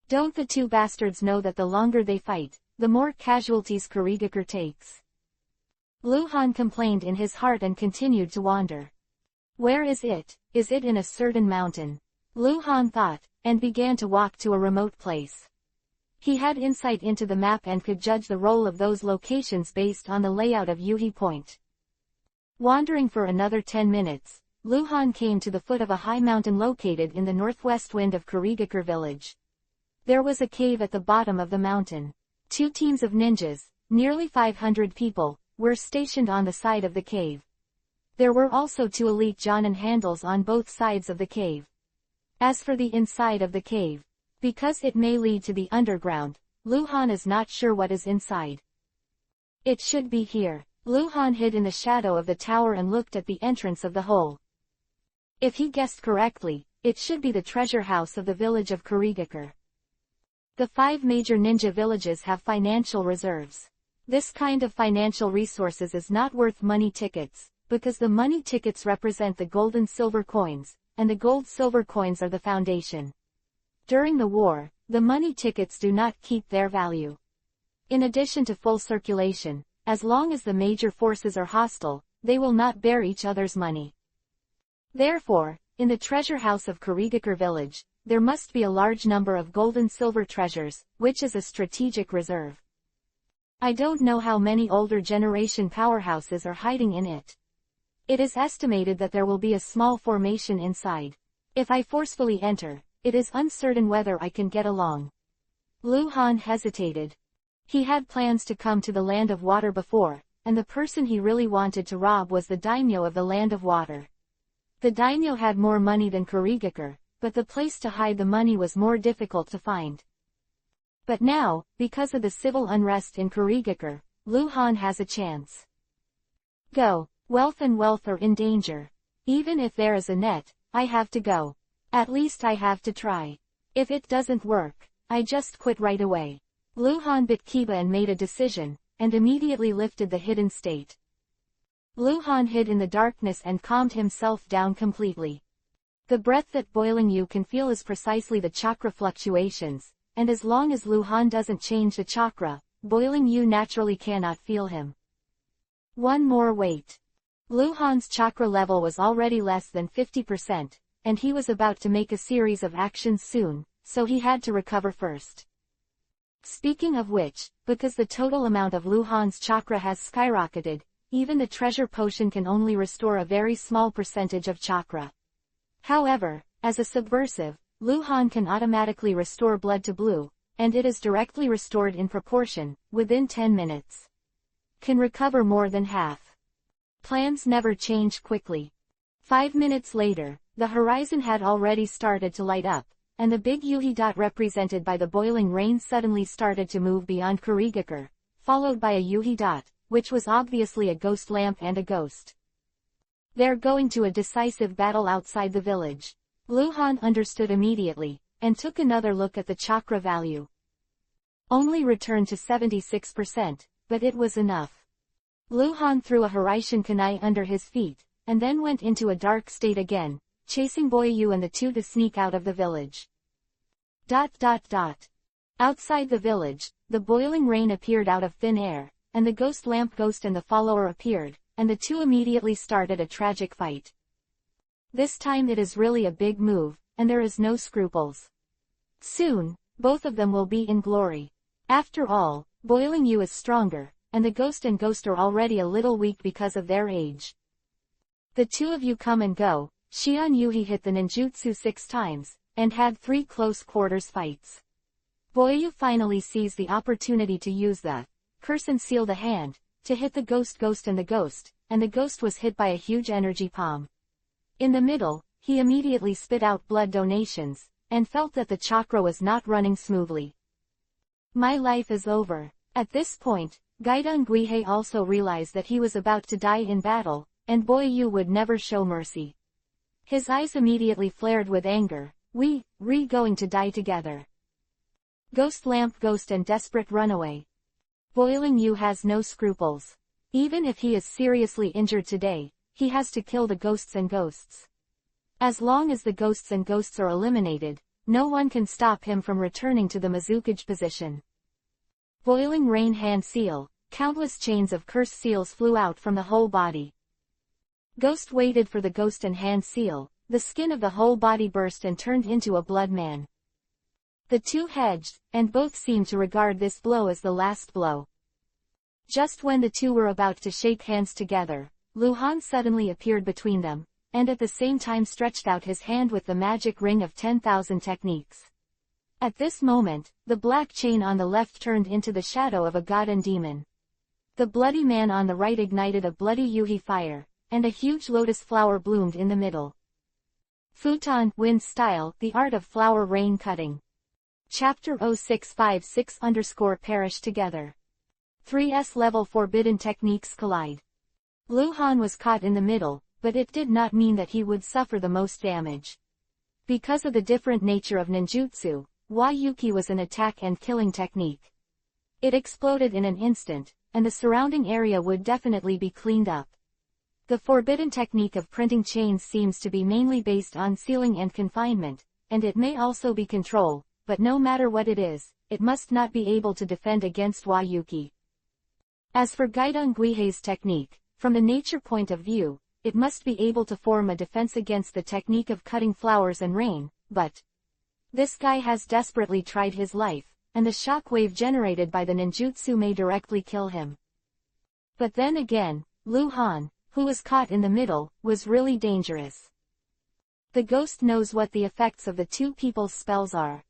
Don't the 2 bastards know that the longer they fight, the more casualties Kurigakure takes? Luhan complained in his heart and continued to wander. Where is it? Is it in a certain mountain? Luhan thought, and began to walk to a remote place. He had insight into the map and could judge the role of those locations based on the layout of Yuhi Point. Wandering for another 10 minutes, Luhan came to the foot of a high mountain located in the northwest wind of Kurigakure village. There was a cave at the bottom of the mountain. 2 teams of ninjas, nearly 500 people, were stationed on the side of the cave. There were also 2 elite Jonin handles on both sides of the cave. As for the inside of the cave, because it may lead to the underground, Luhan is not sure what is inside. It should be here. Luhan hid in the shadow of the tower and looked at the entrance of the hole. If he guessed correctly, it should be the treasure house of the village of Kurigakure. The 5 major ninja villages have financial reserves. This kind of financial resources is not worth money tickets, because the money tickets represent the gold and silver coins, and the gold-silver coins are the foundation. During the war, the money tickets do not keep their value. In addition to full circulation, as long as the major forces are hostile, they will not bear each other's money. Therefore, in the treasure house of Kurigakure village, there must be a large number of gold and silver treasures, which is a strategic reserve. I don't know how many older generation powerhouses are hiding in it. It is estimated that there will be a small formation inside. If I forcefully enter, it is uncertain whether I can get along. Luhan hesitated. He had plans to come to the Land of Water before, and the person he really wanted to rob was the daimyo of the Land of Water. The daimyo had more money than Kurigakure, but the place to hide the money was more difficult to find. But now, because of the civil unrest in Kurigakure, Luhan has a chance. Go. Wealth and wealth are in danger. Even if there is a net, I have to go. At least I have to try. If it doesn't work, I just quit right away. Luhan bit Kiba and made a decision, and immediately lifted the hidden state. Luhan hid in the darkness and calmed himself down completely. The breath that Boiling Yu can feel is precisely the chakra fluctuations, and as long as Luhan doesn't change the chakra, Boiling Yu naturally cannot feel him. One more wait. Luhan's chakra level was already less than 50%, and he was about to make a series of actions soon, so he had to recover first. Speaking of which, because the total amount of Luhan's chakra has skyrocketed, even the treasure potion can only restore a very small percentage of chakra. However, as a subversive, Luhan can automatically restore blood to blue, and it is directly restored in proportion, within 10 minutes. Can recover more than half. Plans never change quickly. 5 minutes later, the horizon had already started to light up, and the big Yuhi dot represented by the boiling rain suddenly started to move beyond Kurigakure, followed by a Yuhi dot, which was obviously a ghost lamp and a ghost. They're going to a decisive battle outside the village. Luhan understood immediately, and took another look at the chakra value. Only returned to 76%, but it was enough. Luhan threw a Hiraishin kunai under his feet, and then went into a dark state again, chasing Boyu and the 2 to sneak out of the village. Outside the village, the boiling rain appeared out of thin air, and the ghost lamp ghost and the follower appeared, and the 2 immediately started a tragic fight. This time it is really a big move, and there is no scruples. Soon, both of them will be in glory. After all, Boiling Yu is stronger, and the ghost and ghost are already a little weak because of their age. The 2 of you come and go. Shion Yuhi hit the ninjutsu 6 times, and had 3 close quarters fights. Boyu finally sees the opportunity to use the curse and seal the hand, to hit the ghost and the ghost was hit by a huge energy palm. In the middle, he immediately spit out blood donations, and felt that the chakra was not running smoothly. My life is over. At this point, Gaidong Guihei also realized that he was about to die in battle, and Boyu would never show mercy. His eyes immediately flared with anger. We going to die together. Ghost lamp ghost and desperate runaway. Boiling Yu has no scruples. Even if he is seriously injured today, he has to kill the ghosts and ghosts. As long as the ghosts and ghosts are eliminated, no one can stop him from returning to the Mizukage position. Boiling rain hand seal, countless chains of curse seals flew out from the whole body. Ghost waited for the ghost and hand seal, the skin of the whole body burst and turned into a blood man. The two hedged, and both seemed to regard this blow as the last blow. Just when the two were about to shake hands together, Luhan suddenly appeared between them, and at the same time stretched out his hand with the magic ring of 10,000 techniques. At this moment, the black chain on the left turned into the shadow of a god and demon. The bloody man on the right ignited a bloody yuhi fire, and a huge lotus flower bloomed in the middle. Futon, Wind Style, The Art of Flower Rain Cutting. Chapter 0656 _ Perish Together. 3S Level Forbidden Techniques Collide. Luhan was caught in the middle, but it did not mean that he would suffer the most damage. Because of the different nature of ninjutsu, Wayuki was an attack and killing technique. It exploded in an instant, and the surrounding area would definitely be cleaned up. The forbidden technique of printing chains seems to be mainly based on sealing and confinement, and it may also be control, but no matter what it is, it must not be able to defend against Wayuki. As for Gaidong Guihei's technique, from the nature point of view, it must be able to form a defense against the technique of cutting flowers and rain, but this guy has desperately tried his life, and the shock wave generated by the ninjutsu may directly kill him. But then again, Luhan, who was caught in the middle, was really dangerous. The ghost knows what the effects of the two people's spells are.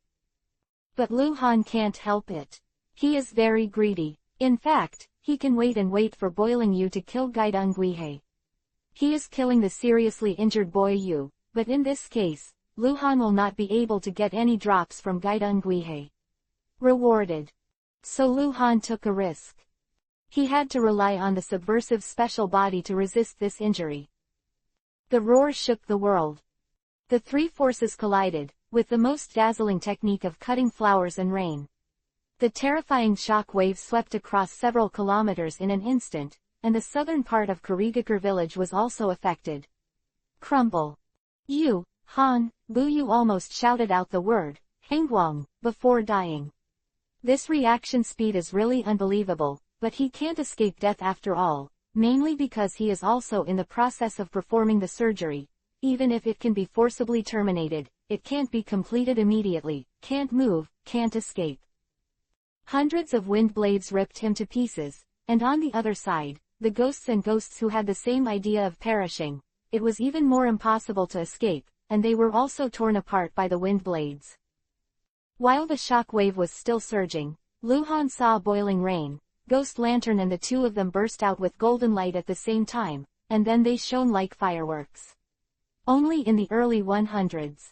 But Luhan can't help it. He is very greedy. In fact, he can wait for Boiling Yu to kill Gaidong Guihei. He is killing the seriously injured Boyu, but in this case, Luhan will not be able to get any drops from Gaidong Guihei. Rewarded. So Luhan took a risk. He had to rely on the subversive special body to resist this injury. The roar shook the world. The three forces collided, with the most dazzling technique of cutting flowers and rain. The terrifying shock wave swept across several kilometers in an instant, and the southern part of Kurigakure village was also affected. Crumble. Yu, Han, Buyu almost shouted out the word, Hangguang, before dying. This reaction speed is really unbelievable, but he can't escape death after all, mainly because he is also in the process of performing the surgery. Even if it can be forcibly terminated, it can't be completed immediately, can't move, can't escape. Hundreds of wind blades ripped him to pieces, and on the other side, the ghosts and ghosts who had the same idea of perishing, it was even more impossible to escape, and they were also torn apart by the wind blades. While the shock wave was still surging, Luhan saw boiling rain, Ghost Lantern and the two of them burst out with golden light at the same time, and then they shone like fireworks. Only in the early 100s.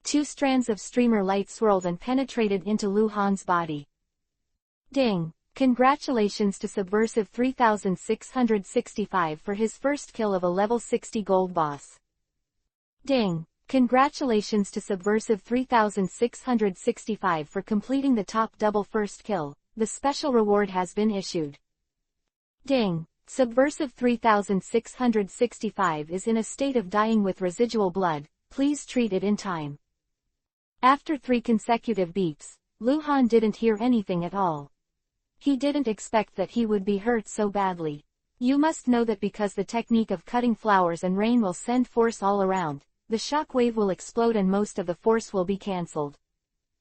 Two strands of streamer light swirled and penetrated into Luhan's body. Ding! Congratulations to Subversive 3665 for his first kill of a level 60 gold boss. Ding! Congratulations to Subversive 3665 for completing the top double first kill, the special reward has been issued. Ding! Subversive 3665 is in a state of dying with residual blood, please treat it in time. After 3 consecutive beeps, Luhan didn't hear anything at all. He didn't expect that he would be hurt so badly. You must know that because the technique of cutting flowers and rain will send force all around, the shock wave will explode and most of the force will be cancelled.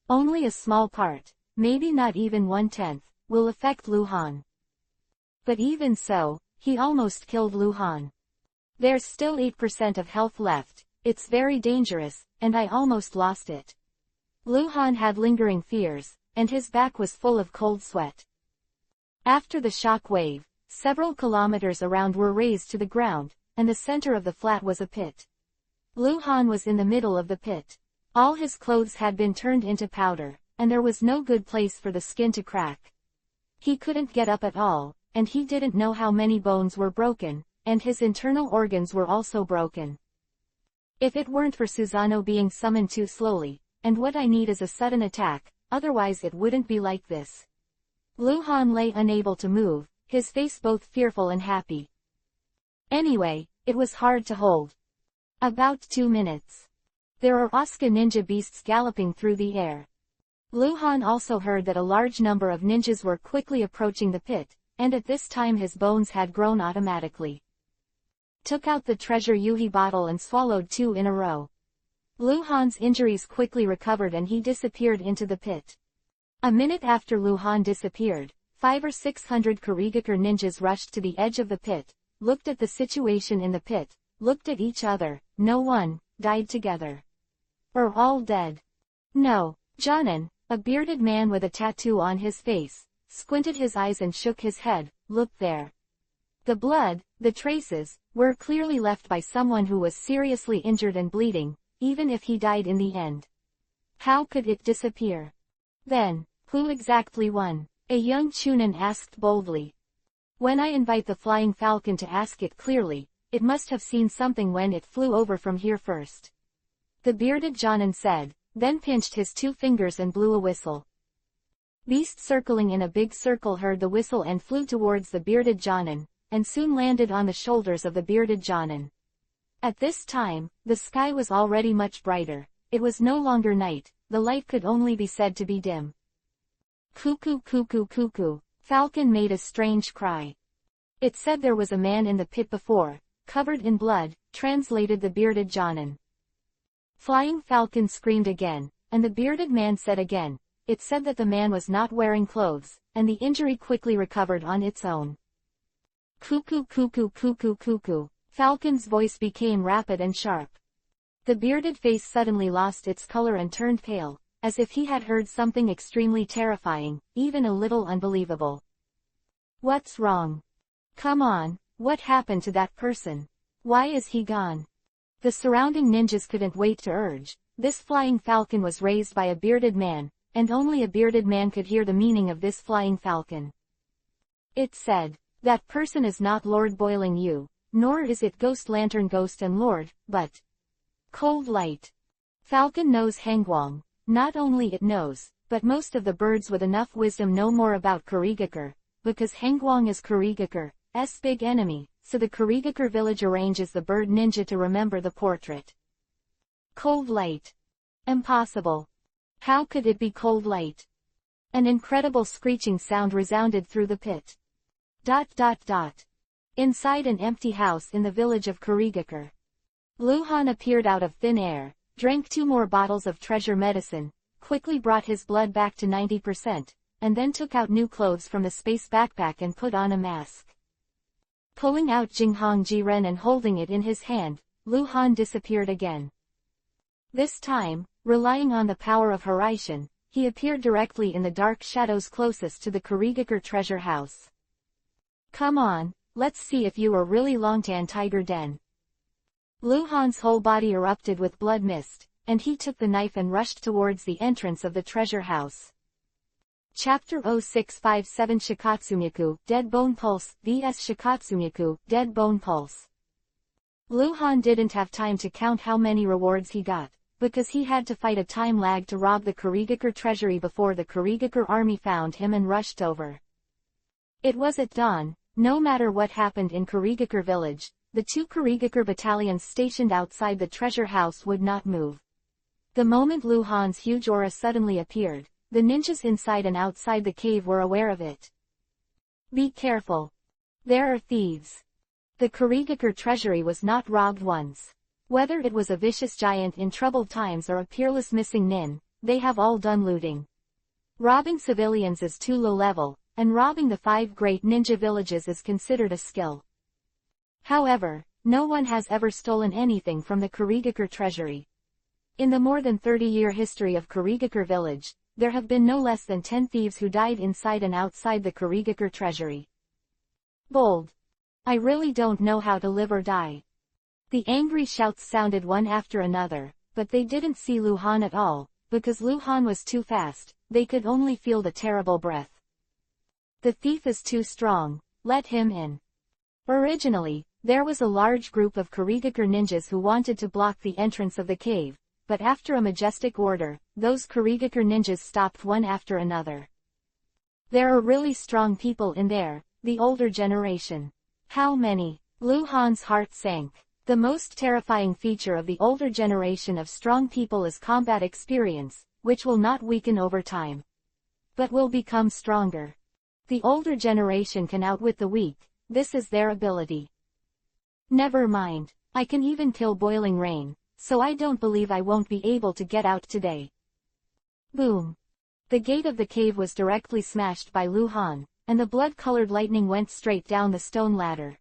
Only a small part, maybe not even 1/10, will affect Luhan. But even so, he almost killed Luhan. There's still 8% of health left, it's very dangerous, and I almost lost it. Luhan had lingering fears, and his back was full of cold sweat. After the shock wave, several kilometers around were razed to the ground, and the center of the flat was a pit. Luhan was in the middle of the pit. All his clothes had been turned into powder, and there was no good place for the skin to crack. He couldn't get up at all, and he didn't know how many bones were broken, and his internal organs were also broken. If it weren't for Susano being summoned too slowly, and what I need is a sudden attack, otherwise it wouldn't be like this. Luhan lay unable to move, his face both fearful and happy. Anyway, it was hard to hold. About 2 minutes. There are Asuka ninja beasts galloping through the air. Luhan also heard that a large number of ninjas were quickly approaching the pit, and at this time his bones had grown automatically. Took out the treasure Yuhi bottle and swallowed 2 in a row. Luhan's injuries quickly recovered and he disappeared into the pit. A minute after Luhan disappeared, 500 or 600 Kurigakure ninjas rushed to the edge of the pit, looked at the situation in the pit, looked at each other, no one, died together. Are all dead? No. Jonin, a bearded man with a tattoo on his face, squinted his eyes and shook his head. Look there. The blood, the traces, were clearly left by someone who was seriously injured and bleeding, even if he died in the end. How could it disappear? Then, who exactly won? A young Chunin asked boldly. When I invite the flying falcon to ask it clearly, it must have seen something when it flew over from here first. The bearded Jonin said, then pinched his 2 fingers and blew a whistle. Beast circling in a big circle heard the whistle and flew towards the bearded Jonin, and soon landed on the shoulders of the bearded Jonin. At this time, the sky was already much brighter. It was no longer night, the light could only be said to be dim. Cuckoo cuckoo cuckoo, Falcon made a strange cry. It said there was a man in the pit before, covered in blood, translated the bearded Jonin. Flying Falcon screamed again, and the bearded man said again. It said that the man was not wearing clothes, and the injury quickly recovered on its own. Cuckoo cuckoo cuckoo cuckoo, Falcon's voice became rapid and sharp. The bearded face suddenly lost its color and turned pale, as if he had heard something extremely terrifying, even a little unbelievable. What's wrong? Come on, what happened to that person? Why is he gone? The surrounding ninjas couldn't wait to urge. This flying falcon was raised by a bearded man, and only a bearded man could hear the meaning of this flying falcon. It said, that person is not Lord Boiling You, nor is it Ghost Lantern Ghost and Lord, but Cold Light. Falcon knows Hangwang. Not only it knows, but most of the birds with enough wisdom know more about Kurigakure, because Hangwang is Kurigakure's big enemy, so the Kurigakure village arranges the bird ninja to remember the portrait. Cold Light. Impossible. How could it be Cold Light? An incredible screeching sound resounded through the pit. ... Inside an empty house in the village of Kurigakure. Luhan appeared out of thin air, drank 2 more bottles of treasure medicine, quickly brought his blood back to 90%, and then took out new clothes from the space backpack and put on a mask. Pulling out Jinghong Jiren and holding it in his hand, Luhan disappeared again. This time, relying on the power of Horaishin, he appeared directly in the dark shadows closest to the Kurigakure treasure house. Come on, let's see if you are really Longtan Tiger Den. Luhan's whole body erupted with blood mist, and he took the knife and rushed towards the entrance of the treasure house. Chapter 0657 Shikatsumiku, Dead Bone Pulse, vs Shikatsumiku, Dead Bone Pulse. Luhan didn't have time to count how many rewards he got, because he had to fight a time lag to rob the Kurigakure treasury before the Kurigakure army found him and rushed over. It was at dawn. No matter what happened in Kurigakure village, the 2 Kurigakure battalions stationed outside the treasure house would not move. The moment Luhan's huge aura suddenly appeared, the ninjas inside and outside the cave were aware of it. Be careful. There are thieves. The Kurigakure treasury was not robbed once. Whether it was a vicious giant in troubled times or a peerless missing nin, they have all done looting. Robbing civilians is too low level, and robbing the 5 great ninja villages is considered a skill. However, no one has ever stolen anything from the Kurigakure treasury. In the more than 30-year history of Kurigakure village, there have been no less than 10 thieves who died inside and outside the Kurigakure treasury. Bold. I really don't know how to live or die. The angry shouts sounded one after another, but they didn't see Luhan at all, because Luhan was too fast, they could only feel the terrible breath. The thief is too strong, let him in. Originally, there was a large group of Kurigakure ninjas who wanted to block the entrance of the cave, but after a majestic order, those Kurigakure ninjas stopped one after another. There are really strong people in there, the older generation. How many? Luhan's heart sank. The most terrifying feature of the older generation of strong people is combat experience, which will not weaken over time, but will become stronger. The older generation can outwit the weak, this is their ability. Never mind, I can even kill boiling rain, so I don't believe I won't be able to get out today. Boom. The gate of the cave was directly smashed by Luhan, and the blood-colored lightning went straight down the stone ladder.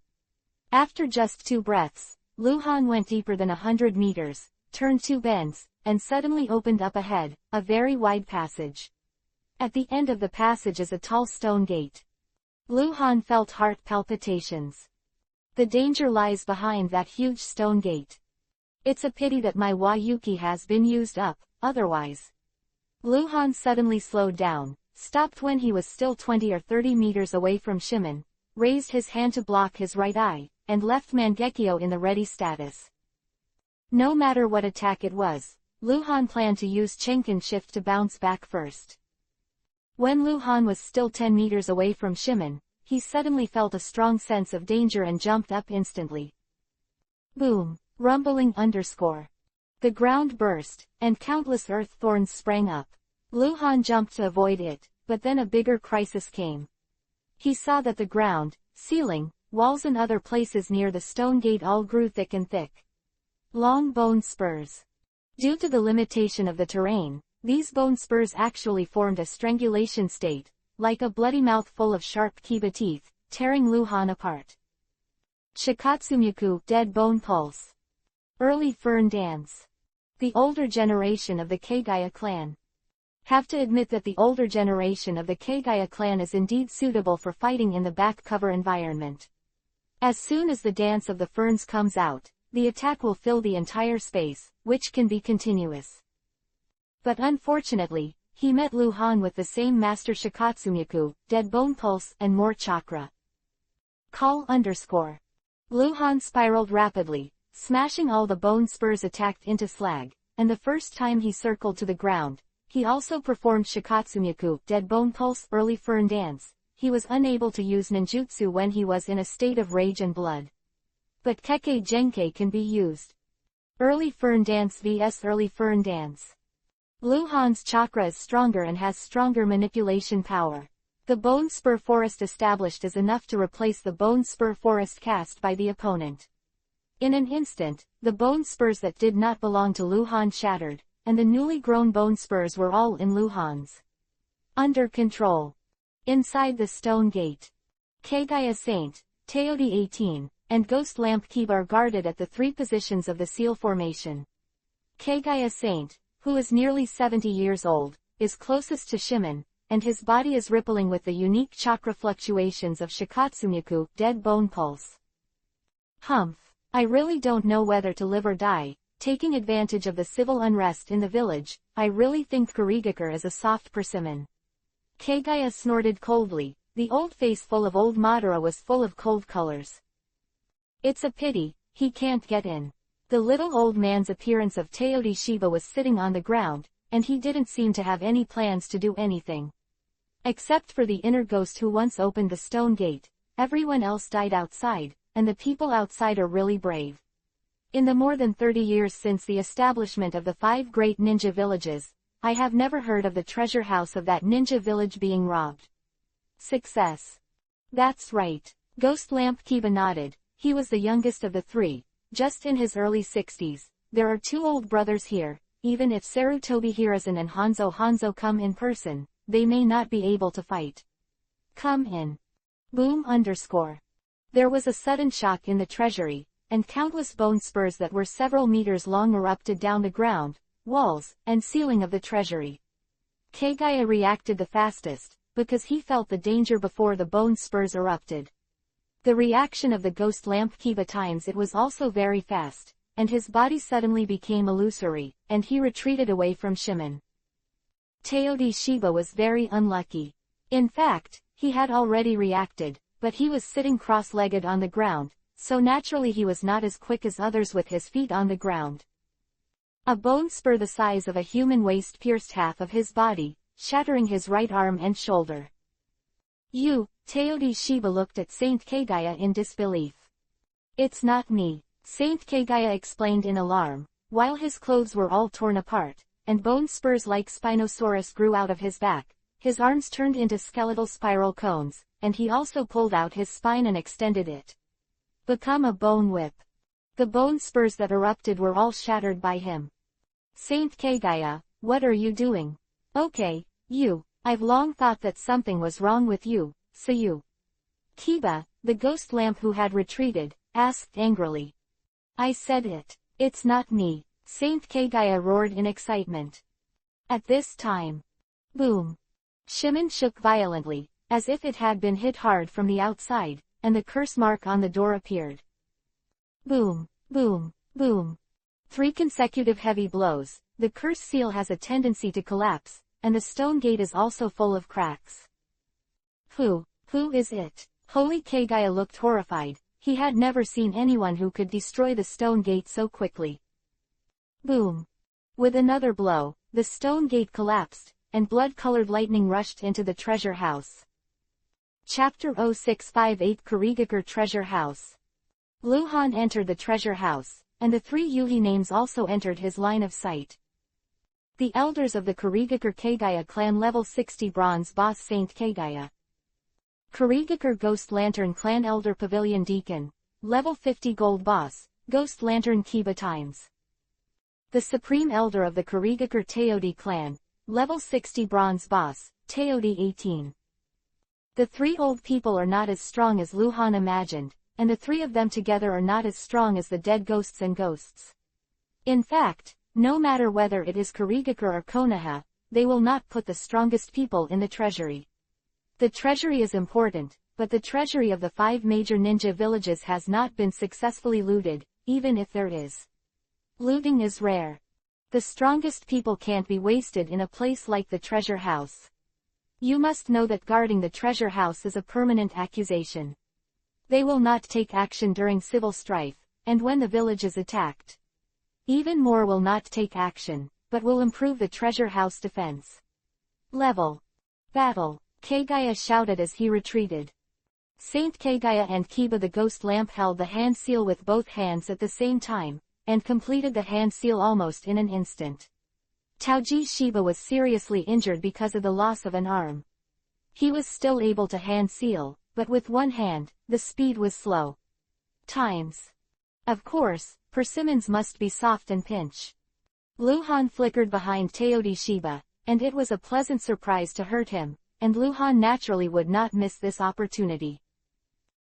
After just 2 breaths, Luhan went deeper than 100 meters, turned 2 bends, and suddenly opened up ahead, a very wide passage. At the end of the passage is a tall stone gate. Luhan felt heart palpitations. The danger lies behind that huge stone gate. It's a pity that my Wayuki has been used up, otherwise. Luhan suddenly slowed down, stopped when he was still 20 or 30 meters away from Shimon, raised his hand to block his right eye, and left Mangekyo in the ready status. No matter what attack it was, Luhan planned to use Chenkin Shift to bounce back first. When Luhan was still 10 meters away from Shimon, he suddenly felt a strong sense of danger and jumped up instantly. Boom, rumbling underscore. The ground burst, and countless earth thorns sprang up. Luhan jumped to avoid it, but then a bigger crisis came. He saw that the ground, ceiling, walls and other places near the stone gate all grew thick and thick. Long bone spurs. Due to the limitation of the terrain, these bone spurs actually formed a strangulation state, like a bloody mouth full of sharp kiba teeth, tearing Luhan apart. Shikatsumyaku, dead bone pulse. Early fern dance. The older generation of the Kagaya clan. Have to admit that the older generation of the Kagaya clan is indeed suitable for fighting in the back cover environment. As soon as the dance of the ferns comes out, the attack will fill the entire space, which can be continuous. But unfortunately, he met Luhan with the same master Shikatsumyaku, dead bone pulse, and more chakra. Call underscore. Luhan spiraled rapidly, smashing all the bone spurs attacked into slag, and the first time he circled to the ground, he also performed Shikatsumyaku, dead bone pulse, early fern dance. He was unable to use ninjutsu when he was in a state of rage and blood. But Kekkei Genkei can be used. Early fern dance vs early fern dance. Luhan's chakra is stronger and has stronger manipulation power. The bone spur forest established is enough to replace the bone spur forest cast by the opponent. In an instant, the bone spurs that did not belong to Luhan shattered, and the newly grown bone spurs were all in Luhan's. Under control. Inside the stone gate. Kagaya Saint, Teodi 18, and Ghost Lamp Kiba are guarded at the 3 positions of the seal formation. Kagaya Saint, who is nearly 70 years old, is closest to Shimon, and his body is rippling with the unique chakra fluctuations of Shikatsumyaku, dead bone pulse. Humph, I really don't know whether to live or die. Taking advantage of the civil unrest in the village, I really think Kurigakure is a soft persimmon. Kagaya snorted coldly, the old face full of old Madara was full of cold colors. It's a pity, he can't get in. The little old man's appearance of Teodi Shiba was sitting on the ground, and he didn't seem to have any plans to do anything. Except for the inner ghost who once opened the stone gate, everyone else died outside, and the people outside are really brave. In the more than 30 years since the establishment of the 5 great ninja villages, I have never heard of the treasure house of that ninja village being robbed. Success. That's right. Ghost Lamp Kiba nodded. He was the youngest of the 3, just in his early 60s. There are 2 old brothers here. Even if Sarutobi Hiruzen and Hanzo come in person, they may not be able to fight. Come in. Boom underscore. There was a sudden shock in the treasury, and countless bone spurs that were several meters long erupted down the ground, walls, and ceiling of the treasury. Kagaya reacted the fastest, because he felt the danger before the bone spurs erupted. The reaction of the ghost lamp Kiba times it was also very fast, and his body suddenly became illusory, and he retreated away from Shimon. Teodi Shiba was very unlucky. In fact, he had already reacted, but he was sitting cross-legged on the ground, so naturally he was not as quick as others with his feet on the ground. A bone spur the size of a human waist pierced half of his body, shattering his right arm and shoulder. Teodi Shiba looked at Saint Kagaya in disbelief. "It's not me," Saint Kagaya explained in alarm, while his clothes were all torn apart, and bone spurs like Spinosaurus grew out of his back. His arms turned into skeletal spiral cones, and he also pulled out his spine and extended it. Become a bone whip. The bone spurs that erupted were all shattered by him. "Saint Kagaya, what are you doing?" "Okay, I've long thought that something was wrong with you, so you." Kiba, the ghost lamp who had retreated, asked angrily. "I said it. It's not me," Saint Kagaya roared in excitement. At this time, boom! Shimon shook violently, as if it had been hit hard from the outside, and the curse mark on the door appeared. Boom, boom, boom. 3 consecutive heavy blows. The curse seal has a tendency to collapse, and the stone gate is also full of cracks. Who is it? Holy Kagaya looked horrified. He had never seen anyone who could destroy the stone gate so quickly. Boom! With another blow, the stone gate collapsed, and blood-colored lightning rushed into the treasure house. Chapter 0658 Kurigakure Treasure House. Luhan entered the treasure house, and the 3 Yuhi names also entered his line of sight. The elders of the Kurigakure Kagaya clan level 60 bronze boss Saint Kagaya. Kurigakure Ghost Lantern Clan Elder Pavilion Deacon, level 50 gold boss, Ghost Lantern Kiba times. The Supreme Elder of the Kurigakure Teodi clan, level 60 bronze boss, Teodi 18. The 3 old people are not as strong as Luhan imagined, and the 3 of them together are not as strong as the dead ghosts and ghosts. In fact, no matter whether it is Kurigakure or Konoha, they will not put the strongest people in the treasury. The treasury is important, but the treasury of the 5 major ninja villages has not been successfully looted, even if there is. Looting is rare. The strongest people can't be wasted in a place like the treasure house. You must know that guarding the treasure house is a permanent accusation. They will not take action during civil strife, and when the village is attacked. Even more will not take action, but will improve the treasure house defense. Level. Battle. Kagaya shouted as he retreated. Saint Kagaya and Kiba the ghost lamp held the hand seal with both hands at the same time, and completed the hand seal almost in an instant. Taoji Shiba was seriously injured because of the loss of an arm. He was still able to hand seal, but with one hand, the speed was slow. Times. Of course, persimmons must be soft and pinch. Luhan flickered behind Teodi Shiba, and it was a pleasant surprise to hurt him, and Luhan naturally would not miss this opportunity.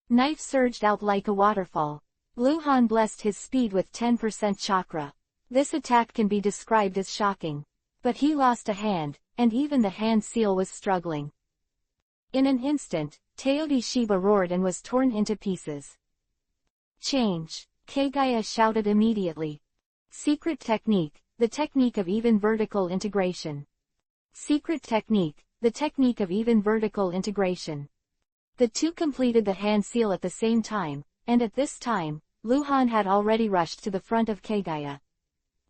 Knife surged out like a waterfall. Luhan blessed his speed with 10% chakra. This attack can be described as shocking. But he lost a hand, and even the hand seal was struggling. In an instant, Teodi Shiba roared and was torn into pieces. Change. Kagaya shouted immediately. Secret technique, the technique of even vertical integration. Secret technique, the technique of even vertical integration. The 2 completed the hand seal at the same time, and at this time, Luhan had already rushed to the front of Kagaya.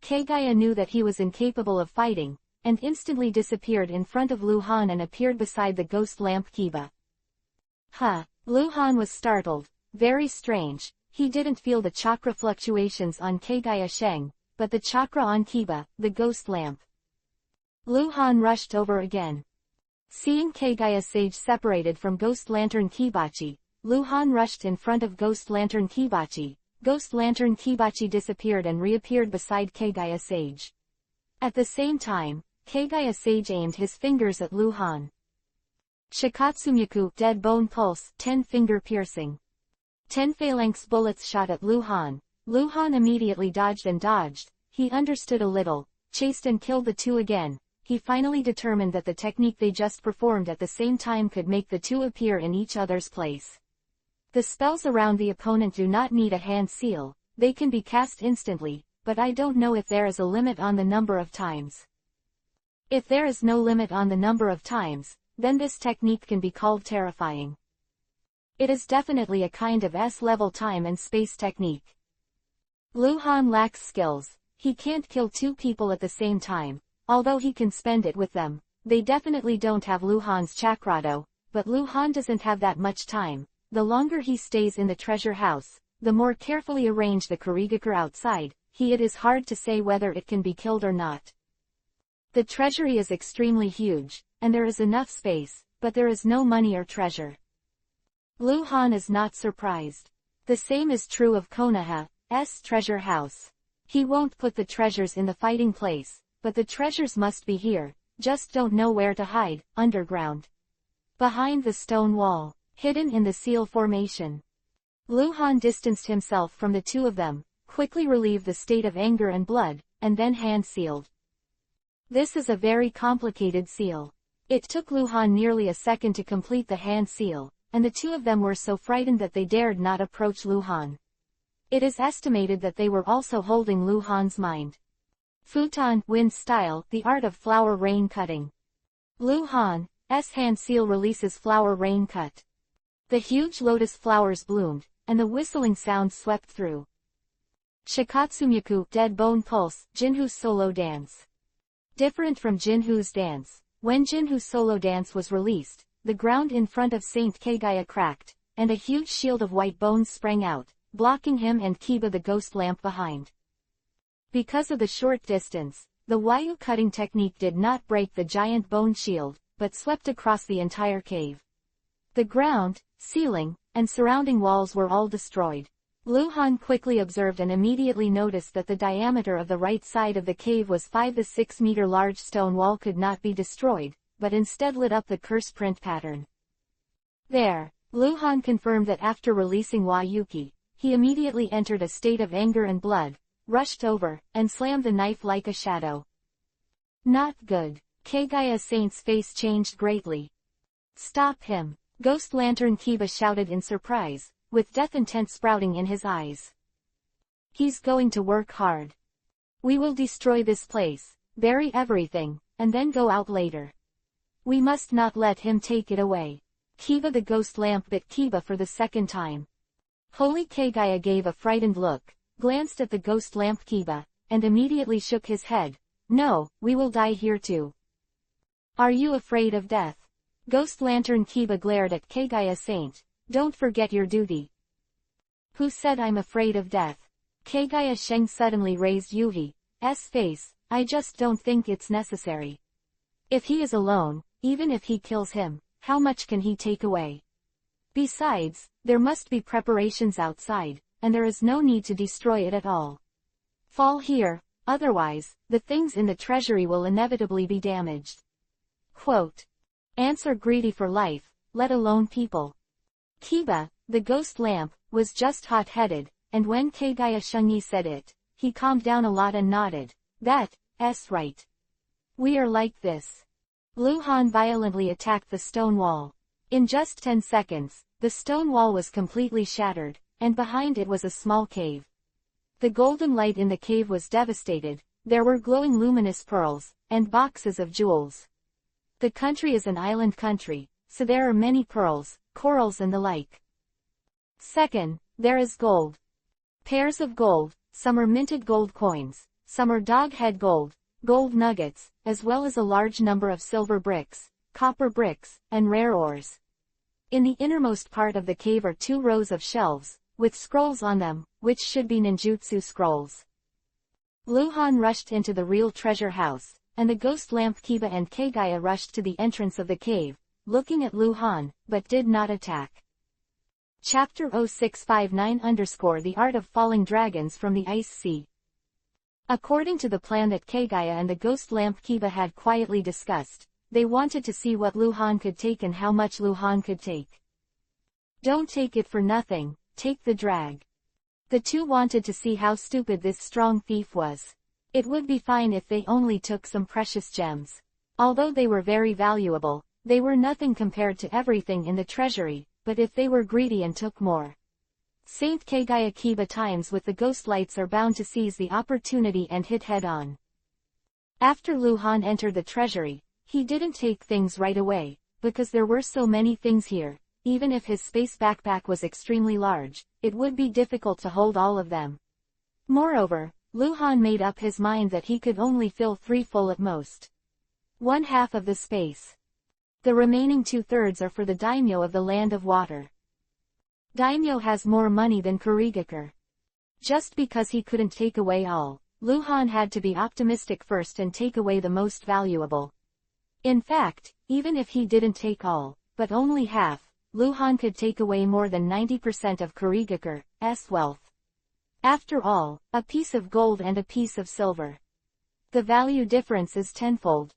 Kagaya knew that he was incapable of fighting, and instantly disappeared in front of Luhan and appeared beside the ghost lamp Kiba. Luhan was startled. Very strange, he didn't feel the chakra fluctuations on Kagaya Sheng, but the chakra on Kiba, the ghost lamp. Luhan rushed over again. Seeing Kagaya Sage separated from Ghost Lantern Kibachi, Luhan rushed in front of Ghost Lantern Kibachi. Ghost Lantern Kibachi disappeared and reappeared beside Kagaya Sage. At the same time, Kagaya Sage aimed his fingers at Luhan. Shikatsumyaku Dead Bone Pulse 10 Finger Piercing. 10 phalanx bullets shot at Luhan. Luhan immediately dodged and dodged. He understood a little, chased and killed the 2 again. he finally determined that the technique they just performed at the same time could make the two appear in each other's place. The spells around the opponent do not need a hand seal, they can be cast instantly, but I don't know if there is a limit on the number of times. If there is no limit on the number of times, then this technique can be called terrifying. It is definitely a kind of S-level time and space technique. Luhan lacks skills, he can't kill two people at the same time, although he can spend it with them. They definitely don't have Luhan's chakrado, but Luhan doesn't have that much time. The longer he stays in the treasure house, the more carefully arranged the Kurigakure outside, it is hard to say whether it can be killed or not. The treasury is extremely huge, and there is enough space, but there is no money or treasure. Luhan is not surprised. The same is true of Konoha's treasure house. He won't put the treasures in the fighting place, but the treasures must be here, just don't know where to hide, underground. Behind the stone wall. Hidden in the seal formation. Luhan distanced himself from the two of them, quickly relieved the state of anger and blood, and then hand-sealed. This is a very complicated seal. It took Luhan nearly a second to complete the hand seal, and the two of them were so frightened that they dared not approach Luhan. It is estimated that they were also holding Luhan's mind. Futon Wind Style, the art of flower rain cutting. Luhan's hand seal releases flower rain cut. The huge lotus flowers bloomed, and the whistling sound swept through. Shikatsumyaku Dead Bone Pulse, Jinhu's solo dance. Different from Jinhu's dance, when Jinhu's solo dance was released, the ground in front of Saint Kagaya cracked, and a huge shield of white bones sprang out, blocking him and Kiba the ghost lamp behind. Because of the short distance, the Waiyu cutting technique did not break the giant bone shield, but swept across the entire cave. The ground, ceiling, and surrounding walls were all destroyed. Luhan quickly observed and immediately noticed that the diameter of the right side of the cave was 5. The 6-meter large stone wall could not be destroyed, but instead lit up the curse print pattern. There, Luhan confirmed that after releasing Wayuki, he immediately entered a state of anger and blood, rushed over, and slammed the knife like a shadow. Not good. Kagaya Saint's face changed greatly. Stop him. Ghost Lantern Kiba shouted in surprise, with death intent sprouting in his eyes. He's going to work hard. We will destroy this place, bury everything, and then go out later. We must not let him take it away. Kiba the ghost lamp bit Kiba for the second time. Holy Kagaya gave a frightened look, glanced at the ghost lamp Kiba, and immediately shook his head. No, we will die here too. Are you afraid of death? Ghost Lantern Kiba glared at Kagaya Saint. Don't forget your duty. Who said I'm afraid of death? Kagaya Sheng suddenly raised Yuhi's face. I just don't think it's necessary. If he is alone, even if he kills him, how much can he take away? Besides, there must be preparations outside, and there is no need to destroy it at all. Fall here, otherwise, the things in the treasury will inevitably be damaged. Quote. Ants are greedy for life, let alone people. Kiba, the ghost lamp, was just hot-headed, and when Kagaya Shungi said it, he calmed down a lot and nodded. That's right. We are like this. Luhan violently attacked the stone wall. In just 10 seconds, the stone wall was completely shattered, and behind it was a small cave. The golden light in the cave was devastated, there were glowing luminous pearls, and boxes of jewels. The country is an island country, so there are many pearls, corals and the like. Second, there is gold. Pairs of gold, some are minted gold coins, some are dog head gold, gold nuggets, as well as a large number of silver bricks, copper bricks, and rare ores. In the innermost part of the cave are 2 rows of shelves, with scrolls on them, which should be ninjutsu scrolls. Luhan rushed into the real treasure house, and the ghost lamp Kiba and Kagaya rushed to the entrance of the cave, looking at Luhan, but did not attack. Chapter 0659 _ The Art of Falling Dragons from the Ice Sea. According to the plan that Kagaya and the ghost lamp Kiba had quietly discussed, they wanted to see what Luhan could take and how much Luhan could take. Don't take it for nothing, take the drag. The two wanted to see how stupid this strong thief was. It would be fine if they only took some precious gems. Although they were very valuable, they were nothing compared to everything in the treasury, but if they were greedy and took more, Saint Kagaya Kiba times with the ghost lights are bound to seize the opportunity and hit head-on. After Lu Han entered the treasury, he didn't take things right away, because there were so many things here. Even if his space backpack was extremely large, it would be difficult to hold all of them. Moreover, Lu Han made up his mind that he could only fill 3 full at most. 1/2 of the space. The remaining 2/3 are for the daimyo of the Land of Water. Daimyo has more money than Kurigakure. Just because he couldn't take away all, Lu Han had to be optimistic first and take away the most valuable. In fact, even if he didn't take all, but only half, Lu Han could take away more than 90% of Kurigakure's wealth. After all, a piece of gold and a piece of silver. The value difference is tenfold.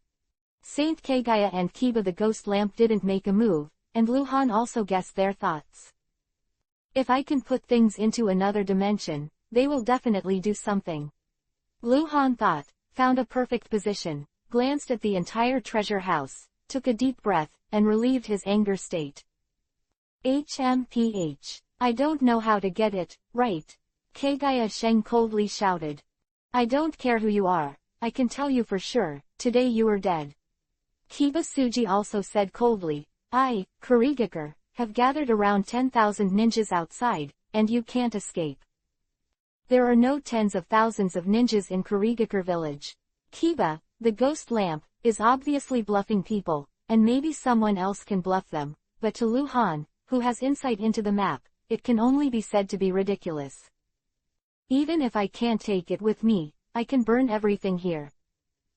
Saint Kagaya and Kiba the ghost lamp didn't make a move, and Lu Han also guessed their thoughts. If I can put things into another dimension, they will definitely do something. Lu Han thought, found a perfect position, glanced at the entire treasure house, took a deep breath, and relieved his anger state. HMPH. I don't know how to get it right. Kagaya Sheng coldly shouted. I don't care who you are, I can tell you for sure, today you are dead. Kiba Suji also said coldly, I, Kurigakure, have gathered around 10,000 ninjas outside, and you can't escape. There are no tens of thousands of ninjas in Kurigakure village. Kiba, the ghost lamp, is obviously bluffing people, and maybe someone else can bluff them, but to Lu Han, who has insight into the map, it can only be said to be ridiculous. Even if I can't take it with me, I can burn everything here.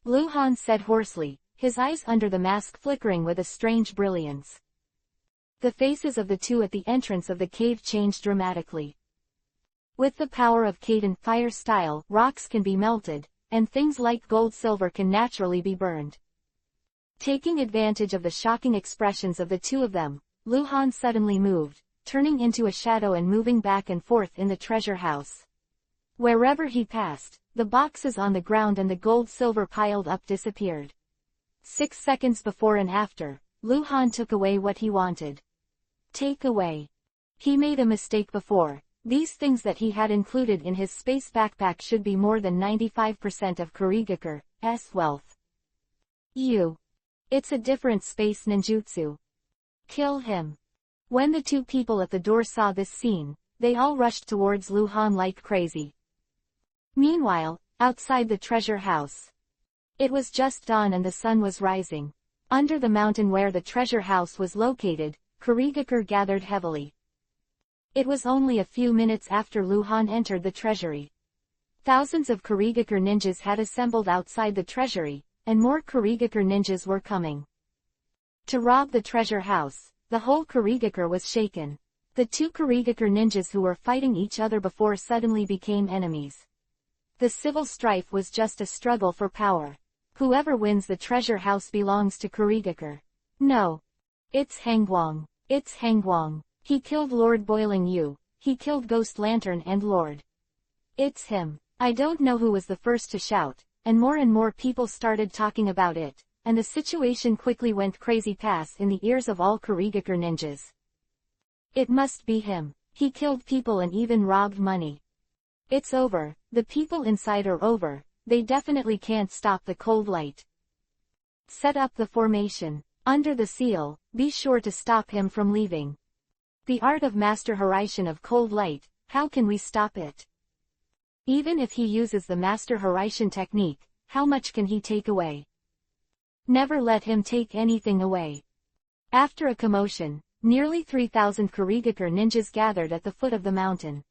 Lu Han said hoarsely, his eyes under the mask flickering with a strange brilliance. The faces of the two at the entrance of the cave changed dramatically. With the power of Kaden fire style, rocks can be melted, and things like gold-silver can naturally be burned. Taking advantage of the shocking expressions of the two of them, Lu Han suddenly moved, turning into a shadow and moving back and forth in the treasure house. Wherever he passed, the boxes on the ground and the gold-silver piled up disappeared. 6 seconds before and after, Lu Han took away what he wanted. Take away. He made a mistake before. These things that he had included in his space backpack should be more than 95% of Kurigakure's wealth. It's a different space ninjutsu. Kill him. When the two people at the door saw this scene, they all rushed towards Lu Han like crazy. Meanwhile, outside the treasure house. It was just dawn and the sun was rising. Under the mountain where the treasure house was located, Kurigakure gathered heavily. It was only a few minutes after Lu Han entered the treasury. Thousands of Kurigakure ninjas had assembled outside the treasury, and more Kurigakure ninjas were coming. To rob the treasure house, the whole Kurigakure was shaken. The two Kurigakure ninjas who were fighting each other before suddenly became enemies. The civil strife was just a struggle for power. Whoever wins the treasure house belongs to Kurigakure. No. It's Hangguang. It's Hangguang. He killed Lord Boiling Yu. He killed Ghost Lantern and Lord. It's him. I don't know who was the first to shout, and more people started talking about it, and the situation quickly went crazy past in the ears of all Kurigakure ninjas. It must be him. He killed people and even robbed money. It's over. The people inside are over. They definitely can't stop the cold light. Set up the formation. Under the seal, be sure to stop him from leaving. The art of Master Horaishin of cold light, how can we stop it? Even if he uses the Master Horaishin technique, how much can he take away? Never let him take anything away. After a commotion, nearly 3,000 Kurigakure ninjas gathered at the foot of the mountain.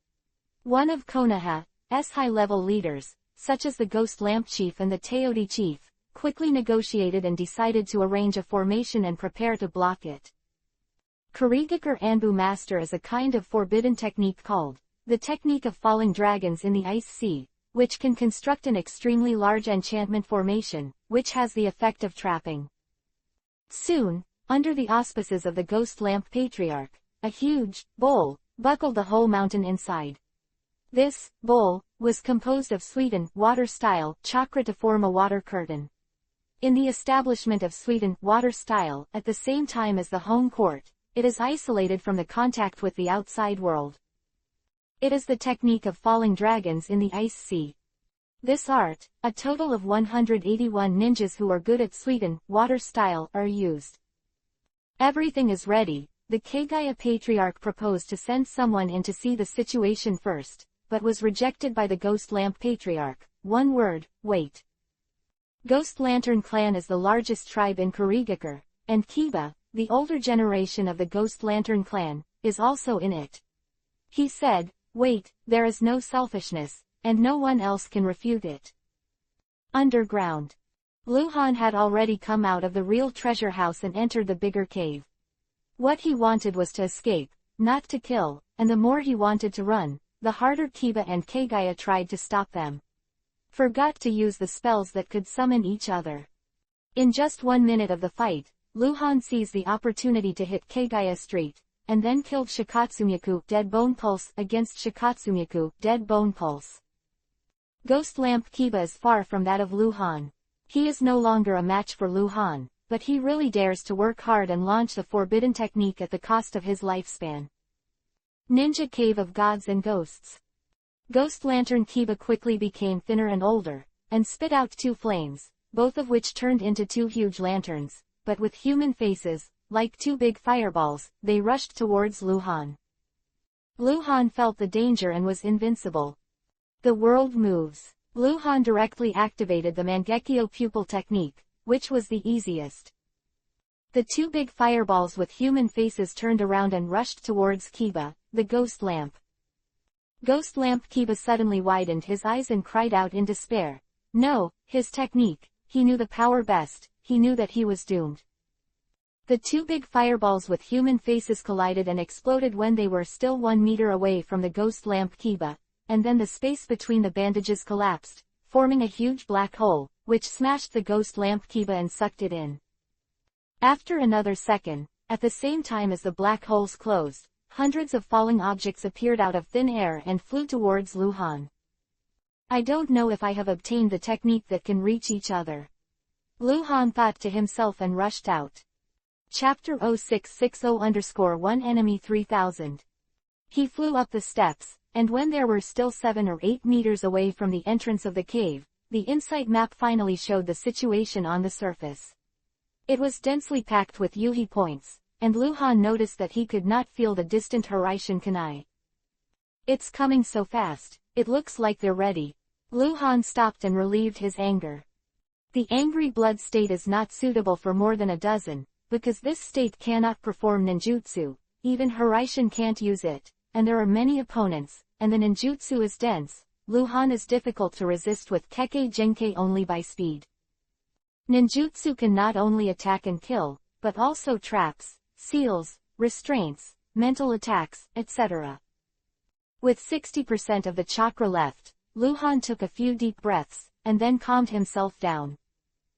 One of Konoha's high-level leaders, such as the Ghost Lamp Chief and the Teodi Chief, quickly negotiated and decided to arrange a formation and prepare to block it. Kurigakure Anbu Master is a kind of forbidden technique called the technique of falling dragons in the ice sea, which can construct an extremely large enchantment formation, which has the effect of trapping. Soon, under the auspices of the Ghost Lamp Patriarch, a huge bowl buckled the whole mountain inside. This bowl was composed of sweetened water-style chakra to form a water curtain. In the establishment of Sweden water style at the same time as the home court, it is isolated from the contact with the outside world. It is the technique of falling dragons in the ice sea. This art, a total of 181 ninjas who are good at Sweden water style are used. Everything is ready. The Hokage patriarch proposed to send someone in to see the situation first, but was rejected by the Ghost Lamp patriarch. One word, wait. Ghost Lantern clan is the largest tribe in Kurigakure, and Kiba, the older generation of the Ghost Lantern clan, is also in it. He said, wait, there is no selfishness, and no one else can refute it. Underground. Luhan had already come out of the real treasure house and entered the bigger cave. What he wanted was to escape, not to kill, and the more he wanted to run, the harder Kiba and Hokage tried to stop them. Forgot to use the spells that could summon each other. In just 1 minute of the fight, Luhan seized the opportunity to hit Hokage straight, and then killed Shikatsumiku Dead Bone Pulse against Shikatsumiku Dead Bone Pulse. Ghost Lamp Kiba is far from that of Luhan. He is no longer a match for Luhan, but he really dares to work hard and launch the forbidden technique at the cost of his lifespan. Ninja Cave of Gods and Ghosts. Ghost Lantern Kiba quickly became thinner and older, and spit out 2 flames, both of which turned into 2 huge lanterns, but with human faces, like 2 big fireballs, they rushed towards Luhan. Luhan felt the danger and was invincible. The world moves. Luhan directly activated the Mangekyo pupil technique, which was the easiest. The 2 big fireballs with human faces turned around and rushed towards Kiba, the Ghost Lamp. Ghost Lamp Kiba suddenly widened his eyes and cried out in despair. No, his technique, he knew the power best, he knew that he was doomed. The 2 big fireballs with human faces collided and exploded when they were still 1 meter away from the Ghost Lamp Kiba, and then the space between the bandages collapsed, forming a huge black hole, which smashed the Ghost Lamp Kiba and sucked it in. After another second, at the same time as the black holes closed, hundreds of falling objects appeared out of thin air and flew towards Luhan. I don't know if I have obtained the technique that can reach each other. Luhan thought to himself and rushed out. Chapter 0660-1 Enemy 3000. He flew up the steps, and when there were still 7 or 8 meters away from the entrance of the cave, the insight map finally showed the situation on the surface. It was densely packed with Yuhi points, and Luhan noticed that he could not feel the distant Horaishin Kunai. It's coming so fast, it looks like they're ready. Luhan stopped and relieved his anger. The angry blood state is not suitable for more than a dozen, because this state cannot perform ninjutsu, even Horaishin can't use it, and there are many opponents, and the ninjutsu is dense. Luhan is difficult to resist with Kekkei Genkei only by speed. Ninjutsu can not only attack and kill, but also traps, seals, restraints, mental attacks, etc. With 60% of the chakra left, Luhan took a few deep breaths, and then calmed himself down.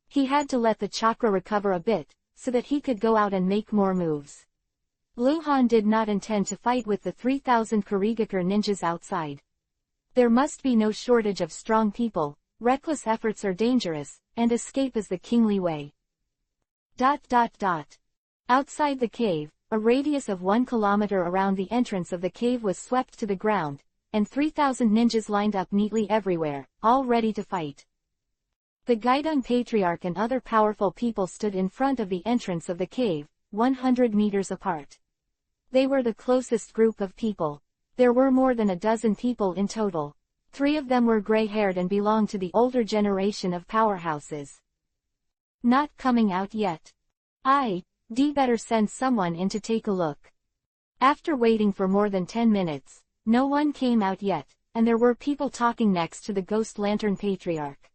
He had to let the chakra recover a bit, so that he could go out and make more moves. Luhan did not intend to fight with the 3,000 Kurigakure ninjas outside. There must be no shortage of strong people, reckless efforts are dangerous, and escape is the kingly way. Outside the cave, a radius of 1 kilometer around the entrance of the cave was swept to the ground, and 3,000 ninjas lined up neatly everywhere, all ready to fight. The Gaidong Patriarch and other powerful people stood in front of the entrance of the cave, 100 meters apart. They were the closest group of people. There were more than a dozen people in total. 3 of them were gray-haired and belonged to the older generation of powerhouses. Not coming out yet. Better send someone in to take a look. After waiting for more than 10 minutes, no one came out yet, and there were people talking next to the Ghost Lantern Patriarch.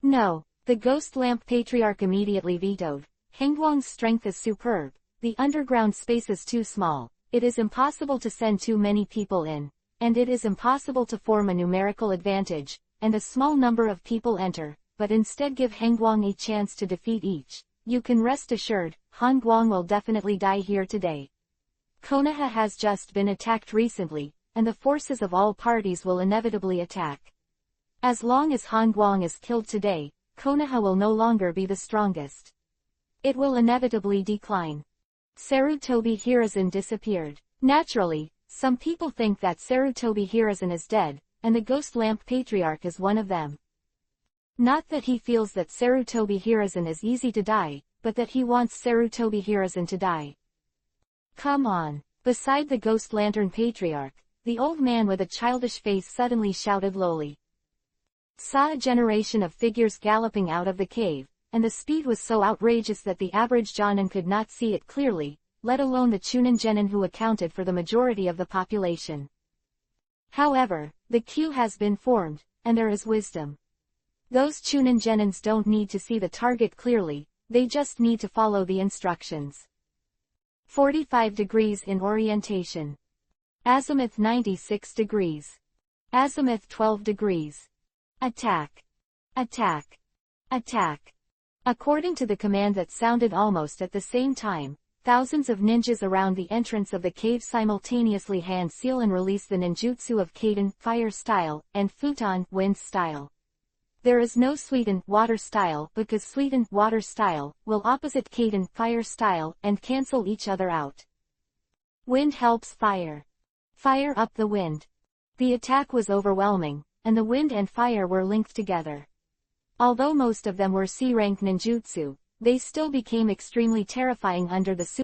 No, the Ghost Lamp Patriarch immediately vetoed. Hengguang's strength is superb, the underground space is too small, it is impossible to send too many people in, and it is impossible to form a numerical advantage, and a small number of people enter, but instead give Hengguang a chance to defeat each. You can rest assured, Hengguang will definitely die here today. Konoha has just been attacked recently, and the forces of all parties will inevitably attack. As long as Hengguang is killed today, Konoha will no longer be the strongest. It will inevitably decline. Sarutobi Hiruzen disappeared. Naturally, some people think that Sarutobi Hiruzen is dead, and the Ghost Lamp Patriarch is one of them. Not that he feels that Sarutobi Hiruzen is easy to die, but that he wants Sarutobi Hiruzen to die. Come on. Beside the Ghost Lantern Patriarch, the old man with a childish face suddenly shouted lowly. Saw a generation of figures galloping out of the cave, and the speed was so outrageous that the average Jonin could not see it clearly, let alone the Chunin genin who accounted for the majority of the population. However, the queue has been formed, and there is wisdom. Those Chunin genins don't need to see the target clearly, they just need to follow the instructions. 45 degrees in orientation. Azimuth 96 degrees. Azimuth 12 degrees. Attack. Attack. Attack. According to the command that sounded almost at the same time, thousands of ninjas around the entrance of the cave simultaneously hand seal and release the ninjutsu of Kaiden, fire style, and Futon, wind style. There is no Suiten, water style, because Suiten, water style, will opposite Kaiden, fire style, and cancel each other out. Wind helps fire. Fire up the wind. The attack was overwhelming, and the wind and fire were linked together. Although most of them were C-rank ninjutsu, they still became extremely terrifying under the